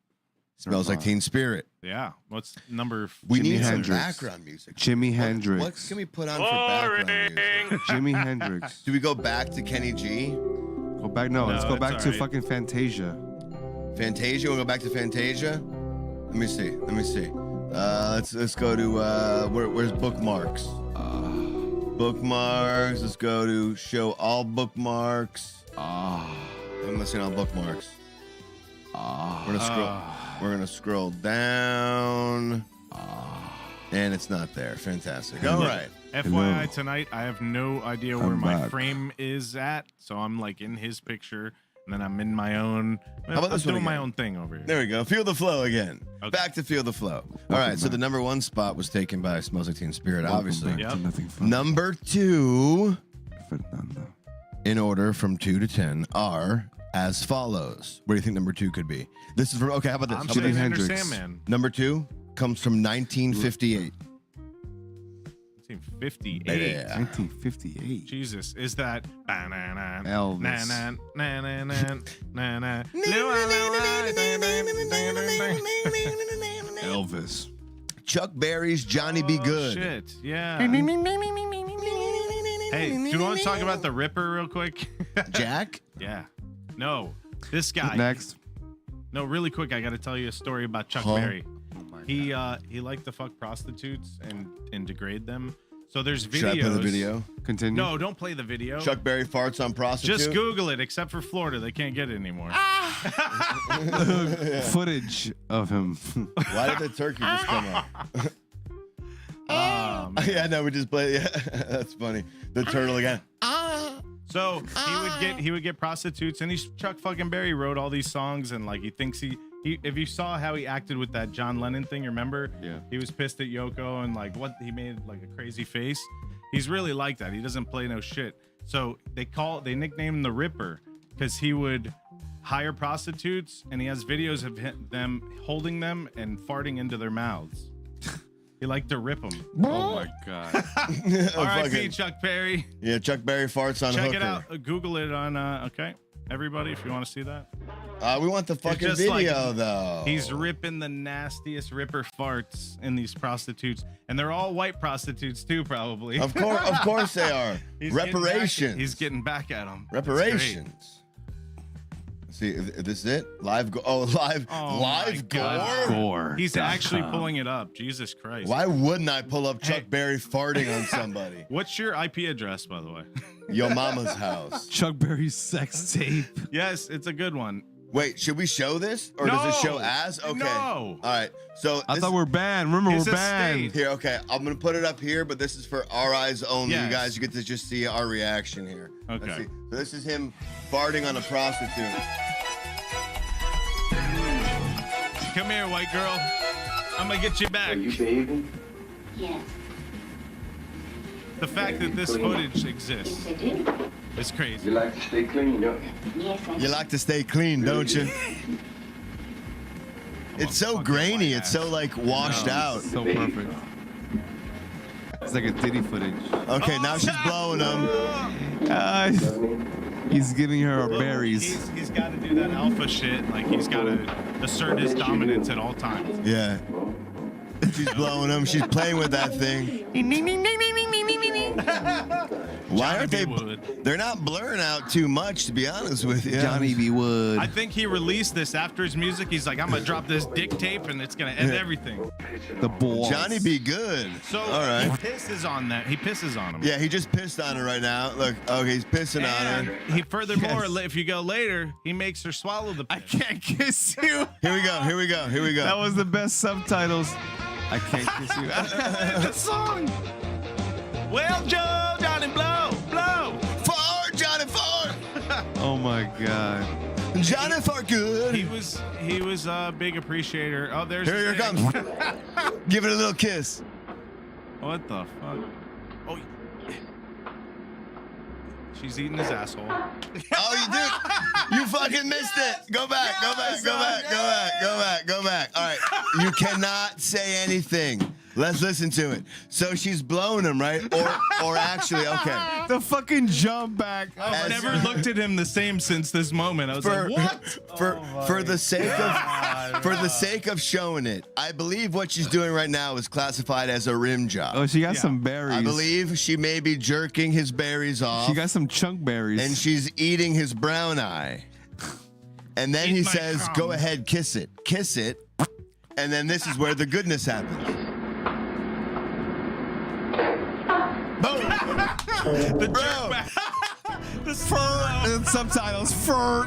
Smells Like Nirvana. Teen Spirit. Yeah. What's number? We Jimi need some Hendrix. background music. Jimi What Hendrix. can we put on for background music? Jimi Hendrix. Do we go back to Kenny G? Go back. No, let's No, go it's back all to right. fucking Fantasia. Fantasia? We'll go back to Fantasia? Let me see. Let's go to where's bookmarks? Bookmarks. Let's go to show all bookmarks. I'm listening on bookmarks. We're gonna scroll down. And it's not there. Fantastic. All right. FYI, Hello. tonight I have no idea where I'm my back. frame is at, so I'm like in his picture, and then I'm in my own. How about this I'm one doing my again? own thing over here. There we go. Feel the flow again. Okay. Back to Feel the Flow. All right, so the number 1 spot was taken by Smells Like Teen Spirit, obviously. Welcome back to Yep. Nothing Fun. Number 2, Fernando. in order from 2 to 10, are as follows. What do you think number 2 could be? This is from, okay, how about this? I'm How about saying this? Enter Hendrix. Sandman. Number 2 comes from 1958. 1958. Yeah. 1958. Jesus, is that Elvis. Elvis. Chuck Berry's Johnny Be Good. Shit, yeah. Hey, do you want to talk about the Ripper real quick? Jack? Yeah. No, this guy. Next. No, really quick, I got to tell you a story about Chuck Huh? Berry. He liked to fuck prostitutes and degrade them. So there's videos. Should I play the video? Continue. No, don't play the video. Chuck Berry farts on prostitute? Just Google it. Except for Florida, they can't get it anymore. Footage of him. Why did the turkey just come up? Yeah, no, we just played. Yeah, that's funny. The turtle again. So he would get prostitutes, and Chuck fucking Berry wrote all these songs, and like he thinks he if you saw how he acted with that John Lennon thing, remember? Yeah. He was pissed at Yoko and like what he made like a crazy face. He's really like that. He doesn't play no shit. So they nicknamed him the Ripper because he would hire prostitutes, and he has videos of them holding them and farting into their mouths. He liked to rip them. Oh my god. R.I.P. fucking- Chuck Berry. Yeah, Chuck Berry farts on Check hooker. it out. Google it on. Okay, everybody, if you want to see that. We want the fucking just video like- though. He's ripping the nastiest Ripper farts in these prostitutes, and they're all white prostitutes too, probably. Of course they are. He's getting back- Reparations. He's getting back at them. Reparations. See, if this is it? Live live Oh my live God. gore? Gore. He's actually pulling it up. Jesus Christ. Why wouldn't I pull up Chuck Hey. Berry farting on somebody? What's your IP address, by the way? Yo mama's house. Chuck Berry's sex tape. Yes, it's a good one. Wait, should we show this? Or does it show No. as? Okay. No. All right. So I this- thought we're banned. Remember, It's we're a banned. state. here, okay. I'm gonna put it up here, but this is for our eyes only. You Yes. guys, you get to just see our reaction here. Let's Okay. see. So this is him farting on a prostitute. Come here, white girl. I'm gonna get you back. behaving? Yes. The fact that this footage exists I do. is crazy. like to stay clean, don't you? Yes, I You like to stay clean, don't you? It's so fucking grainy. white It's so like washed out. So perfect. It's like a Diddy footage. Okay, now she's blowing him. He's giving her berries. He's got to do that alpha shit. Like he's got to assert his dominance at all times. Yeah. She's blowing him. She's playing with that thing. Why aren't they? Johnny B. Wood. They're not blurring out too much, to be honest with you. Johnny B. Wood. I think he released this after his music. He's like, I'm gonna drop this dick tape, and it's gonna end everything. The balls. Johnny be good. So all right. he pisses on that. He pisses on him. Yeah, he just pissed on her right now. Look, okay, he's pissing on And her. he furthermore, Yes. if you go later, he makes her swallow the piss. I can't kiss you. Here we go. Here we go. Here we go. That was the best subtitles. I can't kiss you. the song. Well, Joe, Johnny, blow, blow. Fart, Johnny Fart. Oh my god. Johnny Fart good. He was a big appreciator. Oh, there's Here his it thing. comes. Give it a little kiss. What the fuck? Oh, she's eating his asshole. Oh, you did. You fucking missed it. Go back. Go back. Go back. Go back. Go back. Go back. All right. You cannot say anything. Let's listen to it. So she's blowing him, right? Or actually, okay. The fucking jump back. I've As- never looked at him the same since this moment. I was For, like, what? for the sake of showing it, I believe what she's doing right now is classified as a rim job. Oh, she got Yeah. some berries. I believe she may be jerking his berries off. she got some chunk berries. and she's eating his brown eye. And then Eat he my says, cum. go ahead, kiss it. Kiss it. And then this is where the goodness happens. Boom. The Bro. jerk back. The and subtitles. Fur.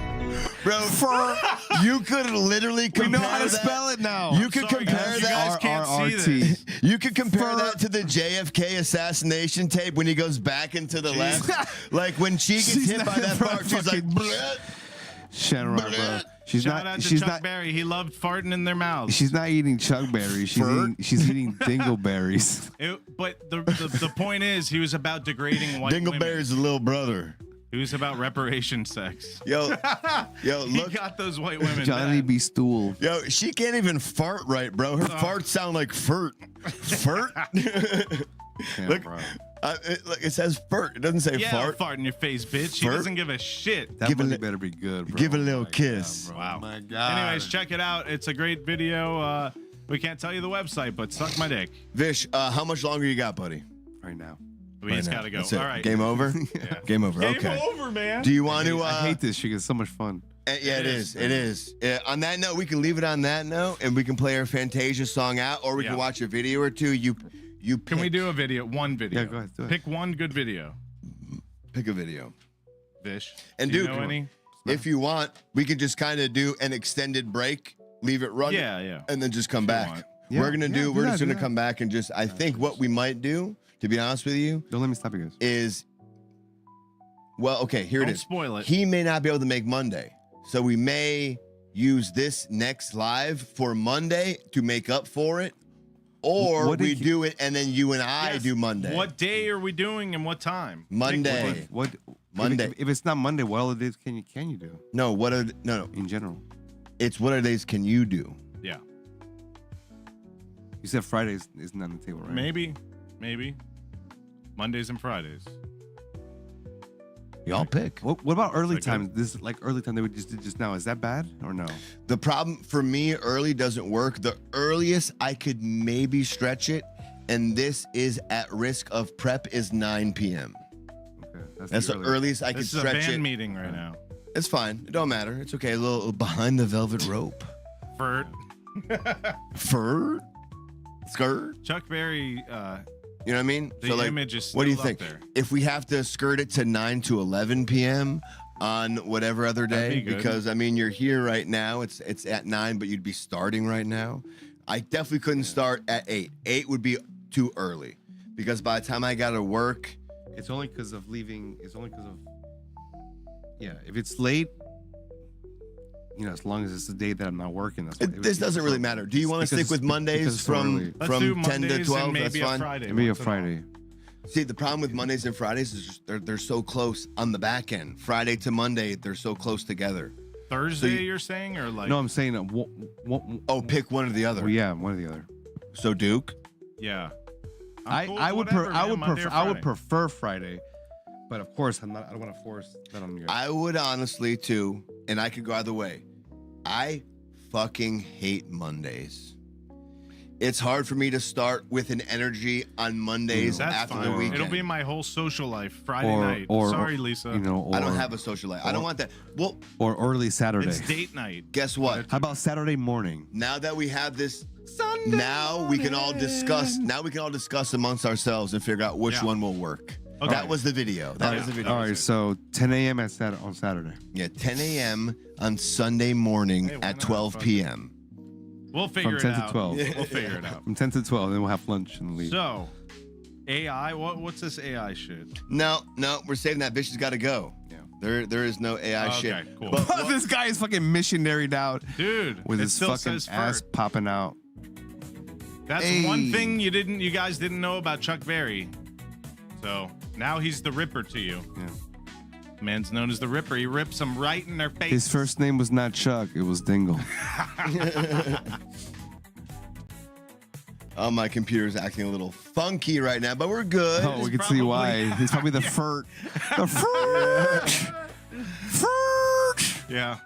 Bro, you could literally compare We know how to that. spell it now. You could Sorry, compare guys, you that. guys can't see RRRT. this. You could compare Fur. that to the JFK assassination tape when he goes back into the left. Like when she gets She's hit by not that from part, she's like, fucking- "Bleh." Shannon, bro. She's Shout out not. to She's Chuck not. Berry. He loved farting in their mouths. She's not eating chuckberries. She's eating dingleberries. But the point is, he was about degrading white women. Dingleberry's little brother. He was about reparation sex. Yo, He look. got those white women. Johnny bad. B. Stool. Yo, she can't even fart right, bro. Her farts sound like furt. Furt? Yeah, Look, bro. it says furt. It doesn't say Yeah, fart. fart in your face, bitch. He Fart? doesn't give a shit. That Give a money li- better be good, bro. give a little Oh my kiss. God, bro. Wow. Oh my God. Anyways, check it out. It's a great video. We can't tell you the website, but suck my dick. Vish, how much longer you got, buddy? Right now. We just Right now. gotta go. That's it. All right. Game over? Yeah. Game over. Game Okay. over, man. Do you want to? I hate this shit. It's so much fun. Yeah, it is. It is. On that note, we can leave it on that note, and we can play our Fantasia song out, or we can Yeah. watch a video or two. You pick. Can we do a video? One video. Yeah, go ahead, do it. Pick one good video. Pick a video. Vish. And do you dude, know any? if you want, we can just kind of do an extended break, leave it running, Yeah. and then just come you back. want. Yeah, We're gonna yeah, do. do We're that, just do gonna that. come back and just. I think what we might do, to be honest with you, Don't let me stop you guys. is. Well, okay, here Don't it is. spoil it. He may not be able to make Monday, so we may use this next live for Monday to make up for it, or What did we you- do it and then you and I Yes. do Monday. What day are we doing and what time? Pick Monday. one. What? Monday. If it's not Monday, what other days can you do No, what are no? in general? It's what other days can you do? Yeah. You said Fridays isn't on the table, right? Maybe. Mondays and Fridays. Y'all pick. What about early Is that time? This like early time they would just did just now. Is that bad or no? The problem for me, early doesn't work. The earliest I could maybe stretch it, and this is at risk of prep, is 9 p.m. Okay, That's the earliest I could This is a stretch band it. meeting right now. It's fine. It don't matter. It's okay. A little behind the velvet rope. For Fur? Skirt? Chuck Berry, You know what I mean? the image is what do you still up think? there. If we have to skirt it to 9 to 11 p.m. on whatever other That'd day, be good. because I mean, you're here right now. It's at 9, but you'd be starting right now. I definitely couldn't start at 8. 8 would be too early because by the time I got to work, It's only because of leaving. It's only because of. Yeah, if it's late, as long as it's the day that I'm not working, that's this doesn't really matter. Do you want to stick with Mondays from Let's do 10 to Mondays 12? and maybe That's a fine. Friday. Maybe a once in while. Friday. See, the problem with Mondays and Fridays is just they're so close on the back end. Friday to Monday, they're so close together. Thursday, you're saying, or like? No, I'm saying Oh, pick one or the other. well, yeah, one or the other. So Duke, Yeah. I would prefer Friday, but of course I don't want to force that on you guys. I would honestly too, and I could go either way. I fucking hate Mondays. It's hard for me to start with an energy on Mondays That's after fine. the weekend. It'll be my whole social life Friday night. Sorry, Lisa. Or, I don't have a social life. I don't want that. Well, or early Saturday. It's date night. guess what? How about Saturday morning? Now that we have this, now we can all discuss. Now we can all discuss amongst ourselves and figure out which Yeah. one will work. Okay. That was the video. That was the video. All right, so 10 a.m. on Saturday. Yeah, 10 a.m. on Sunday morning Hey, why at not? 12 Fuck. p.m. We'll figure From it 10 to out. 12. We'll figure it out. From 10 to 12, then we'll have lunch and leave. So, AI. What's this AI shit? No, we're saving that. Bitch has got to go. Yeah. There is no AI Okay, shit. cool. But what- This guy is fucking missionaried out Dude, with it his still fucking says ass Furt. popping out. That's Hey. one thing you guys didn't know about Chuck Berry. So now he's the Ripper to you. Yeah. Man's known as the Ripper. He rips them right in their face. His first name was not Chuck, it was Dingle. Oh, my computer's acting a little funky right now, but we're good. Oh, we can see probably- why. He's probably the Furt. The Furt! Furt! Yeah.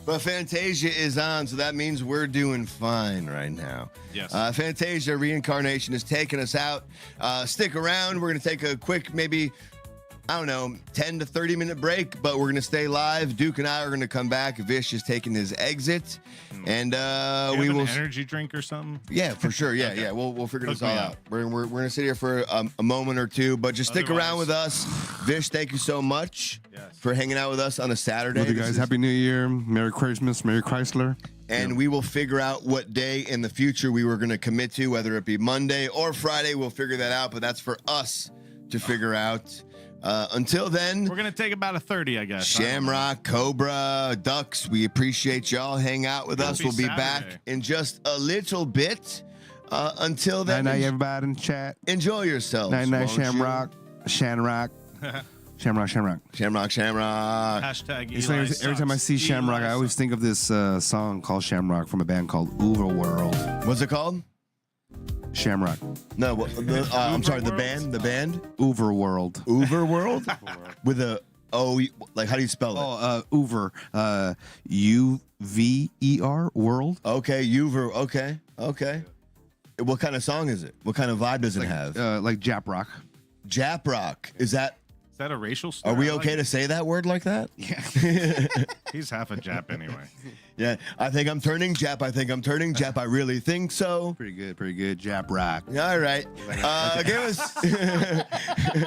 But Fantasia is on, so that means we're doing fine right now. Yes. Fantasia Reincarnation is taking us out. Stick around. We're going to take a quick, maybe, 10 to 30 minute break, but we're going to stay live. Duke and I are going to come back. Vish is taking his exit. And You we have will. an energy drink or something? Yeah, for sure. Yeah, yeah. We'll figure Hook this all me out. up. We're going to sit here for a moment or two, but just stick around Otherwise- with us. Vish, thank you so much Yes. for hanging out with us on a Saturday. Love you This guys. is- Happy New Year. Merry Christmas. Merry Chrysler. And we will figure out what day in the future we were going to commit to, whether it be Monday or Friday. We'll figure that out, but that's for us to figure out. Until then, We're gonna take about a 30, I guess. Shamrock, Cobra, Ducks, we appreciate y'all. Hang out with us. Happy We'll be Saturday. back in just a little bit. Until then, Night, everybody in the chat. enjoy yourselves. Night, won't you? Shamrock. Shamrock. Shamrock. Shamrock. Hashtag It's like every time I see Shamrock, I always think of this song called Shamrock from a band called Overworld. What's it called? Shamrock. No, I'm sorry, the band? Overworld. Uverworld? With a O, like how do you spell it? Oh, Uver. Uver world. Okay, Uver. Okay. What kind of song is it? What kind of vibe does it have? Like Jap Rock. Jap rock. Is that? Is that a racial slur? Are we I like okay it. to say that word like that? Yeah. He's half a Jap anyway. Yeah. I think I'm turning Jap. I really think so. Pretty good. Jap Rock. All right. Give us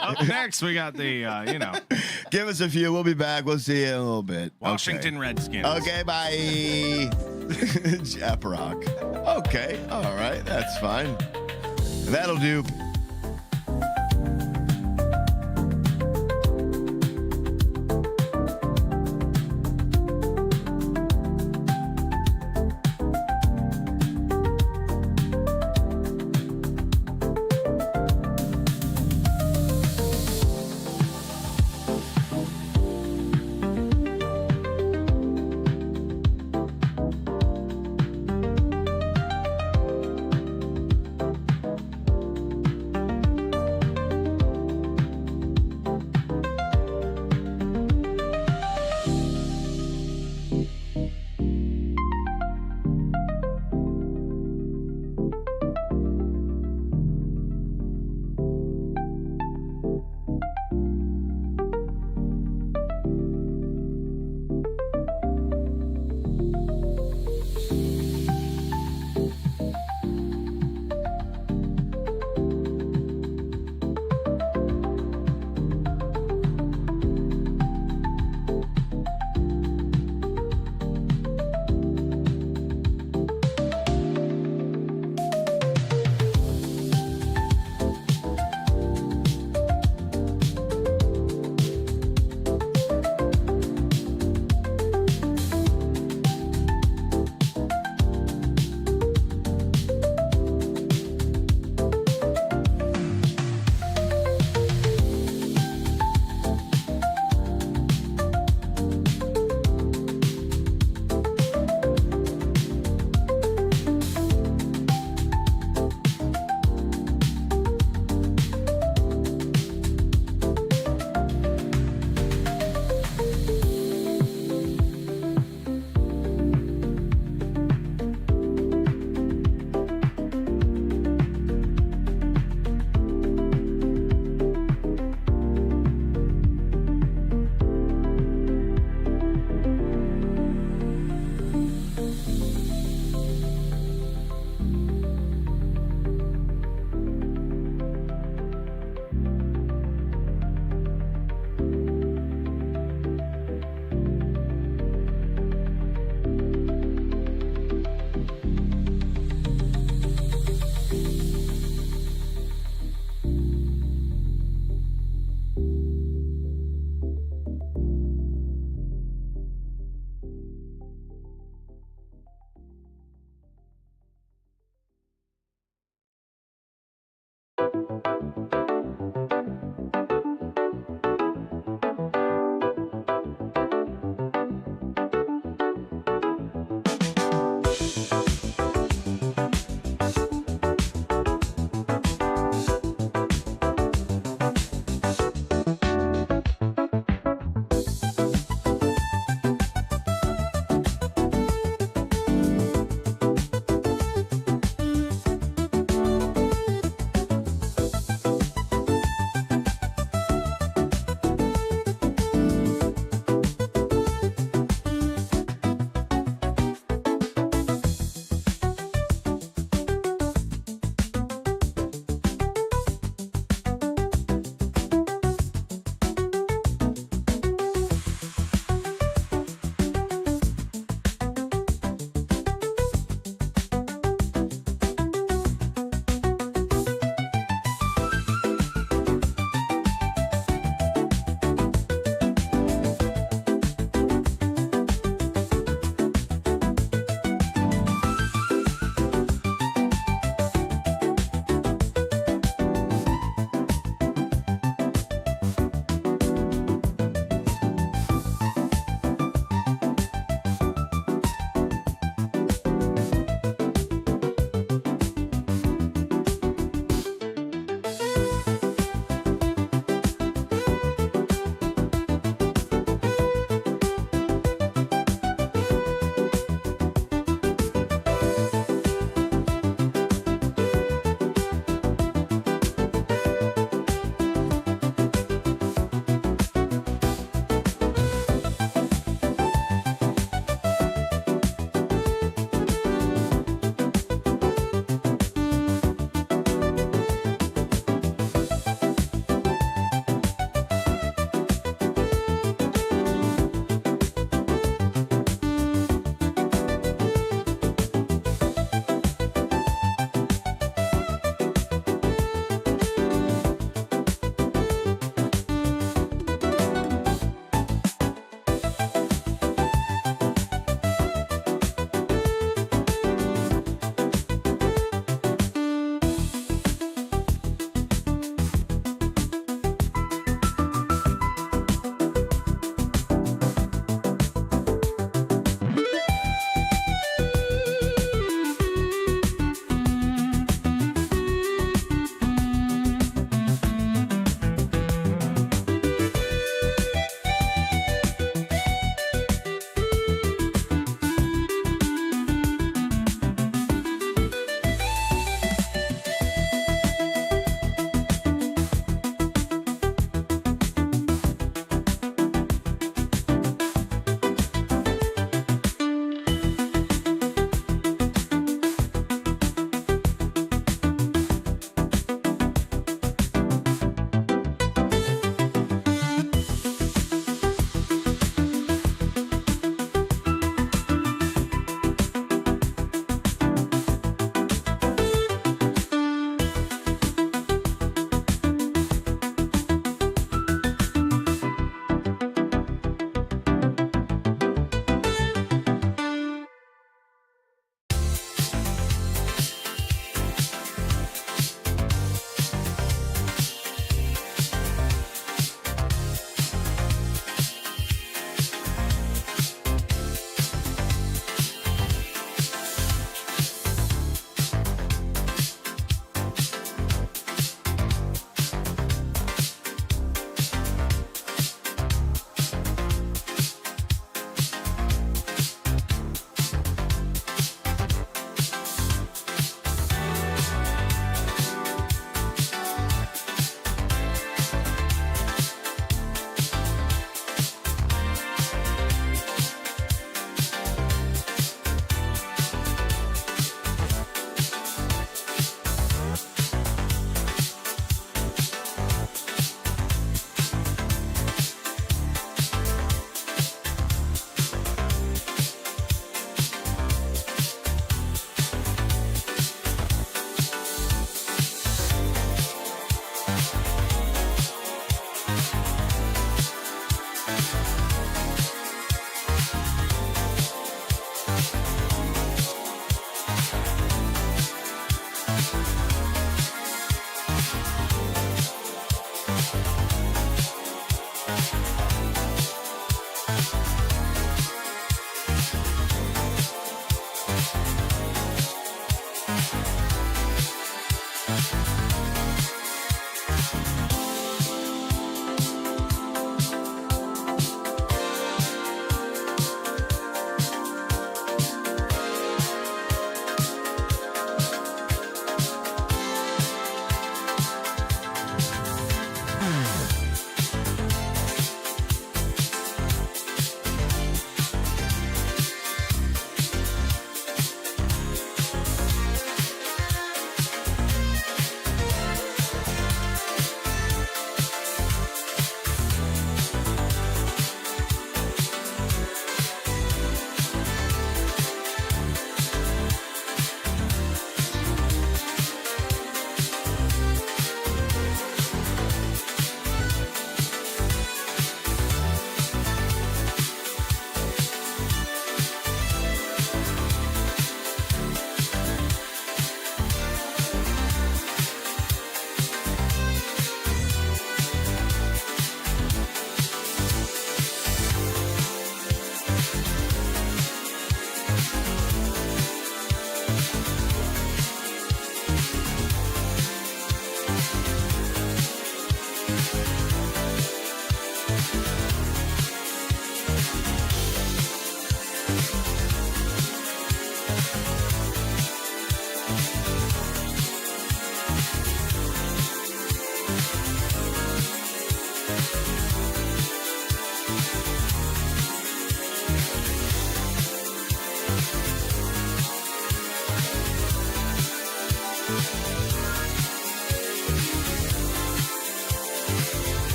Up next, we got the give us a few. We'll be back. We'll see you in a little bit. Washington Redskins. Okay, bye. Jap rock. Okay. All right. That's fine. That'll do.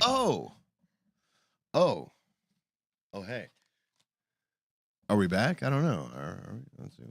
Oh. Oh. Oh, hey. Are we back? I don't know. Are we? Let's see.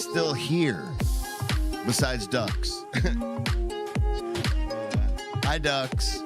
still here besides ducks? Hi, ducks.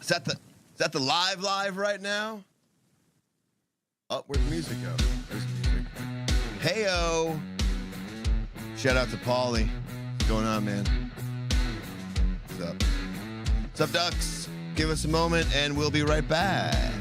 Is that the live right now? Oh, where'd the music go? There's the music. Heyo! Shout out to Paulie. What's going on, man? What's up? What's up, ducks? Give us a moment and we'll be right back.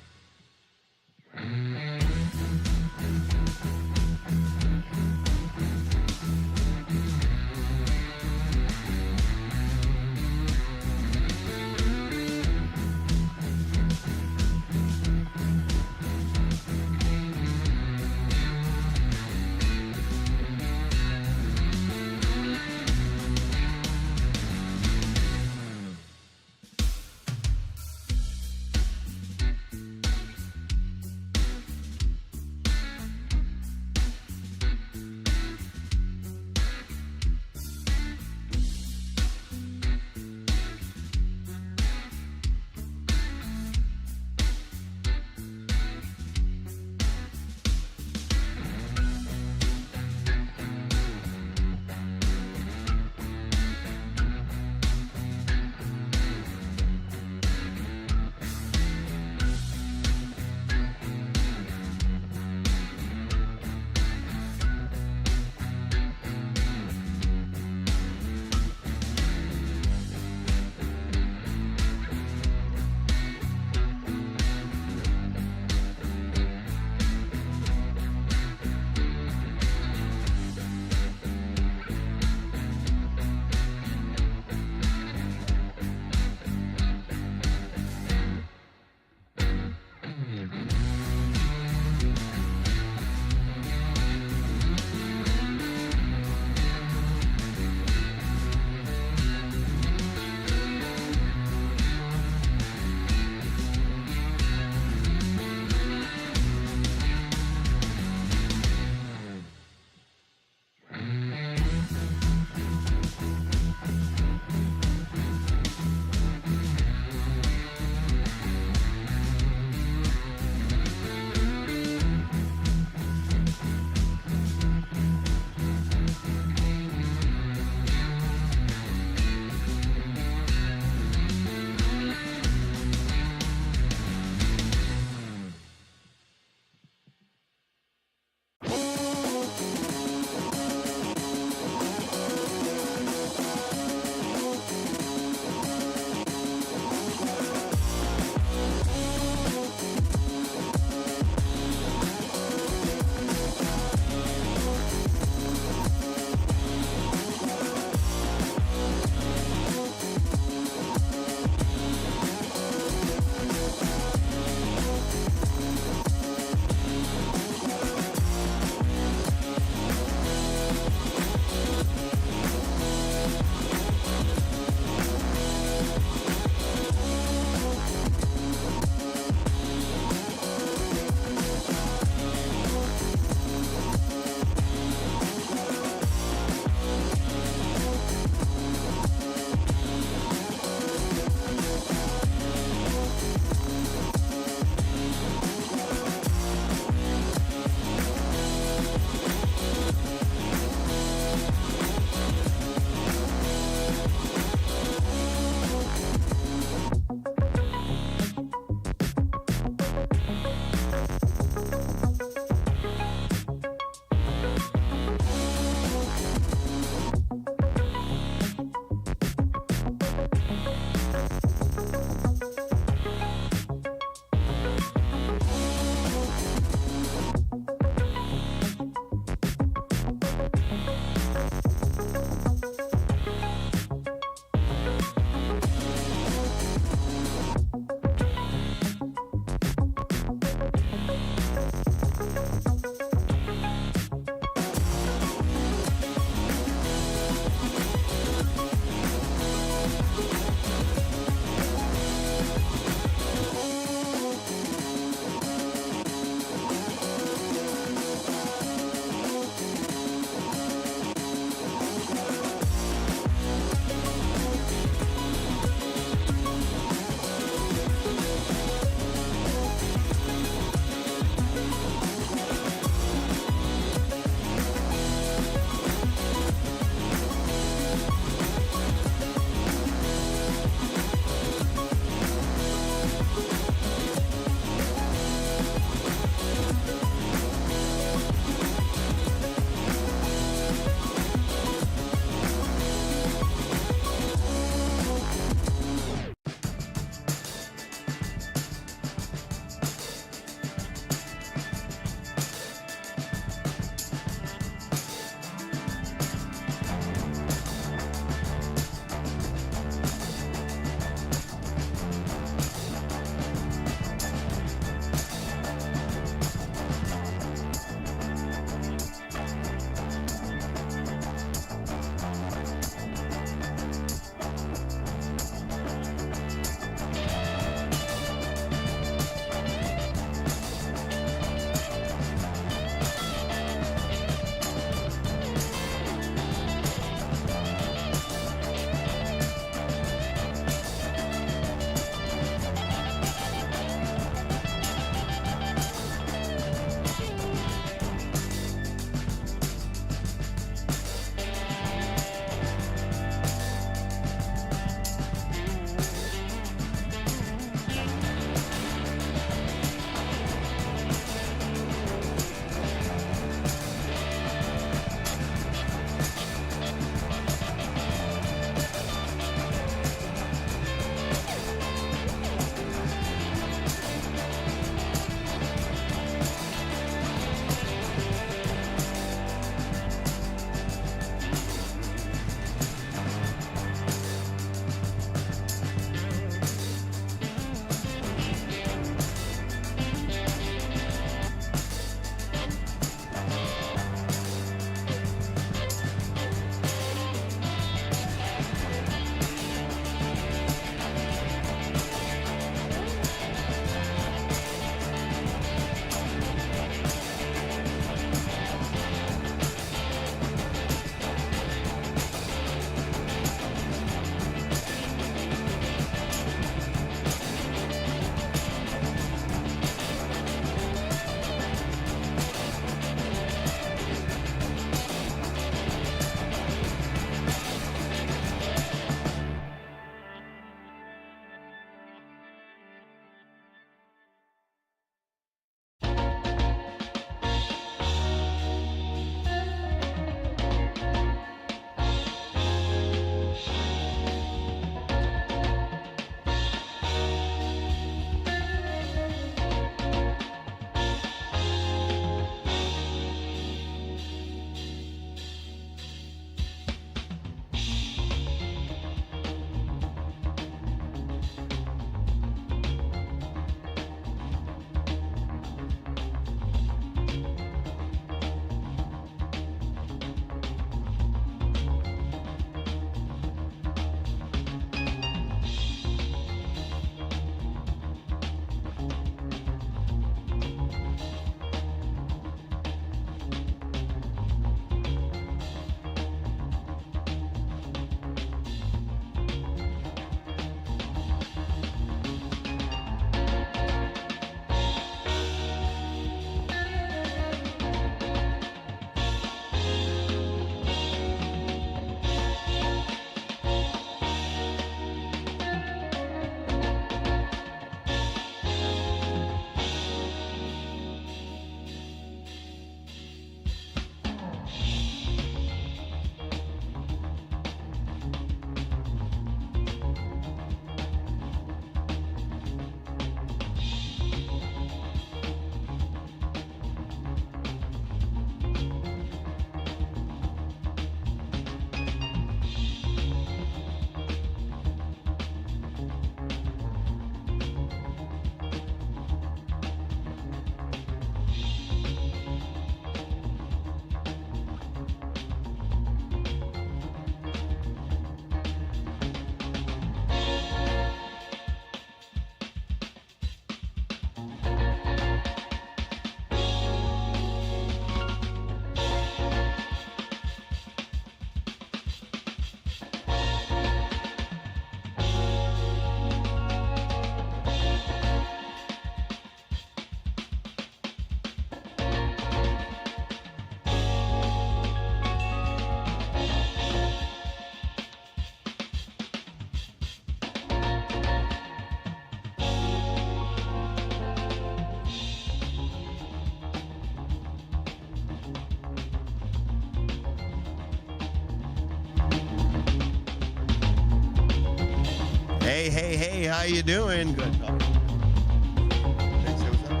Hey, hey, hey, how you doing? Good. Talk. Hey, say what's up.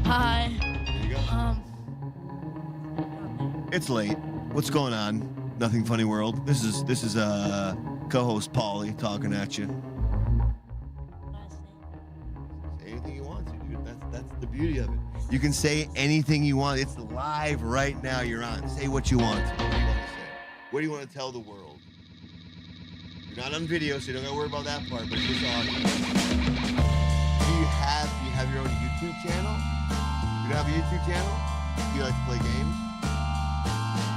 Hi. There you go. It's late. What's going on? Nothing Funny World. This is co-host Paulie talking at you. Say anything you want to, dude. That's the beauty of it. You can say anything you want. It's live right now. You're on. Say what you want. What do you want to say? What do you want to tell the world? You're not on video, so you don't gotta worry about that part. But it's just audio. Do you have your own YouTube channel? You don't have a YouTube channel? Do you like to play games?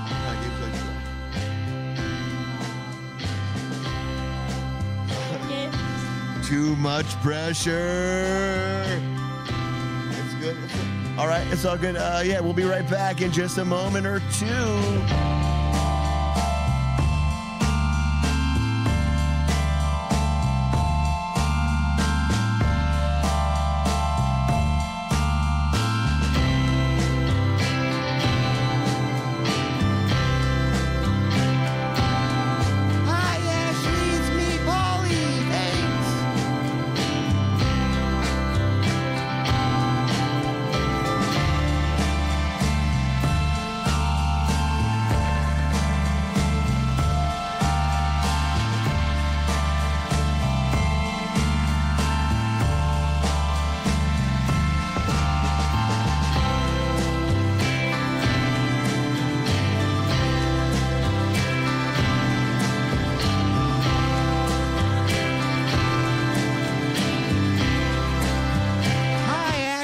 What kind of games do you like to play? Too much pressure. It's good. All right, it's all good. Yeah, we'll be right back in just a moment or two.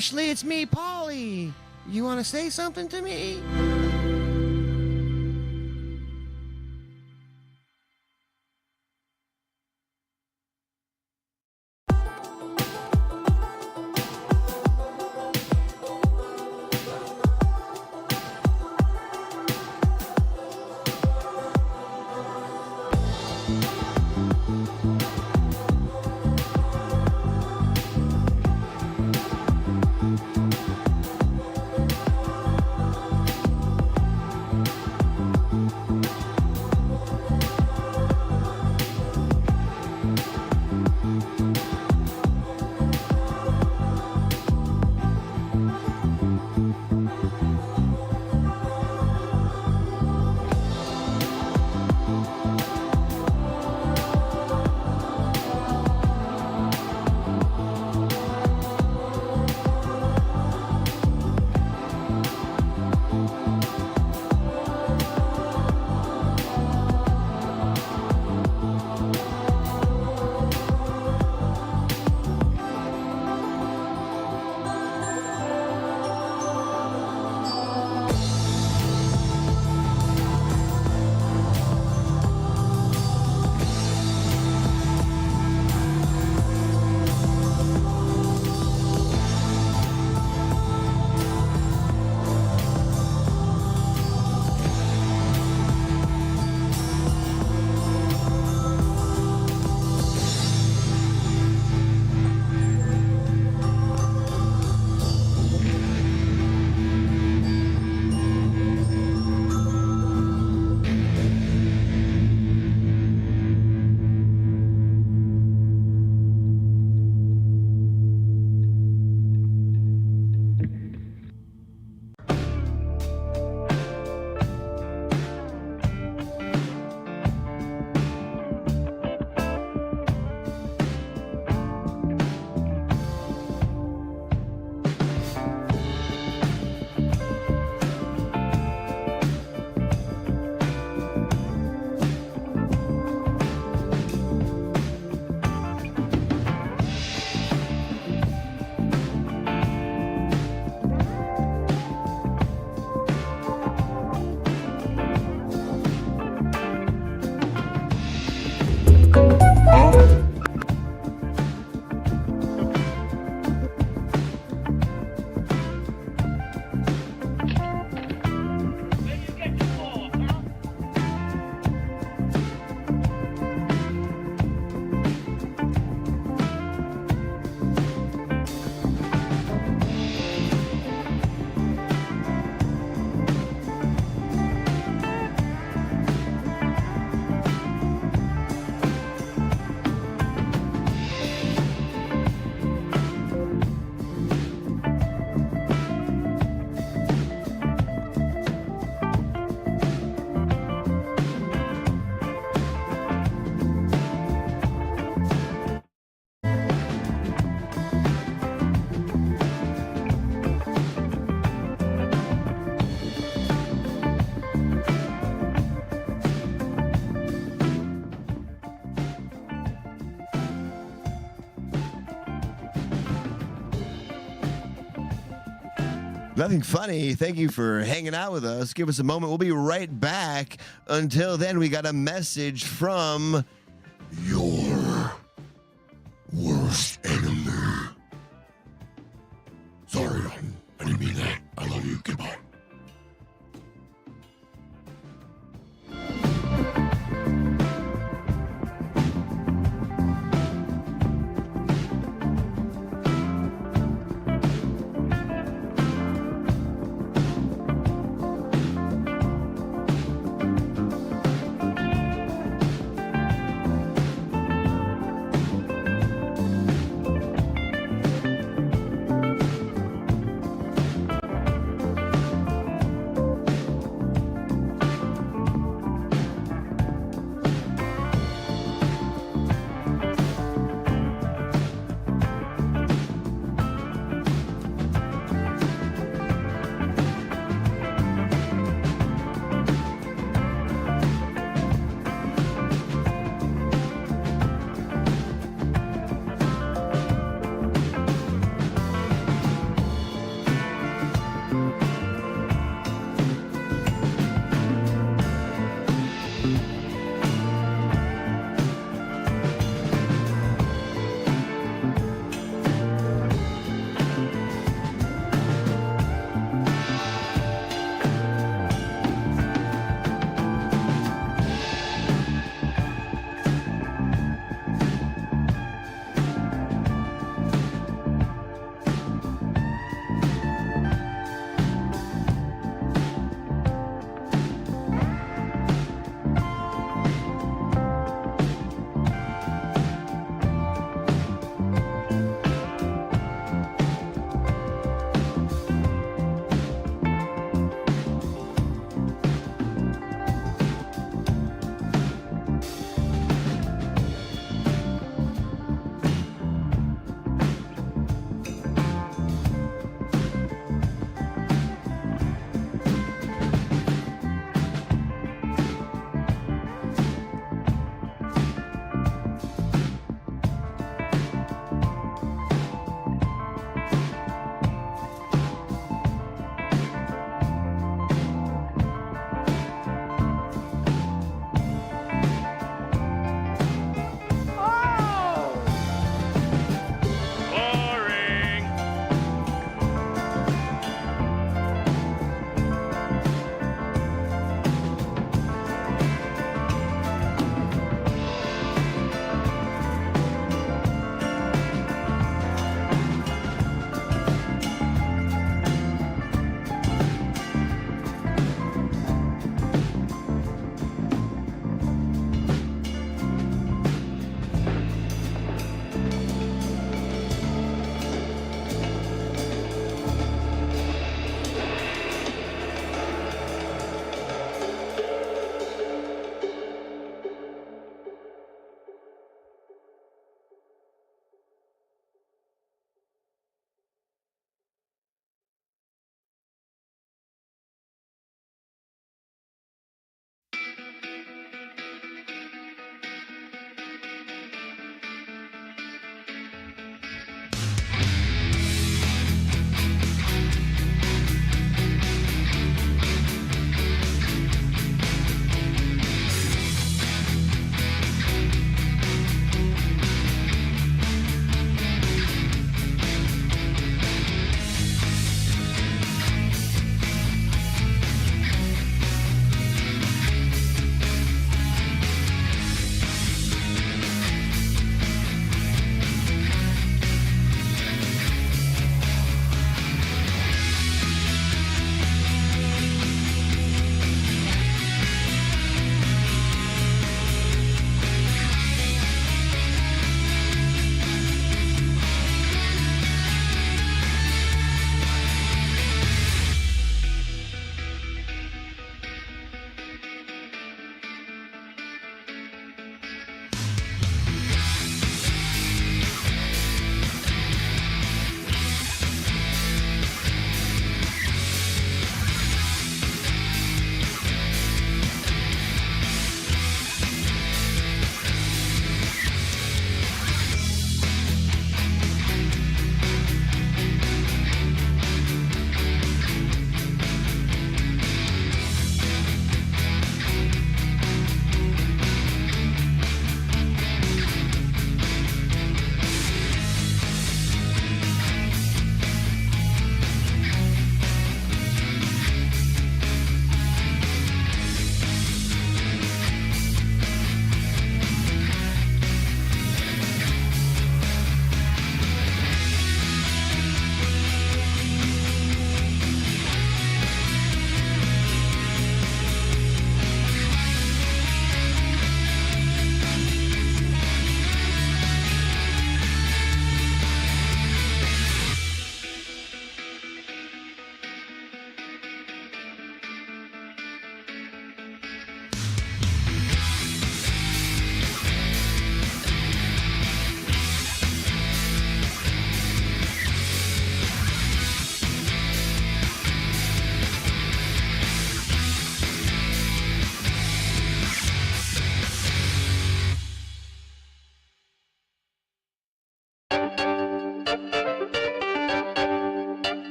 Ashley, it's me, Paulie. You want to say something to me? Nothing funny. Thank you for hanging out with us. Give us a moment. We'll be right back. Until then, we got a message from your worst enemy. Sorry, I didn't mean that. I love you. Goodbye.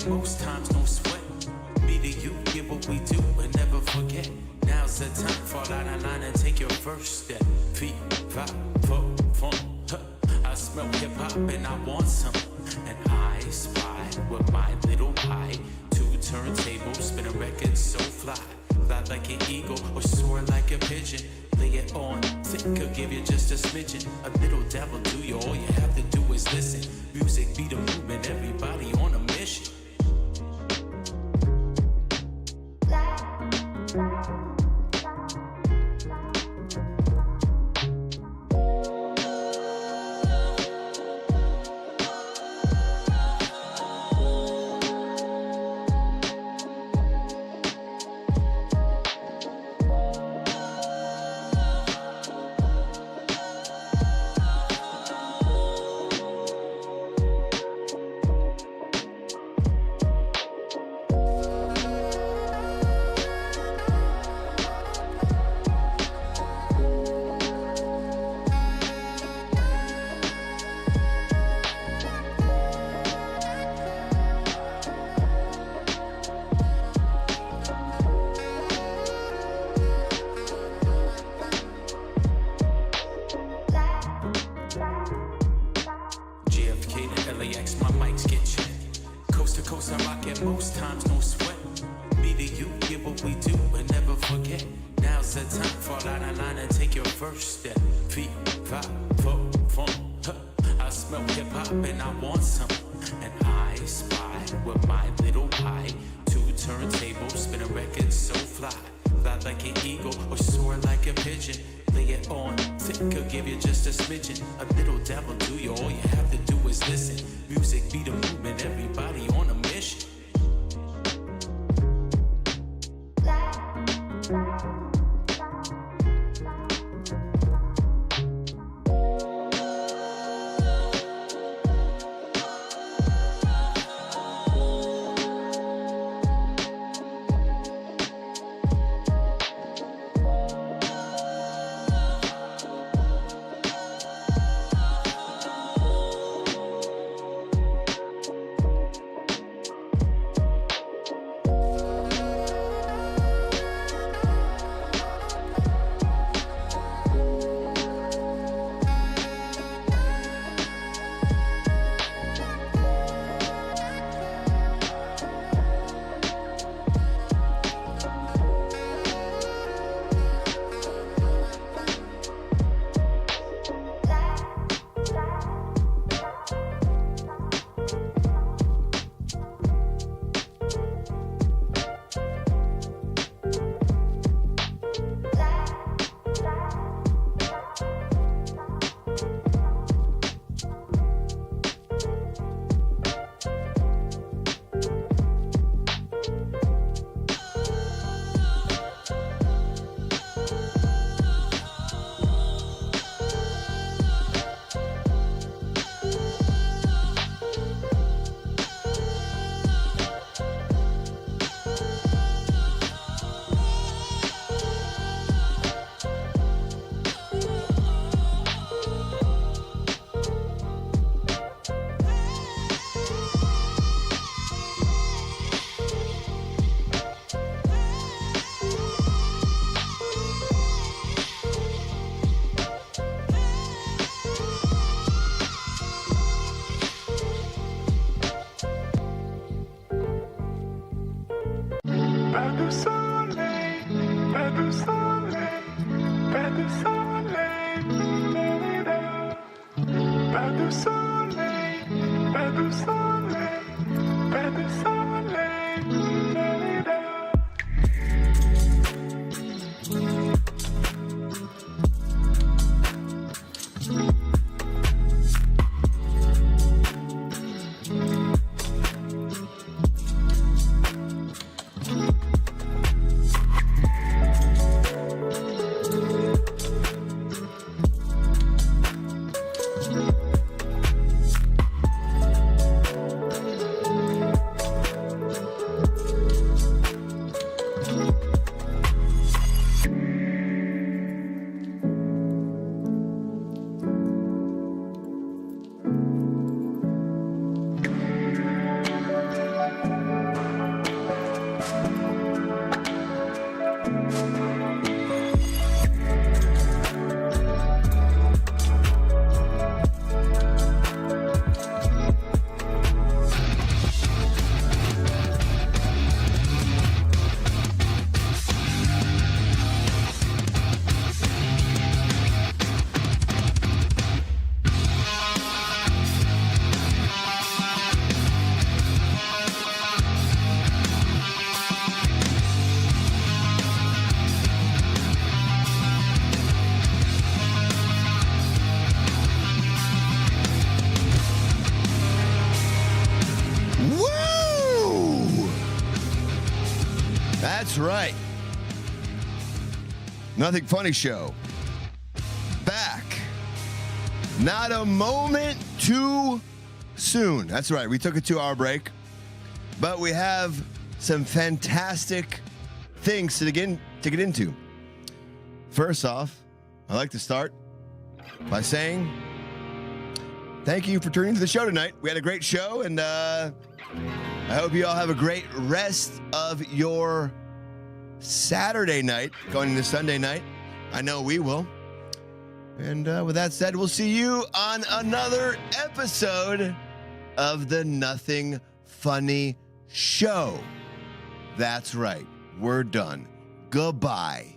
rocking most times, no sweat. Me to you, get what we do and never forget. Now's the time, fall out of line and take your first step. Feet, five, four, fun. I smell hip hop and I want some. And I spy with my little eye. Two turntables, spin a record so fly. Fly like an eagle or soar like a pigeon. Lay it on thick, could give you just a smidgen. A little devil do you, all you have to do is listen. Music be the movement, everybody on a mission. That's right. Nothing Funny Show. Back. Not a moment too soon. That's right. We took a 2-hour break, but we have some fantastic things to get into. First off, I'd like to start by saying thank you for tuning into the show tonight. We had a great show, and I hope you all have a great rest of your Saturday night going into Sunday night. I know we will. And with that said, we'll see you on another episode of the Nothing Funny Show. That's right. We're done. Goodbye.